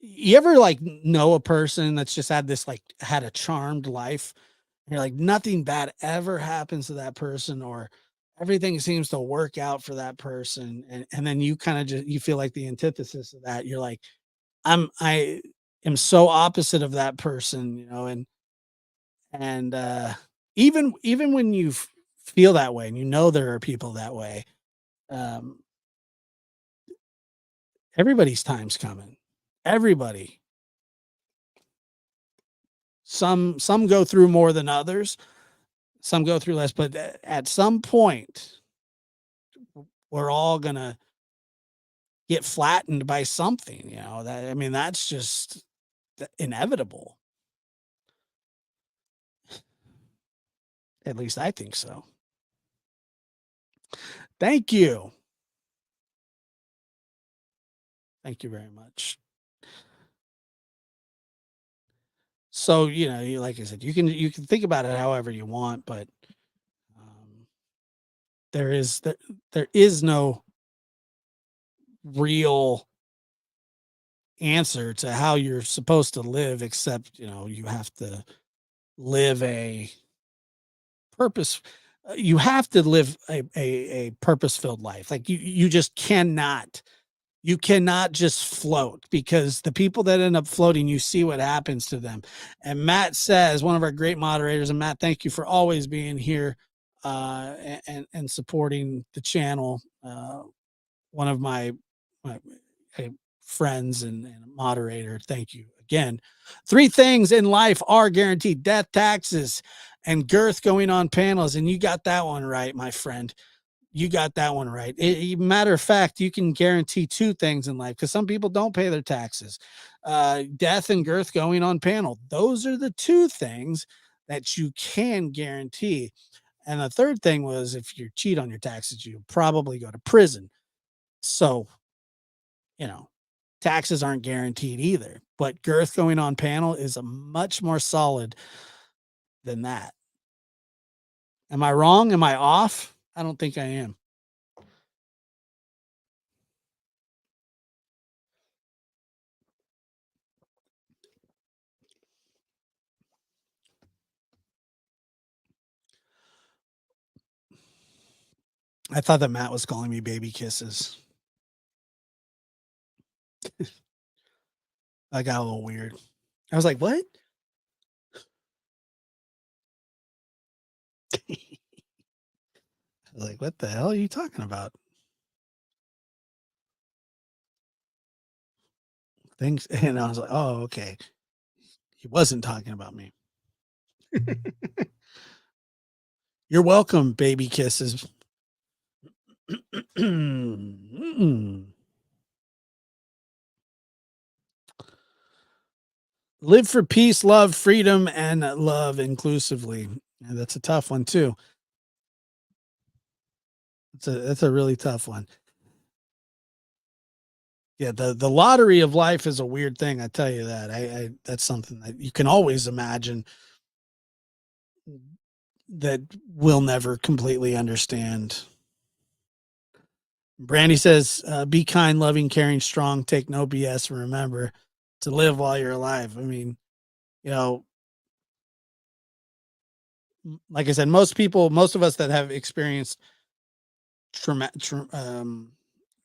Speaker 1: you ever like know a person that's just had a charmed life. You're like nothing bad ever happens to that person or everything seems to work out for that person and then you kind of just you feel like the antithesis of that. You're like I am so opposite of that person, and even when you feel that way and there are people that way, um everybody's time's coming. Everybody. Some go through more than others. Some go through less, but at some point, we're all gonna get flattened by something. That I mean, that's just inevitable. At least I think so. Thank you. Thank you very much. So like I said, you can think about it however you want, but um, there is no real answer to how you're supposed to live, except you have to live a purpose. You have to live a purpose filled life. Like you just cannot. You cannot just float because the people that end up floating, you see what happens to them. And Matt says, one of our great moderators, and Matt, thank you for always being here and supporting the channel. One of my friends and moderator. Thank you again. Three things in life are guaranteed: death, taxes, and Girth going on panels. And you got that one right, my friend. You got that one right. Matter of fact, you can guarantee two things in life because some people don't pay their taxes. Death and Girth going on panel. Those are the two things that you can guarantee. And the third thing was if you cheat on your taxes, you'll probably go to prison. So you know, taxes aren't guaranteed either. But Girth going on panel is a much more solid than that. Am I wrong? Am I off? I don't think I am. I thought that Matt was calling me baby kisses. I got a little weird. I was like, what? I was like, what the hell are you talking about? Things. And I was like, oh, okay. He wasn't talking about me. You're welcome, baby kisses. Live for peace, love, freedom, and love inclusively. And that's a tough one too. That's a really tough one. Yeah, the lottery of life is a weird thing. I tell you that. I that's something that you can always imagine that we'll never completely understand. Brandy says, "Be kind, loving, caring, strong. Take no BS, and remember to live while you're alive." I mean, you know, like I said, most of us that have experienced trauma,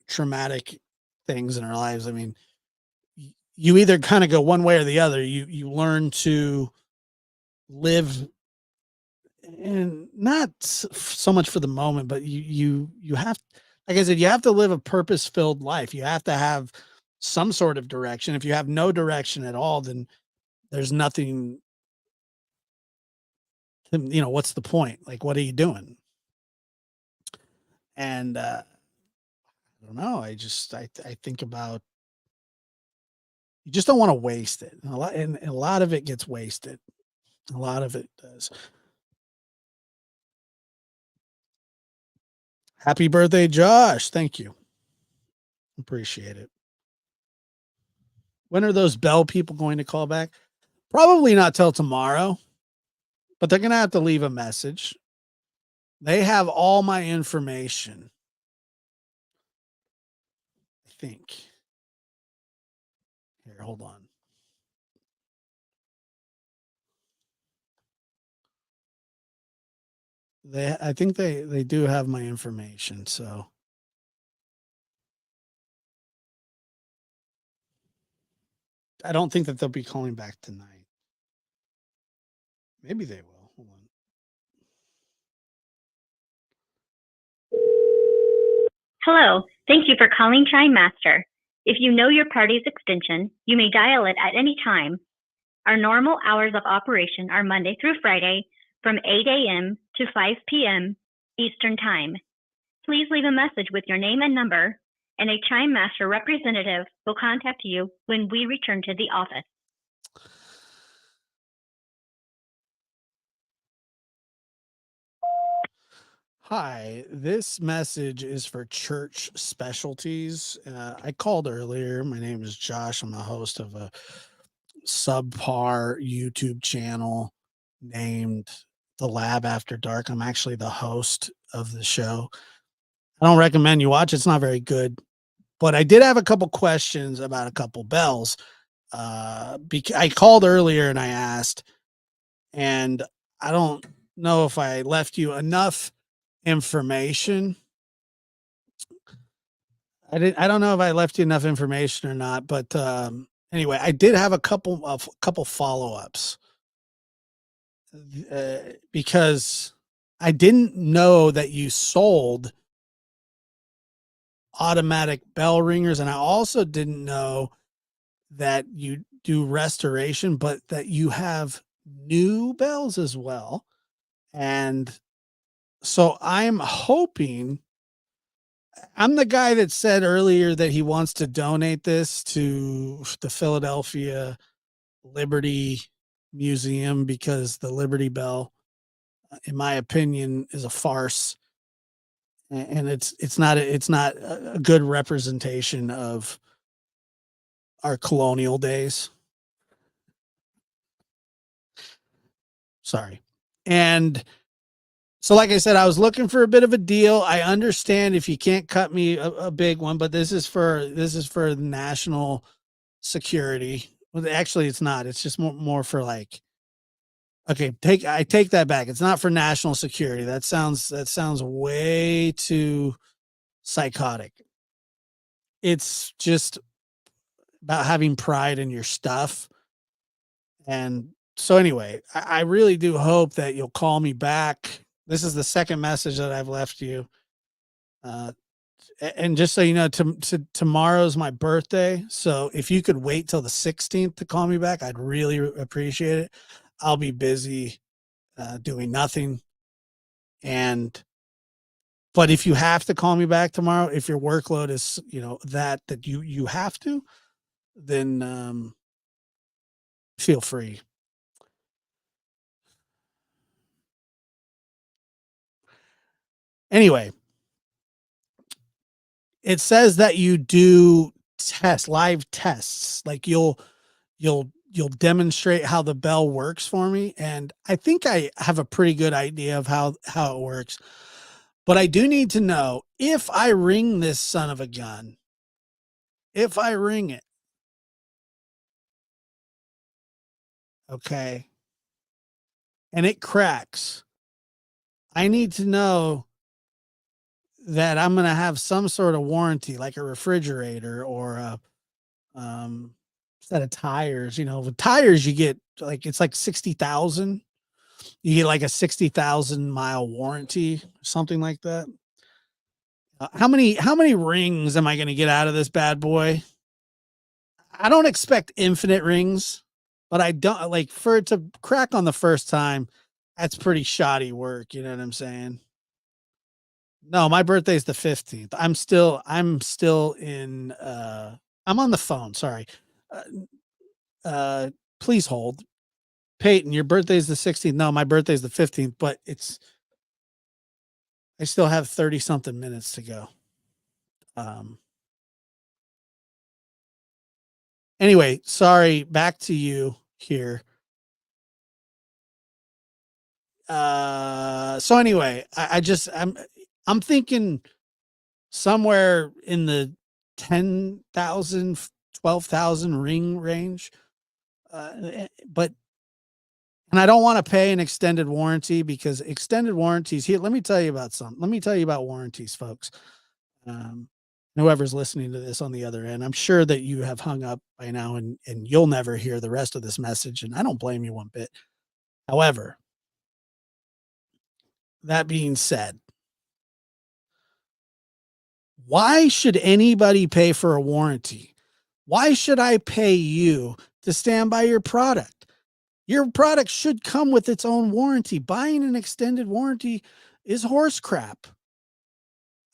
Speaker 1: traumatic things in our lives. I mean, you either kind of go one way or the other. You learn to live, and not so much for the moment, but you have, like I said, you have to live a purpose filled life. You have to have some sort of direction. If you have no direction at all, then there's nothing. What's the point? Like, what are you doing? And I don't know. I think about, you just don't want to waste it. And a lot of it gets wasted. A lot of it does. Happy birthday, Josh. Thank you. Appreciate it. When are those Bell people going to call back? Probably not till tomorrow, but they're going to have to leave a message. They have all my information, I think. Here, hold on. I think they do have my information, so I don't think that they'll be calling back tonight. Maybe they will. Hold on.
Speaker 2: Hello. Thank you for calling Chime Master. If you know your party's extension, you may dial it at any time. Our normal hours of operation are Monday through Friday from 8 a.m. to 5 p.m. Eastern Time. Please leave a message with your name and number, and a Chime Master representative will contact you when we return to the office.
Speaker 1: Hi, this message is for church specialties. I called earlier. My name is Josh. I'm the host of a subpar YouTube channel named The Lab After Dark. I'm actually the host of the show. I don't recommend you watch. It's not very good, but I did have a couple questions about a couple bells. I called earlier and I asked, and I don't know if I left you enough information. I don't know if I left you enough information or not, but anyway, I did have a couple follow-ups, because I didn't know that you sold automatic bell ringers, and I also didn't know that you do restoration, but that you have new bells as well. And so I'm the guy that said earlier that he wants to donate this to the Philadelphia Liberty Museum, because the Liberty Bell, in my opinion, is a farce, and it's not a good representation of our colonial days. Sorry. And so, like I said, I was looking for a bit of a deal. I understand if you can't cut me a big one, but this is for national security. Well, actually, it's not. It's just more for like. Okay, I take that back. It's not for national security. That sounds way too psychotic. It's just about having pride in your stuff. And so anyway, I really do hope that you'll call me back. This is the second message that I've left you. Uh, and just so you know, tomorrow's my birthday. So if you could wait till the 16th to call me back, I'd really appreciate it. I'll be busy doing nothing. But if you have to call me back tomorrow, if your workload is, that you have to, then feel free. Anyway, it says that you do live tests. Like you'll demonstrate how the bell works for me, and I think I have a pretty good idea of how it works. But I do need to know, if I ring this son of a gun, if I ring it, okay, and it cracks, I need to know that I'm going to have some sort of warranty, like a refrigerator or a set of tires. You know, with tires, you get like, it's like 60,000. You get like a 60,000 mile warranty, something like that. How many rings am I going to get out of this bad boy? I don't expect infinite rings, but I don't like, for it to crack on the first time. That's pretty shoddy work. You know what I'm saying? No, my birthday's the 15th. I'm still in, I'm on the phone. Sorry. Uh, uh, please hold. Peyton, your birthday's the 16th. No, my birthday's the 15th, but I still have 30 something minutes to go. Um, anyway, sorry, back to you here. So anyway, I'm thinking somewhere in the 10,000, 12,000 ring range. But and I don't want to pay an extended warranty, because extended warranties here, let me tell you about some. Let me tell you about warranties, folks. Um, Whoever's listening to this on the other end, I'm sure that you have hung up by now, and you'll never hear the rest of this message. And I don't blame you one bit. However, that being said, why should anybody pay for a warranty? Why should I pay you to stand by your product? Your product should come with its own warranty. Buying an extended warranty is horse crap.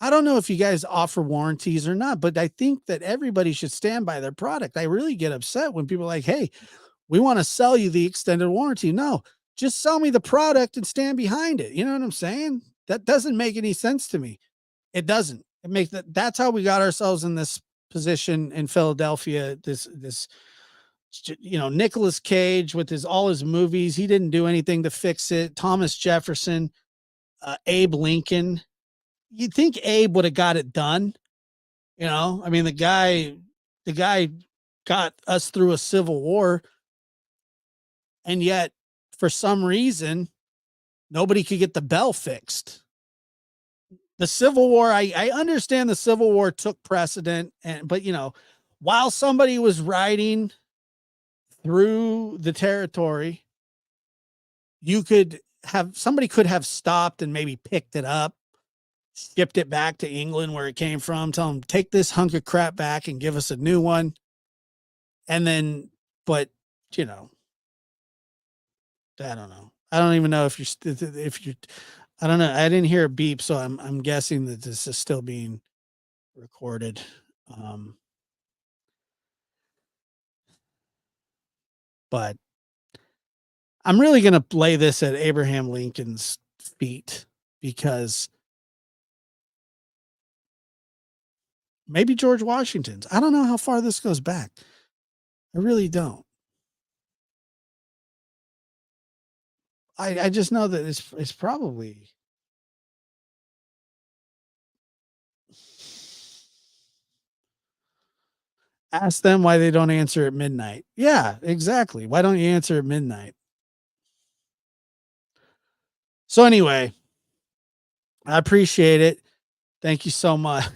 Speaker 1: I don't know if you guys offer warranties or not, but I think that everybody should stand by their product. I really get upset when people are like, hey, we want to sell you the extended warranty. No, just sell me the product and stand behind it. You know what I'm saying? That doesn't make any sense to me. It doesn't. It makes that's how we got ourselves in this position in Philadelphia. This Nicolas Cage with all his movies, he didn't do anything to fix it. Thomas Jefferson, Abe Lincoln. You'd think Abe would have got it done. I mean, the guy got us through a civil war, and yet for some reason nobody could get the bell fixed. The Civil War, I understand the Civil War took precedent, but while somebody was riding through the territory, somebody could have stopped and maybe picked it up, shipped it back to England where it came from, tell them, take this hunk of crap back and give us a new one. And then, but you know, I don't know. I don't even know if you're, I don't know. I didn't hear a beep, so I'm guessing that this is still being recorded. Um, but I'm really going to lay this at Abraham Lincoln's feet, because maybe George Washington's. I don't know how far this goes back. I really don't. I just know that it's probably, ask them why they don't answer at midnight. Yeah, exactly. Why don't you answer at midnight? So anyway, I appreciate it. Thank you so much.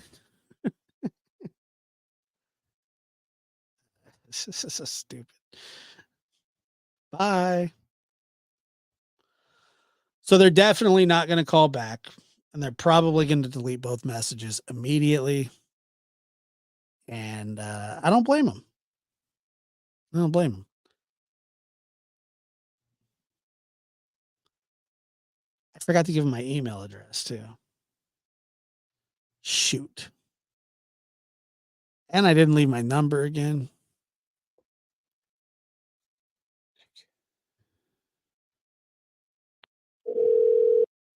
Speaker 1: This is so stupid. Bye. So they're definitely not going to call back, and they're probably going to delete both messages immediately. And I don't blame them. I don't blame them. I forgot to give them my email address too. Shoot. And I didn't leave my number again.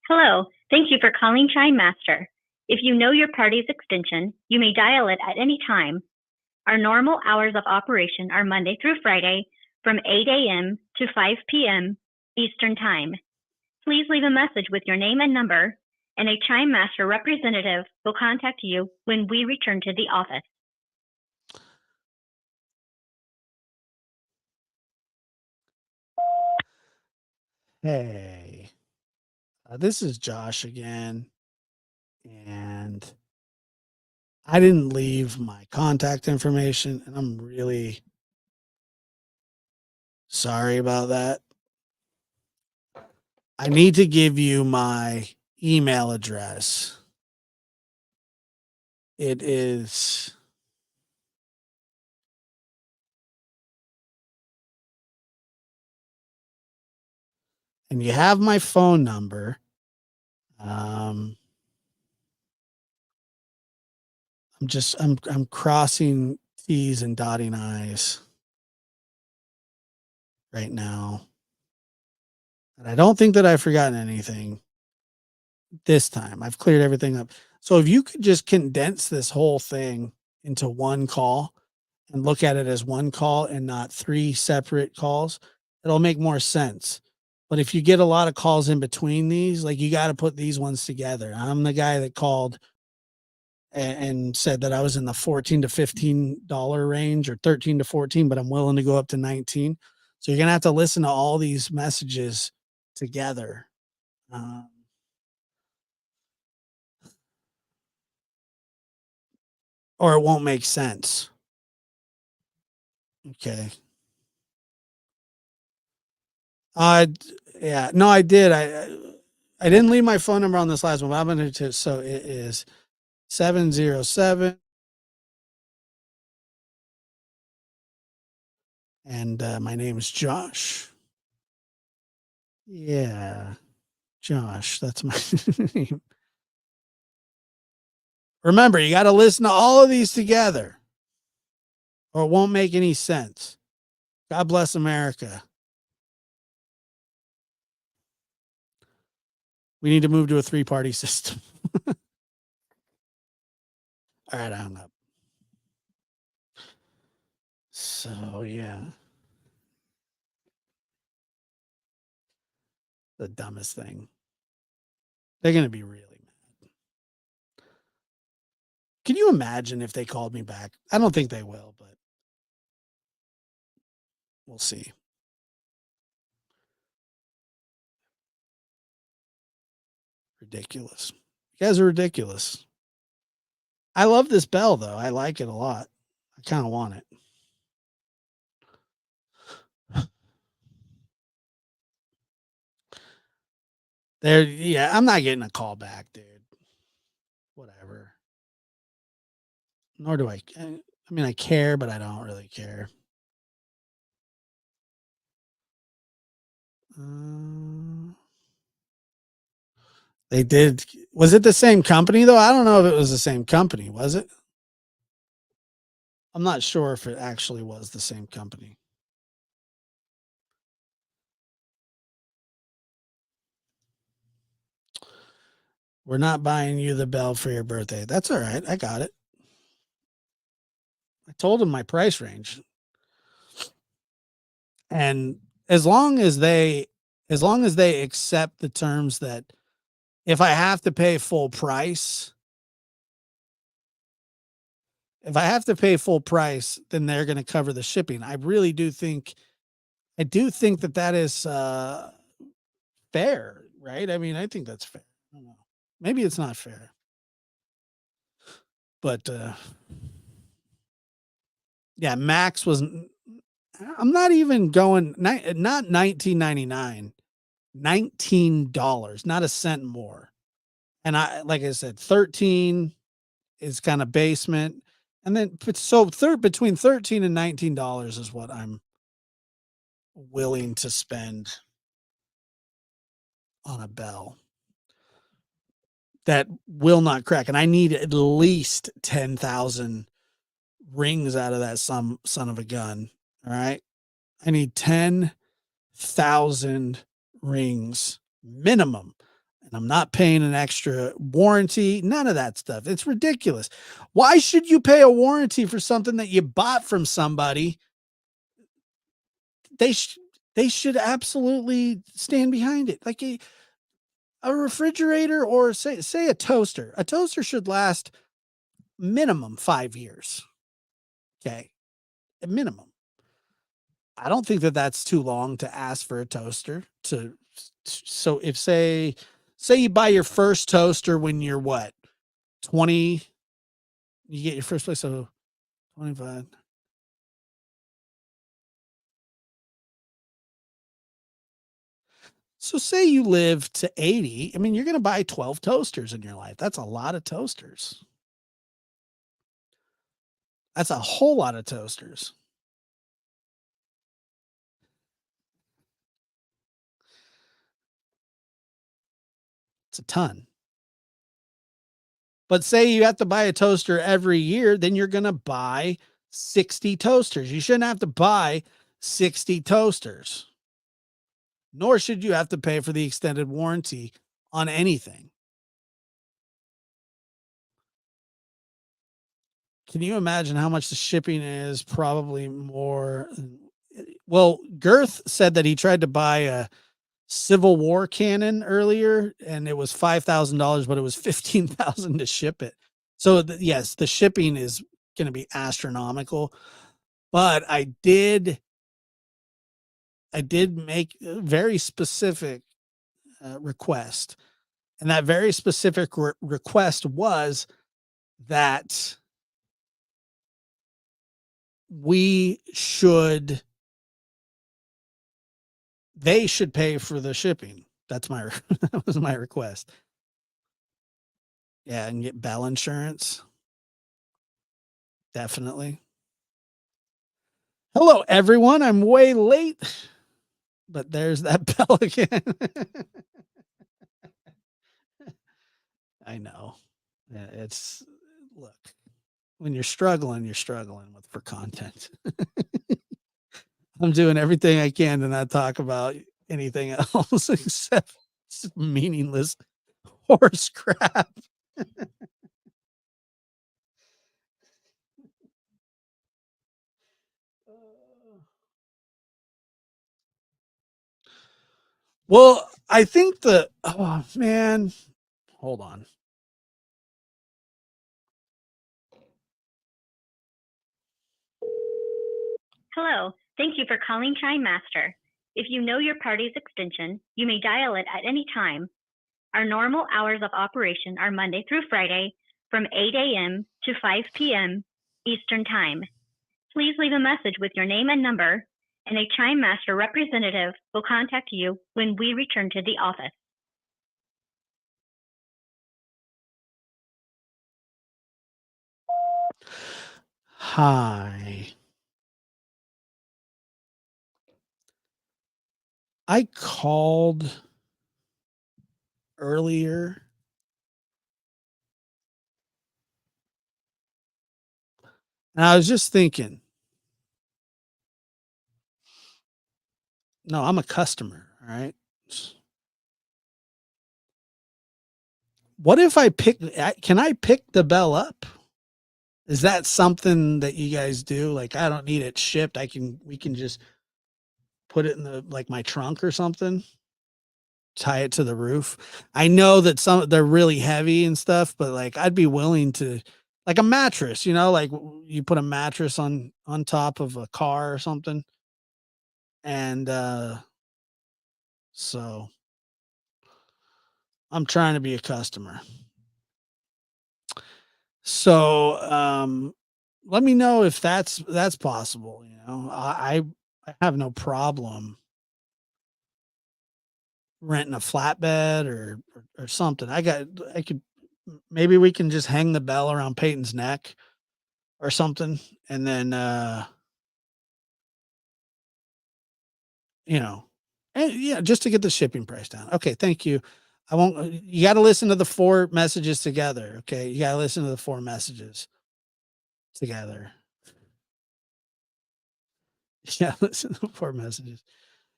Speaker 2: Hello, thank you for calling Chime Master. If you know your party's extension, you may dial it at any time. Our normal hours of operation are Monday through Friday from 8 a.m. to 5 p.m. Eastern Time. Please leave a message with your name and number, and a Chime Master representative will contact you when we return to the office.
Speaker 1: Hey, this is Josh again, and I didn't leave my contact information, and I'm really sorry about that. I need to give you my email address. It is and you have my phone number. I'm crossing T's and dotting I's right now. And I don't think that I've forgotten anything this time. I've cleared everything up. So if you could just condense this whole thing into one call and look at it as one call and not three separate calls, it'll make more sense. But if you get a lot of calls in between these, like you got to put these ones together. I'm the guy that called and said that I was in the $14 to $15 range or 13 to 14, but I'm willing to go up to 19. So you're going to have to listen to all these messages together. Or it won't make sense. Okay. Yeah, no, I did. I didn't leave my phone number on this last one, but I'm going to, so it is 707. And my name is Josh. Yeah, Josh, that's my name. Remember, you got to listen to all of these together or it won't make any sense. God bless America. We need to move to a 3-party system. All right, I hung up. So, yeah. The dumbest thing. They're going to be really mad. Can you imagine if they called me back? I don't think they will, but we'll see. Ridiculous. You guys are ridiculous. I love this bell, though. I like it a lot. I kind of want it. There, yeah, I'm not getting a call back, dude. Whatever. Nor do I. I mean, I care, but I don't really care. They did. Was it the same company though? I don't know if it was the same company. Was it? I'm not sure if it actually was the same company. We're not buying you the bell for your birthday. That's all right. I got it. I told them my price range. And as long as they accept the terms that if I have to pay full price, then they're going to cover the shipping. I really do think that is fair, right? I mean, I think that's fair. I don't know. Maybe it's not fair. But yeah, Max was I'm not even going not $19.99. $19, not a cent more. And I like I said, 13 is kind of basement. And then so between $13 and $19 is what I'm willing to spend on a bell that will not crack. And I need at least 10,000 rings out of that son of a gun. All right. I need 10,000 rings minimum. and I'm not paying an extra warranty, none of that stuff. It's ridiculous. Why should you pay a warranty for something that you bought from somebody? They sh- they should absolutely stand behind it. Like a refrigerator or say a toaster. A toaster should last minimum 5 years. Okay? A minimum. I don't think that that's too long to ask for a toaster to so if say you buy your first toaster when you're what? 20, you get your first place, so 25. So say you live to 80, I mean, you're going to buy 12 toasters in your life. That's a lot of toasters. That's a whole lot of toasters. It's a ton. But say you have to buy a toaster every year, then you're going to buy 60 toasters. You shouldn't have to buy 60 toasters, nor should you have to pay for the extended warranty on anything. Can you imagine how much the shipping is? Probably more. Well, Girth said that he tried to buy a Civil War cannon earlier and it was $5,000, but it was 15,000 to ship it. So yes, the shipping is going to be astronomical, but I did make a very specific request. And that very specific request was that we should they should pay for the shipping. That's my that was my request. Yeah, and get bell insurance. Definitely. Hello, everyone. I'm way late, but there's that bell again. I know. Yeah, it's look, when you're struggling with for content. I'm doing everything I can to not talk about anything else except meaningless horse crap. Well, I think oh man, hold on.
Speaker 2: Hello. Thank you for calling Chime Master. If you know your party's extension, you may dial it at any time. Our normal hours of operation are Monday through Friday from 8 a.m. to 5 p.m. Eastern Time. Please leave a message with your name and number, and a Chime Master representative will contact you when we return to the office.
Speaker 1: Hi. I called earlier. And I was just thinking, no, I'm a customer. All right. What if can I pick the bell up? Is that something that you guys do? Like, I don't need it shipped. We can just put it in like my trunk or something, tie it to the roof. I know that they're really heavy and stuff, but like, I'd be willing to, like a mattress, like you put a mattress on top of a car or something. And, so I'm trying to be a customer. So, let me know if that's possible. I have no problem renting a flatbed or something. I could maybe we can just hang the bell around Peyton's neck or something, and then you know, and yeah, just to get the shipping price down. Okay, thank you. I won't. You got to listen to the four messages together. Okay, you got to listen to the four messages together. Yeah, listen to the four messages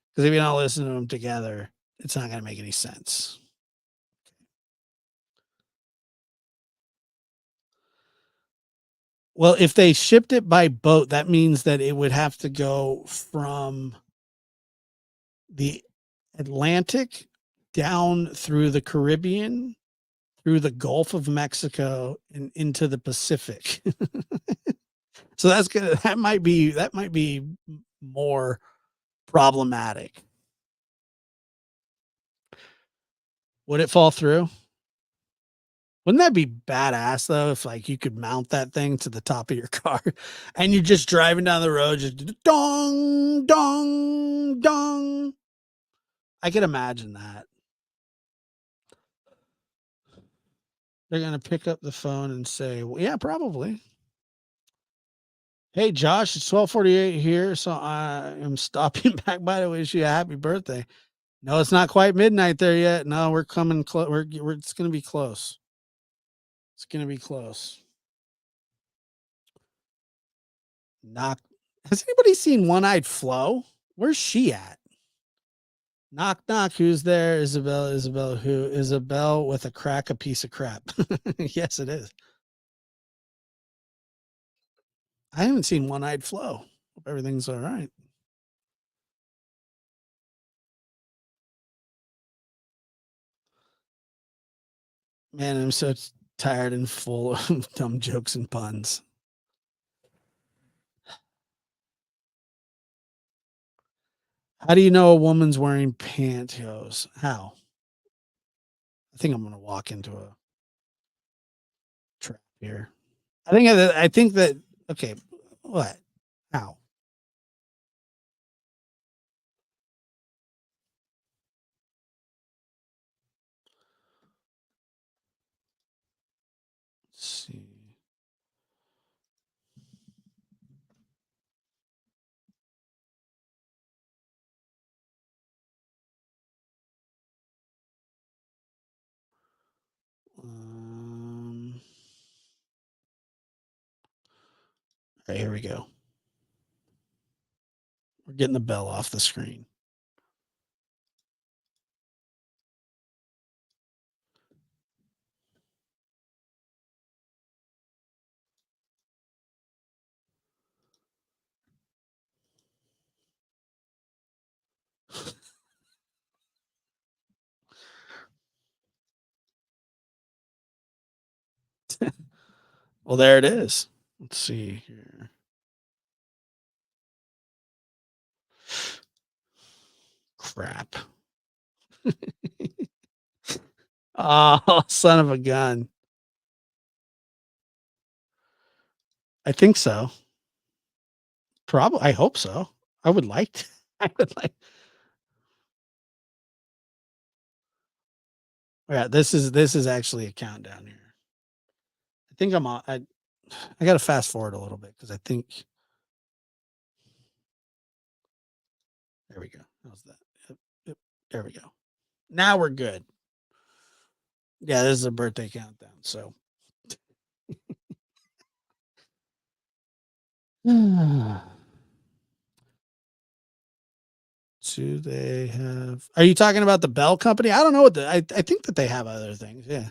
Speaker 1: because if you don't listen to them together, it's not going to make any sense. Well, if they shipped it by boat, that means that it would have to go from the Atlantic down through the Caribbean, through the Gulf of Mexico, and into the Pacific. So that might be more problematic. Would it fall through? Wouldn't that be badass though if like you could mount that thing to the top of your car and you're just driving down the road just dong dong dong. I could imagine that. They're gonna pick up the phone and say, well, yeah, probably. Hey Josh, it's 12:48 here, so I am stopping back by to wish you a happy birthday. No, it's not quite midnight there yet. No, we're coming close. We're it's gonna be close. It's gonna be close. Knock. Has anybody seen One Eyed Flo? Where's she at? Knock knock. Who's there? Isabel. Isabel. Who? Isabel with a crack. A piece of crap. Yes, it is. I haven't seen One Eyed Flo. Hope everything's all right. Man, I'm so tired and full of dumb jokes and puns. How do you know a woman's wearing pantyhose? How? I think I'm gonna walk into a trap here. I think that okay. What? How? Let's see. Um, all right, here we go. We're getting the bell off the screen. Well, there it is. Let's see here. Crap. Oh, son of a gun. I think so. Probably. I hope so. I would like to. I would like. Yeah, this is actually a countdown here. I think I'm on. I got to fast forward a little bit because I think there we go. How's that? Yep, yep, there we go. Now we're good. Yeah, this is a birthday countdown. So do they have? Are you talking about the Bell Company? I don't know what I think that they have other things. Yeah.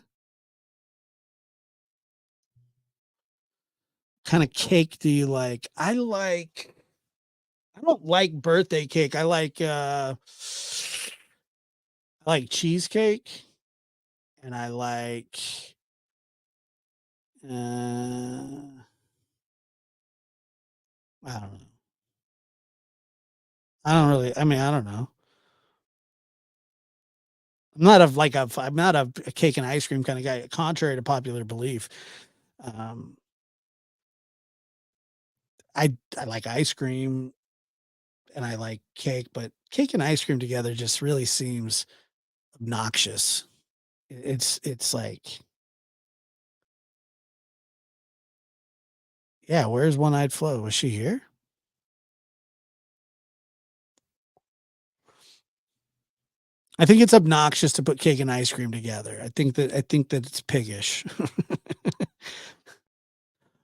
Speaker 1: Kind of cake do you like? I don't like birthday cake. I like cheesecake and I like I don't know. I don't really I mean, I don't know. I'm not a cake and ice cream kind of guy, contrary to popular belief. Um I like ice cream and I like cake, but cake and ice cream together just really seems obnoxious. It's like, yeah, where's One Eyed Flo? Was she here? I think it's obnoxious to put cake and ice cream together. I think that it's piggish.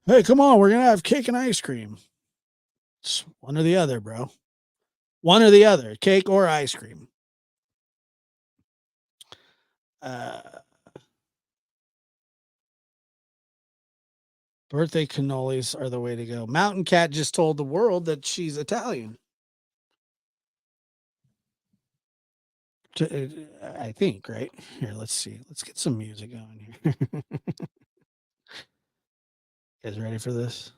Speaker 1: Hey, come on, we're gonna have cake and ice cream. It's one or the other, bro. One or the other, cake or ice cream. Uh, Birthday cannolis are the way to go. Mountain Cat just told the world that she's Italian. I think, right? Here, let's see. Let's get some music going here. You guys ready for this?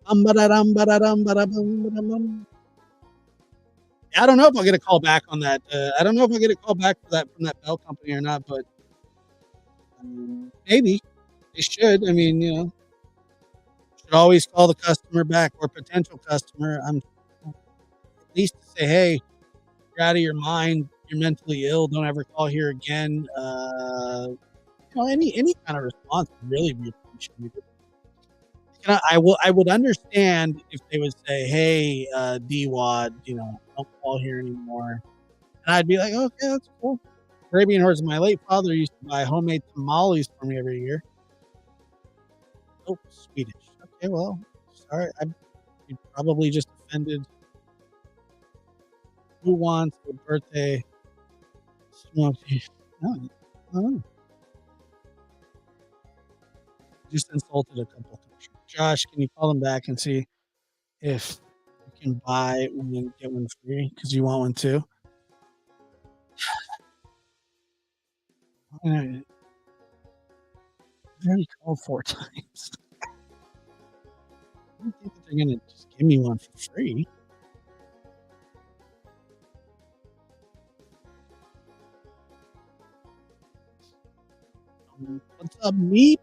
Speaker 1: I don't know if I'll get a call back on that. I don't know if I'll get a call back for that from that Bell company or not, but maybe they should. I mean, should always call the customer back or potential customer. I'm at least to say, hey, you're out of your mind. You're mentally ill. Don't ever call here again. Any kind of response would really be appreciated. I would understand if they would say, hey, DWAD, don't call here anymore. And I'd be like, okay, that's cool. Arabian Horse, my late father used to buy homemade tamales for me every year. Oh, Swedish. Okay, well, sorry. You probably just offended. Who wants a birthday smoky? No, no. Just insulted a couple. Josh, can you call them back and see if you can buy one and get one free because you want one too? I already called 4 times. I don't think that they're gonna just give me one for free. What's up, Meep?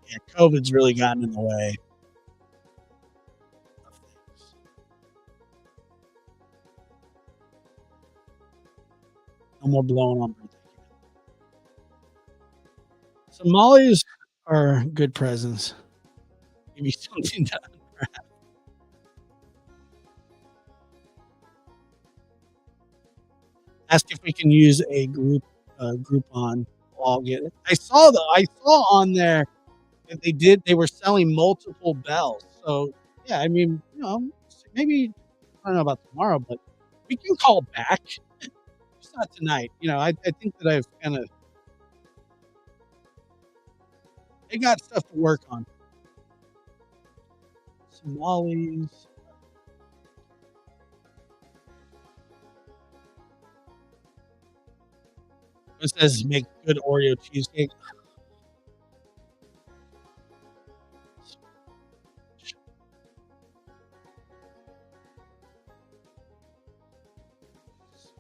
Speaker 1: Yeah, COVID's really gotten in the way of things. No more blowing on birthday candles. Tamales are good presents. Maybe something to unwrap. Ask if we can use a Groupon login. I saw on there that they were selling multiple bells. So yeah, I mean, maybe I don't know about tomorrow, but we can call back. Just not tonight. I think that I've kind of they got stuff to work on. Somalis. It says make good Oreo cheesecake.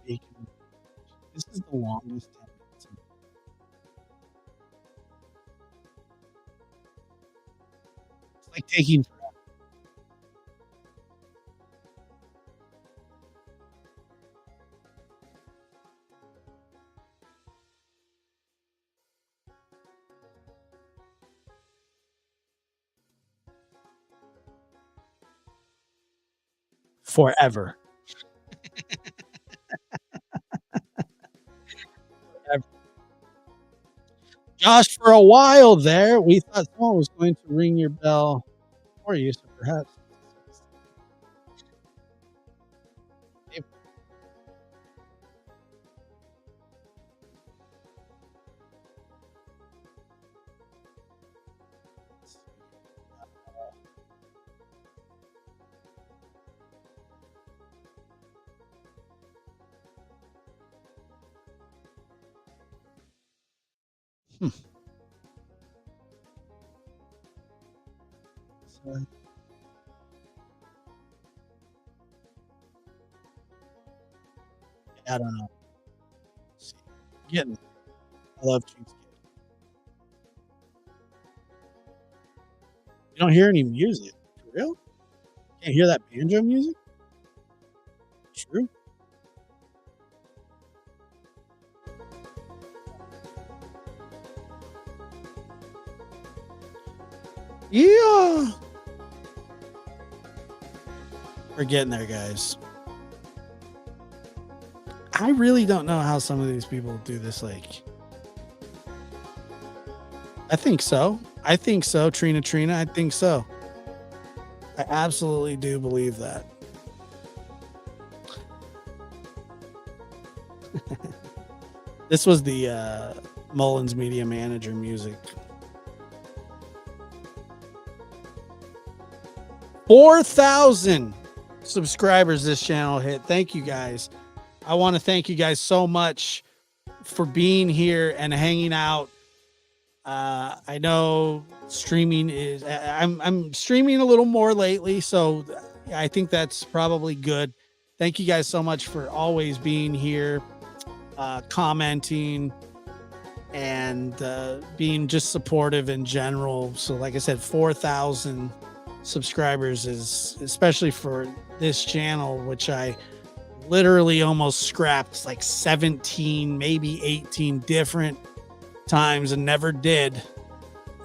Speaker 1: Bacon. This is the longest 10 minutes. It's like taking forever. Forever. Josh, for a while there, we thought someone was going to ring your bell for you, so perhaps. So, I don't know. Let's see. Getting. I love cheesecake. You don't hear any music. For real? Can't hear that banjo music? True. Yeah. We're getting there, guys. I really don't know how some of these people do this. I think so. I think so, Trina. I think so. I absolutely do believe that. This was the Mullins Media Manager music. 4,000 subscribers this channel hit. Thank you guys. I want to thank you guys so much for being here and hanging out. I know streaming is I'm streaming a little more lately, so I think that's probably good. Thank you guys so much for always being here, commenting, and being just supportive in general. So like I said, 4,000 subscribers is, especially for this channel, which I literally almost scrapped like 17, maybe 18 different times and never did.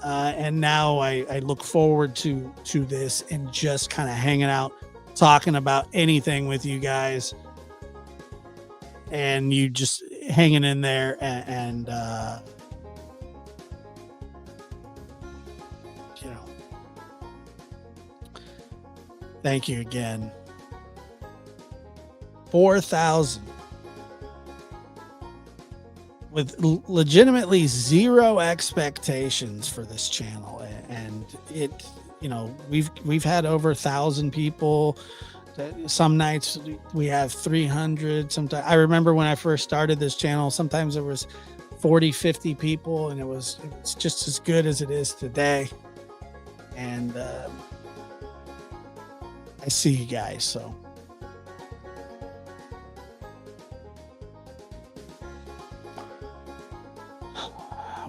Speaker 1: And now I look forward to this and just kind of hanging out, talking about anything with you guys, and you just hanging in there and you know, thank you again. 4,000 with legitimately zero expectations for this channel, and it, you know, we've had over 1,000 people. Some nights we have 300. Sometimes, I remember when I first started this channel, sometimes there was 40, 50 people, and it's just as good as it is today. And I see you guys. So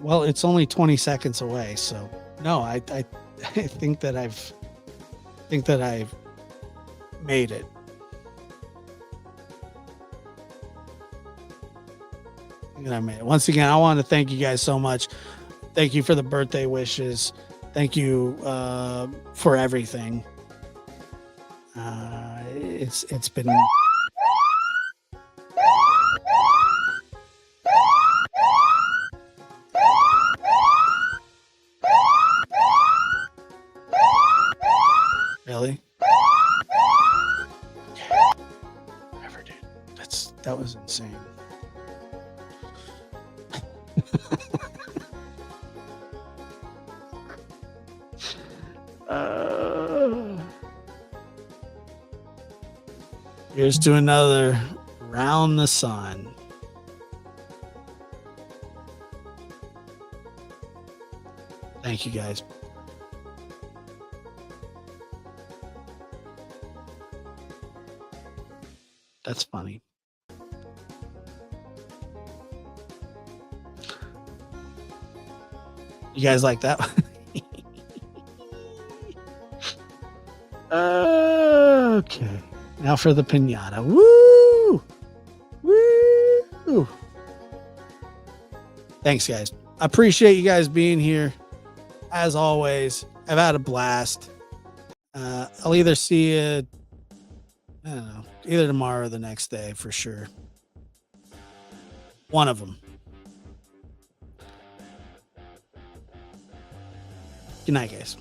Speaker 1: well, it's only 20 seconds away. So no, I think that I've made it. I made it. Once again, I want to thank you guys so much. Thank you for the birthday wishes. Thank you for everything. It's been really. Whatever, dude. That was insane. Here's to another round the sun. Thank you guys. That's funny. You guys like that? Okay. Now for the piñata. Woo! Woo! Thanks, guys. I appreciate you guys being here. As always, I've had a blast. I'll either see you, I don't know, either tomorrow or the next day for sure. One of them. Good night, guys.